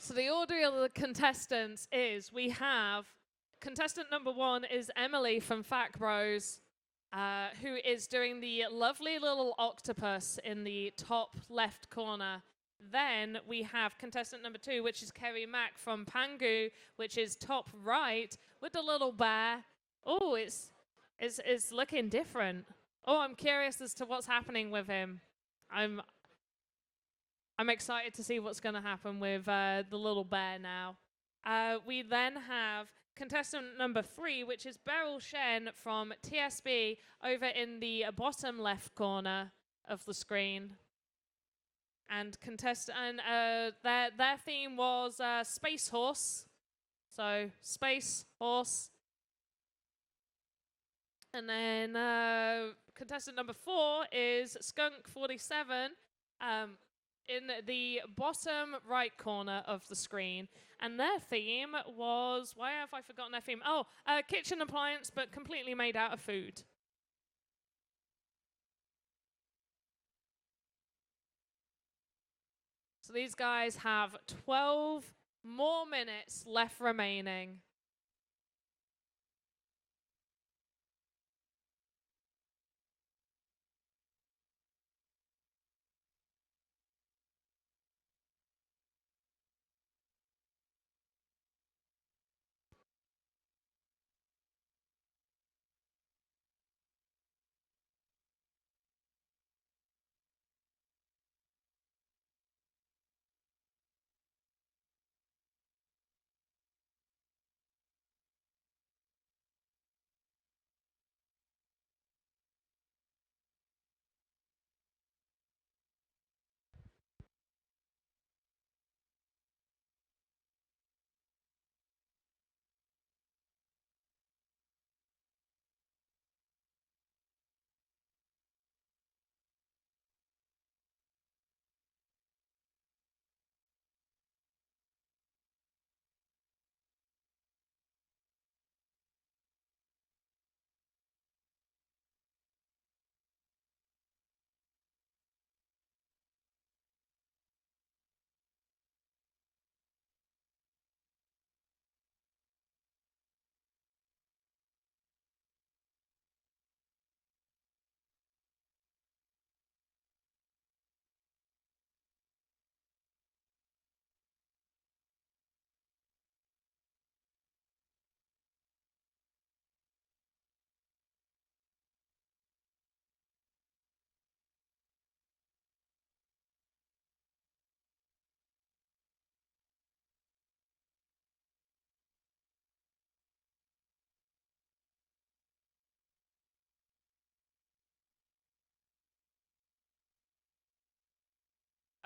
S1: So the order of the contestants is we have contestant number 1 is Emily from Fact Bros, who is doing the lovely little octopus in the top left corner. Then we have contestant number 2, which is Kerry Mack from Pangu, which is top right with the little bear. Oh, it's looking different. Oh, I'm curious as to what's happening with him. I'm excited to see what's going to happen with the little bear now. We then have contestant number 3, which is Beryl Shen from TSB over in the bottom left corner of the screen. And their theme was Space Horse. So, Space Horse. And then contestant number 4 is Skunk 47 in the bottom right corner of the screen. And their theme was, why have I forgotten their theme? Oh, kitchen appliance, but completely made out of food. So these guys have 12 more minutes left remaining.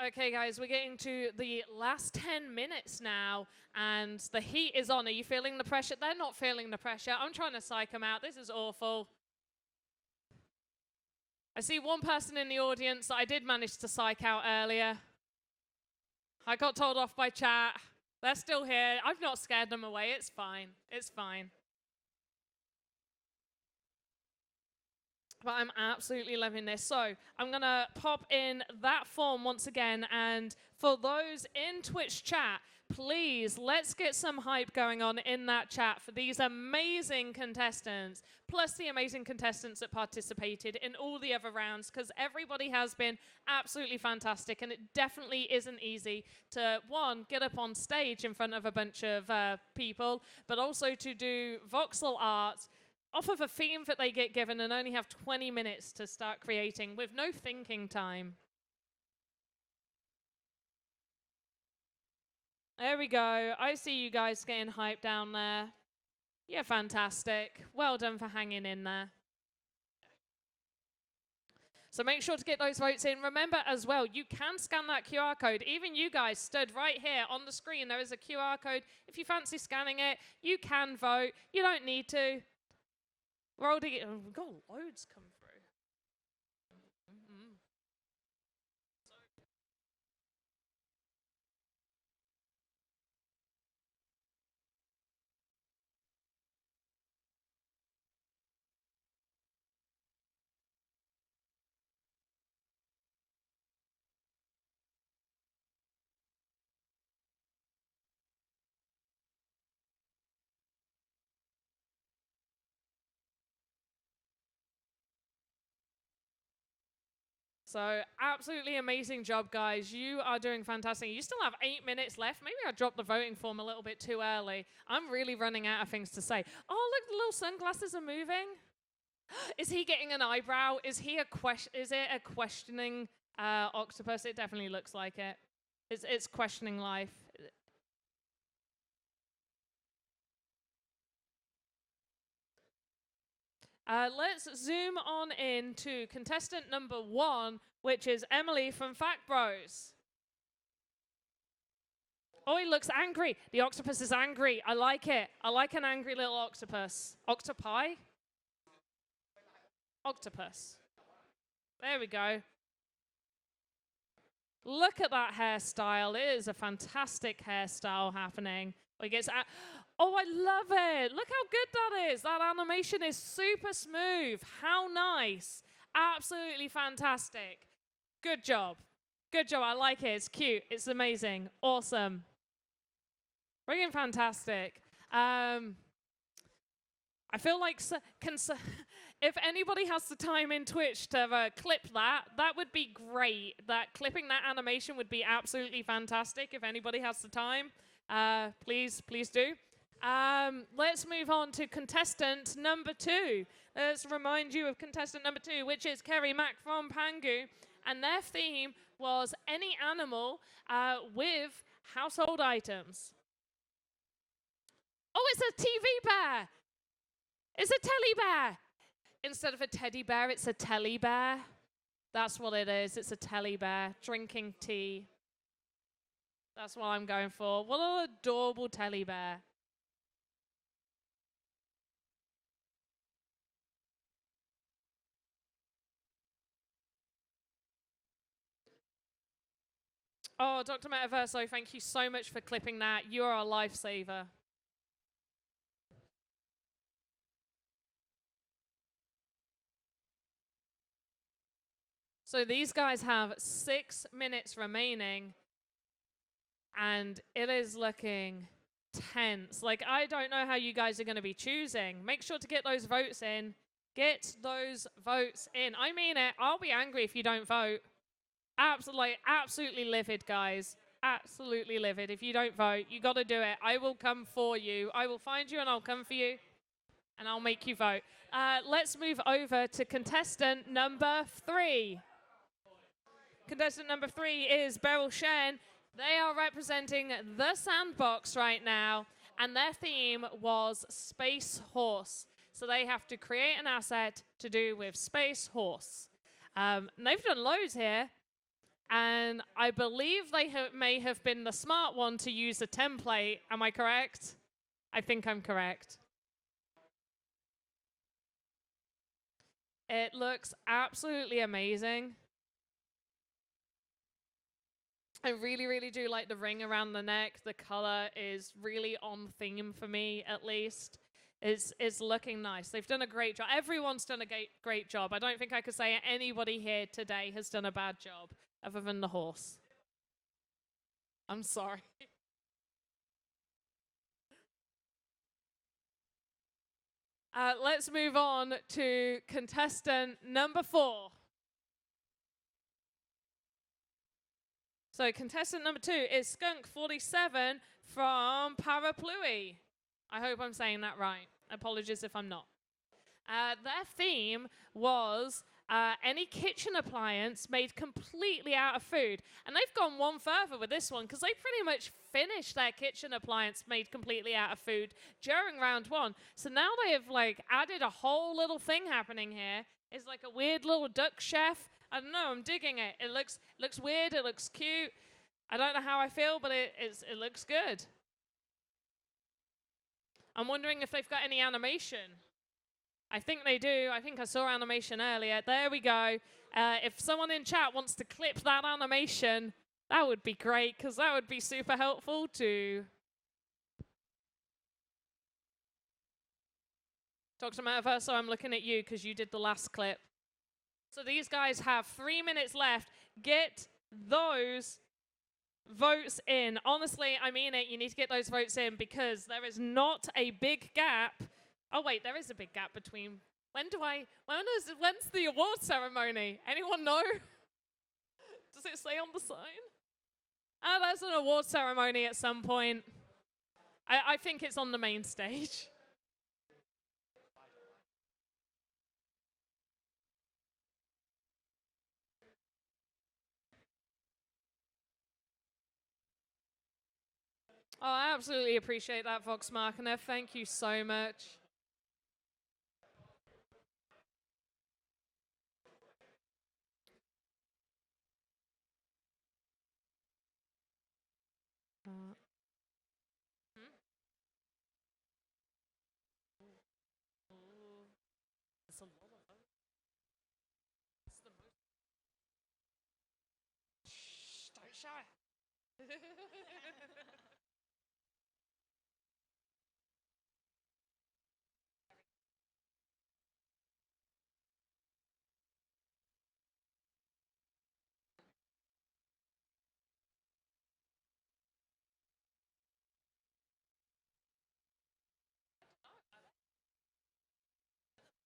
S1: Okay, guys, we're getting to the last 10 minutes now, and the heat is on. Are you feeling the pressure? They're not feeling the pressure. I'm trying to psych them out. This is awful. I see one person in the audience that I did manage to psych out earlier. I got told off by chat. They're still here. I've not scared them away. It's fine. It's fine. But I'm absolutely loving this. So I'm going to pop in that form once again. And for those in Twitch chat, please, let's get some hype going on in that chat for these amazing contestants, plus the amazing contestants that participated in all the other rounds, because everybody has been absolutely fantastic. And it definitely isn't easy to, one, get up on stage in front of a bunch of people, but also to do voxel art off of a theme that they get given and only have 20 minutes to start creating with no thinking time. There we go. I see you guys getting hyped down there. Yeah, fantastic. Well done for hanging in there. So make sure to get those votes in. Remember as well, you can scan that QR code. Even you guys stood right here on the screen. There is a QR code. If you fancy scanning it, you can vote. You don't need to. We've got loads come through. So absolutely amazing job, guys. You are doing fantastic. You still have 8 minutes left. Maybe I dropped the voting form a little bit too early. I'm really running out of things to say. Oh, look, the little sunglasses are moving. Is he getting an eyebrow? Is he a Is it a questioning octopus? It definitely looks like it. It's questioning life. Let's zoom on in to contestant number 1, which is Emily from Fact Bros. Oh, he looks angry. The octopus is angry. I like it. I like an angry little octopus. Octopi? Octopus. There we go. Look at that hairstyle. It is a fantastic hairstyle happening. Oh, I love it. Look how good that is. That animation is super smooth. How nice. Absolutely fantastic. Good job. Good job. I like it. It's cute. It's amazing. Awesome. Friggin' fantastic. I feel like if anybody has the time in Twitch to clip that, that would be great. That clipping that animation would be absolutely fantastic. If anybody has the time, please do. Let's move on to contestant number 2. Let's remind you of contestant number 2, which is Kerry Mack from Pangu. And their theme was any animal with household items. Oh, it's a TV bear. It's a teddy bear. Instead of a teddy bear, it's a telly bear. That's what it is. It's a telly bear drinking tea. That's what I'm going for. What an adorable telly bear. Oh, Dr. Metaverso, thank you so much for clipping that. You are a lifesaver. So these guys have 6 minutes remaining, and it is looking tense. Like, I don't know how you guys are going to be choosing. Make sure to get those votes in. Get those votes in. I mean it. I'll be angry if you don't vote. Absolutely livid, guys. Absolutely livid. If you don't vote, you got to do it. I will come for you. I will find you and I'll come for you. And I'll make you vote. Let's move over to contestant number 3. Contestant number 3 is Beryl Shen. They are representing the Sandbox right now, and their theme was Space Horse. So they have to create an asset to do with Space Horse. And they've done loads here, and I believe they may have been the smart one to use a template. Am I correct? I think I'm correct. It looks absolutely amazing. I really, really do like the ring around the neck. The color is really on theme for me, at least. It's looking nice. They've done a great job. Everyone's done a great job. I don't think I could say anybody here today has done a bad job, other than the horse. I'm sorry. Let's move on to contestant number 4. So contestant number 2 is Skunk47 from Paraplui. I hope I'm saying that right. Apologies if I'm not. Their theme was any kitchen appliance made completely out of food. And they've gone one further with this one because they pretty much finished their kitchen appliance made completely out of food during round 1. So now they have added a whole little thing happening here. It's like a weird little duck chef. I don't know, I'm digging it. It looks weird, it looks cute. I don't know how I feel, but it looks good. I'm wondering if they've got any animation. I think they do. I think I saw animation earlier. There we go. If someone in chat wants to clip that animation, that would be great, because that would be super helpful too. Dr. Metaverso, I'm looking at you because you did the last clip. So these guys have 3 minutes left. Get those votes in. Honestly, I mean it. You need to get those votes in because there is not a big gap. Oh, wait, there is a big gap between. When's the award ceremony? Anyone know? Does it say on the sign? Oh, that's an award ceremony at some point. I think it's on the main stage. Oh, I absolutely appreciate that, Vox Marketer. Thank you so much. It's a lot of them. It's the most. Shh, don't show it.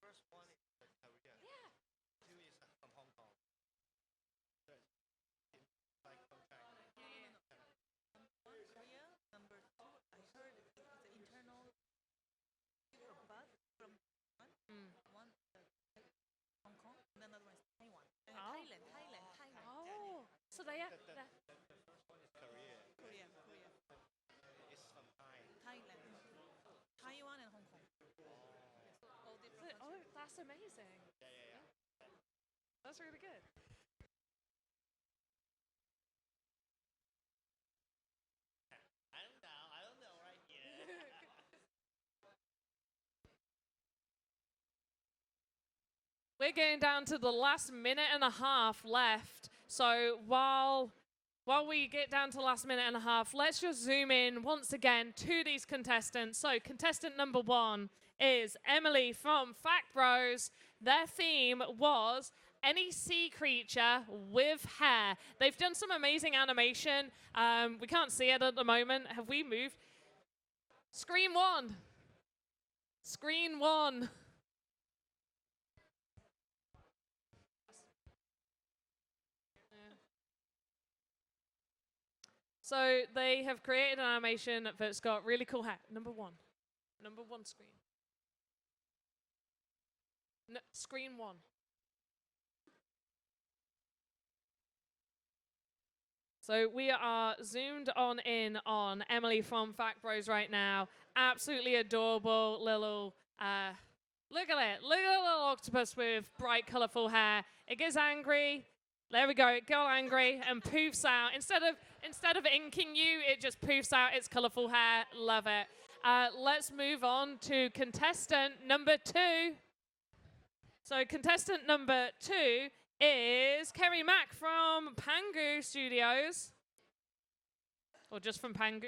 S3: First one is Korea.
S1: Yeah.
S3: Two is from Hong Kong. Third, like from China.
S4: Korea. Number two, I heard it's an internal bus from one, one Hong Kong, and another one is Taiwan. And
S1: Oh.
S4: Thailand.
S1: Oh, so they are.
S3: The first one is Korea.
S4: Korea.
S3: It's from
S4: Thailand. Taiwan and Hong Kong. All different
S1: Oh,
S4: countries.
S1: that's amazing.
S3: Yeah.
S1: That's really good.
S3: I don't know, right? Yeah.
S1: We're getting down to the last minute and a half left. So while we get down to the last minute and a half, let's just zoom in once again to these contestants. So contestant number 1 is Emily from Fact Bros. Their theme was any sea creature with hair. They've done some amazing animation. We can't see it at the moment. Have we moved? Screen 1. Screen 1. So they have created an animation that's got really cool hair. Number 1 screen. No, screen 1. So we are zoomed on in on Emily from Fact Bros right now. Absolutely adorable little, look at it. Look at the little octopus with bright, colorful hair. It gets angry. There we go. It got angry and poofs out. Instead of inking you, it just poofs out its colorful hair. Love it. Let's move on to contestant number 2. So contestant number 2 is Kerry Mack from Pangu Studios. Or just from Pangu.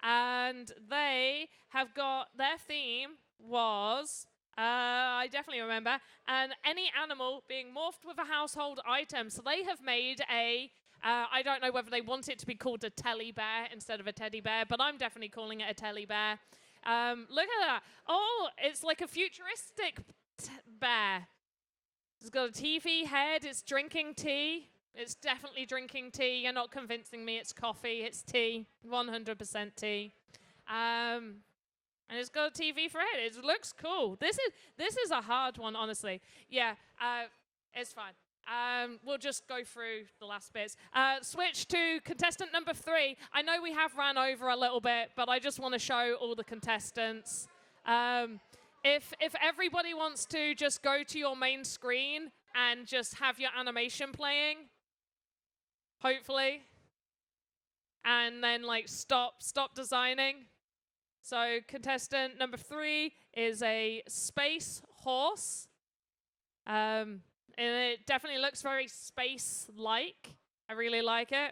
S1: And they have got, their theme was, I definitely remember, and any animal being morphed with a household item. So they have made a, I don't know whether they want it to be called a teddy bear instead of a teddy bear, but I'm definitely calling it a teddy bear. Look at that. Oh, it's like a futuristic bear. It's got a TV head. It's drinking tea. It's definitely drinking tea. You're not convincing me it's coffee. It's tea. 100% tea. And it's got a TV for it. It looks cool. This is a hard one, honestly. Yeah, it's fine. We'll just go through the last bits. Switch to contestant number 3. I know we have ran over a little bit, but I just want to show all the contestants. If everybody wants to just go to your main screen and just have your animation playing, hopefully, and then like stop designing. So contestant number 3 is a space horse. And it definitely looks very space-like. I really like it.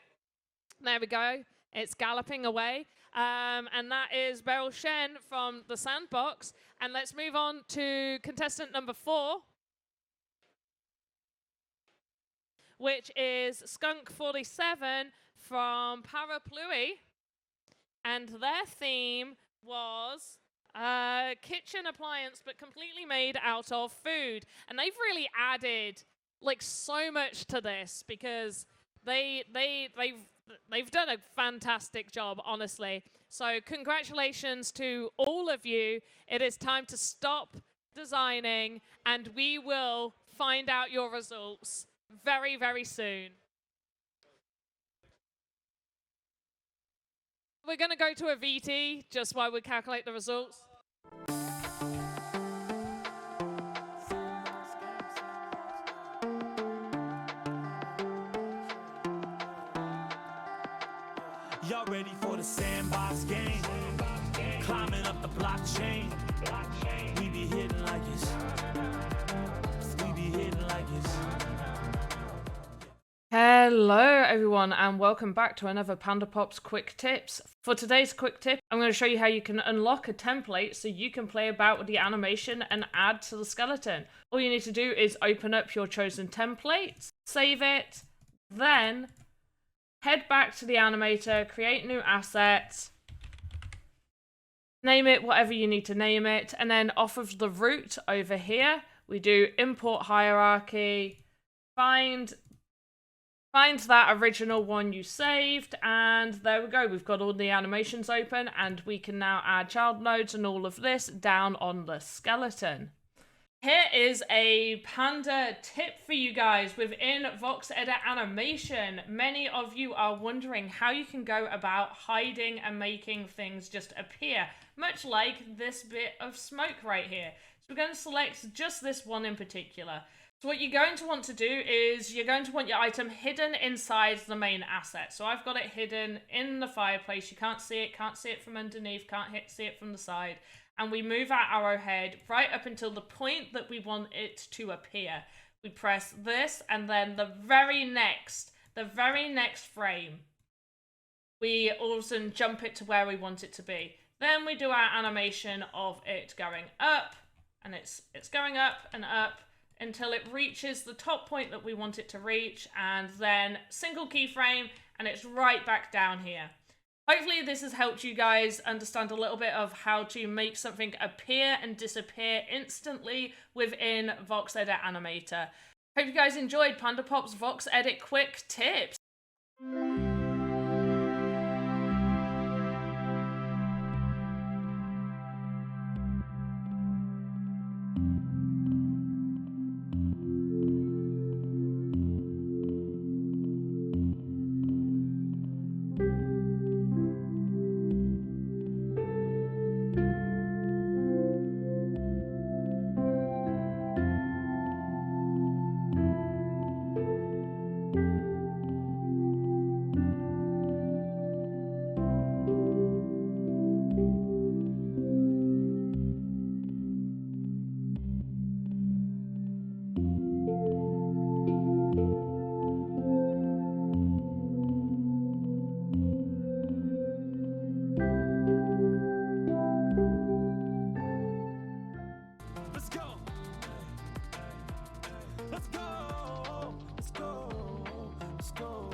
S1: There we go. It's galloping away. And that is Beryl Shen from the Sandbox. And let's move on to contestant number 4, which is Skunk47 from Parapluie. And their theme was kitchen appliance, but completely made out of food. And they've really added like so much to this because They've done a fantastic job, honestly. So congratulations to all of you. It is time to stop designing, and we will find out your results very, very soon. We're going to go to a VT just while we calculate the results.
S2: Y'all ready for the Sandbox game? Climbing up the blockchain. We be hitting like it's. We be hitting like it's.
S1: Hello everyone and welcome back to another Panda Pops Quick Tips. For today's quick tip, I'm going to show you how you can unlock a template so you can play about with the animation and add to the skeleton. All you need to do is open up your chosen template, save it, then head back to the animator, create new asset, name it whatever you need to name it, and then off of the root over here, we do import hierarchy, find that original one you saved, and there we go. We've got all the animations open, and we can now add child nodes and all of this down on the skeleton. Here is a Panda tip for you guys within VoxEdit animation. Many of you are wondering how you can go about hiding and making things just appear, much like this bit of smoke right here. So we're going to select just this one in particular. So what you're going to want to do is you're going to want your item hidden inside the main asset. So I've got it hidden in the fireplace. You can't see it from underneath, can't see it from the side. And we move our arrowhead right up until the point that we want it to appear. We press this, and then the very next frame, we also jump it to where we want it to be. Then we do our animation of it going up, and it's going up and up until it reaches the top point that we want it to reach, and then single keyframe, and it's right back down here. Hopefully this has helped you guys understand a little bit of how to make something appear and disappear instantly within VoxEdit Animator. Hope you guys enjoyed Panda Pop's VoxEdit Quick Tips.
S2: Let's go. Let's go. Let's go. Let's go.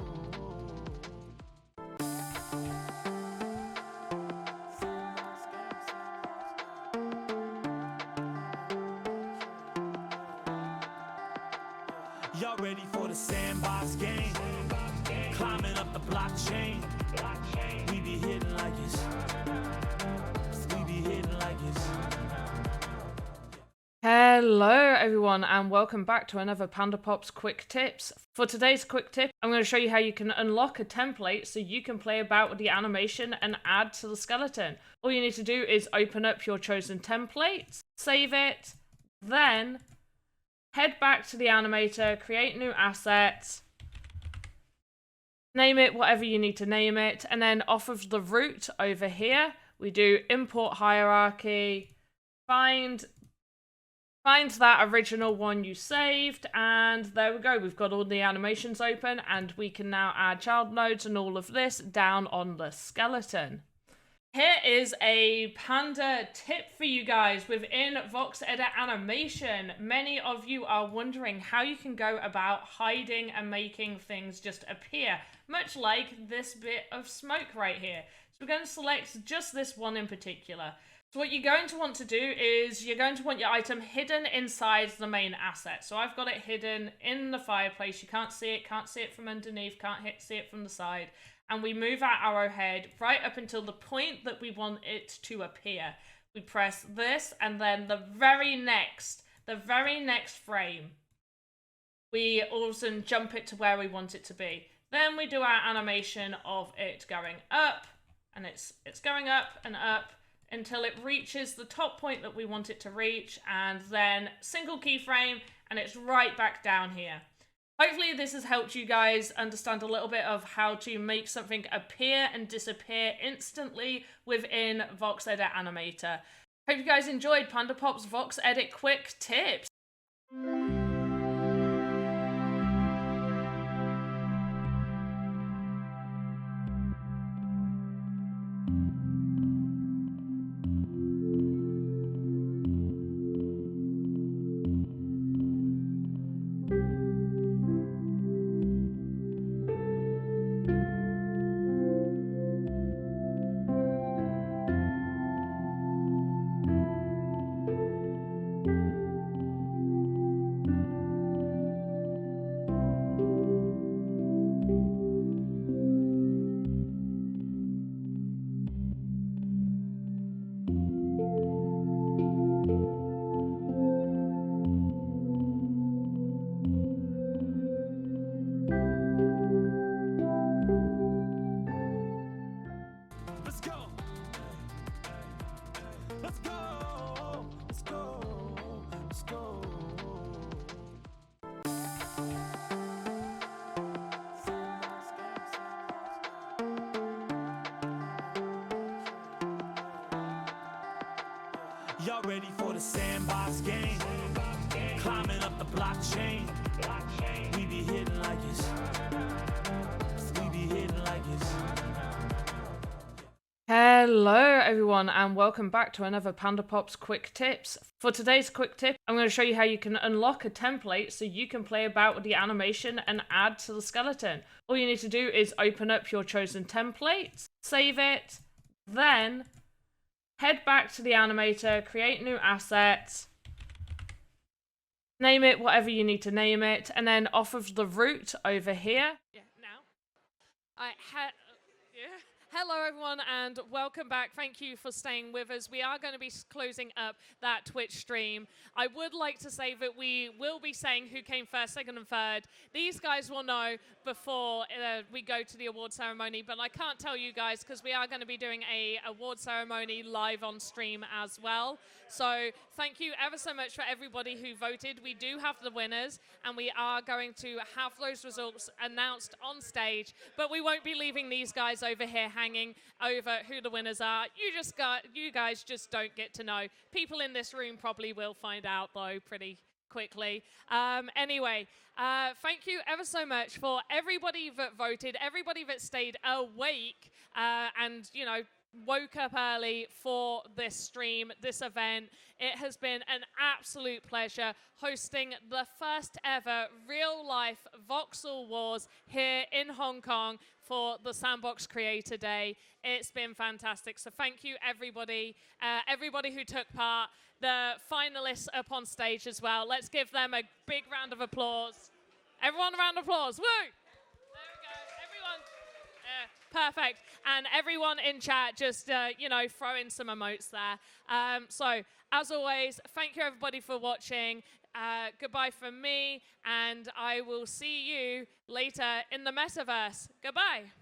S2: Y'all ready for the Sandbox game? Climbing up the blockchain. We be hitting like it's. We be hitting like it's.
S1: Hello everyone and welcome back to another Panda Pops Quick Tips. For today's quick tip, I'm going to show you how you can unlock a template so you can play about with the animation and add to the skeleton. All you need to do is open up your chosen template, save it, then head back to the animator, create new asset, name it whatever you need to name it, and then off of the root over here, we do import hierarchy, find that original one you saved, and there we go. We've got all the animations open, and we can now add child nodes and all of this down on the skeleton. Here is a Panda tip for you guys within VoxEdit animation. Many of you are wondering how you can go about hiding and making things just appear, much like this bit of smoke right here. So We're going to select just this one in particular. So what you're going to want to do is you're going to want your item hidden inside the main asset. So I've got it hidden in the fireplace. You can't see it from underneath, see it from the side. And we move our arrowhead right up until the point that we want it to appear. We press this, and then the very next frame, we all of a sudden jump it to where we want it to be. Then we do our animation of it going up, and it's going up and up until it reaches the top point that we want it to reach, and then single keyframe, and it's right back down here. Hopefully this has helped you guys understand a little bit of how to make something appear and disappear instantly within VoxEdit Animator. Hope you guys enjoyed PandaPop's VoxEdit quick tips.
S2: Let's go. Let's go. Let's go. Let's go. Y'all ready for the Sandbox game? Climbing up the blockchain. We be hitting like it's. We be hitting like it's.
S1: Hello everyone, and welcome back to another PandaPop's quick tips. For today's quick tip, I'm going to show you how you can unlock a template so you can play about with the animation and add to the skeleton. All you need to do is open up your chosen template, save it, then head back to the animator, create new asset, name it whatever you need to name it, and then off of the root over here. Yeah, now. Hello everyone and welcome back. Thank you for staying with us. We are going to be closing up that Twitch stream. I would like to say that we will be saying who came first, second and third. These guys will know before we go to the award ceremony, but I can't tell you guys because we are going to be doing a award ceremony live on stream as well. So thank you ever so much for everybody who voted. We do have the winners and we are going to have those results announced on stage, but we won't be leaving these guys over here hanging over who the winners are. You guys just don't get to know. People in this room probably will find out though pretty quickly. Anyway, thank you ever so much for everybody that voted, everybody that stayed awake and, you know, woke up early for this stream, this event. It has been an absolute pleasure hosting the first ever real life Voxel Wars here in Hong Kong for the Sandbox Creator Day. It's been fantastic. So thank you everybody, everybody who took part, the finalists up on stage as well. Let's give them a big round of applause. Everyone a round of applause. Woo! There we go. Everyone. Perfect. And everyone in chat, just, you know, throw in some emotes there. So, as always, thank you everybody for watching. Goodbye from me, and I will see you later in the metaverse. Goodbye.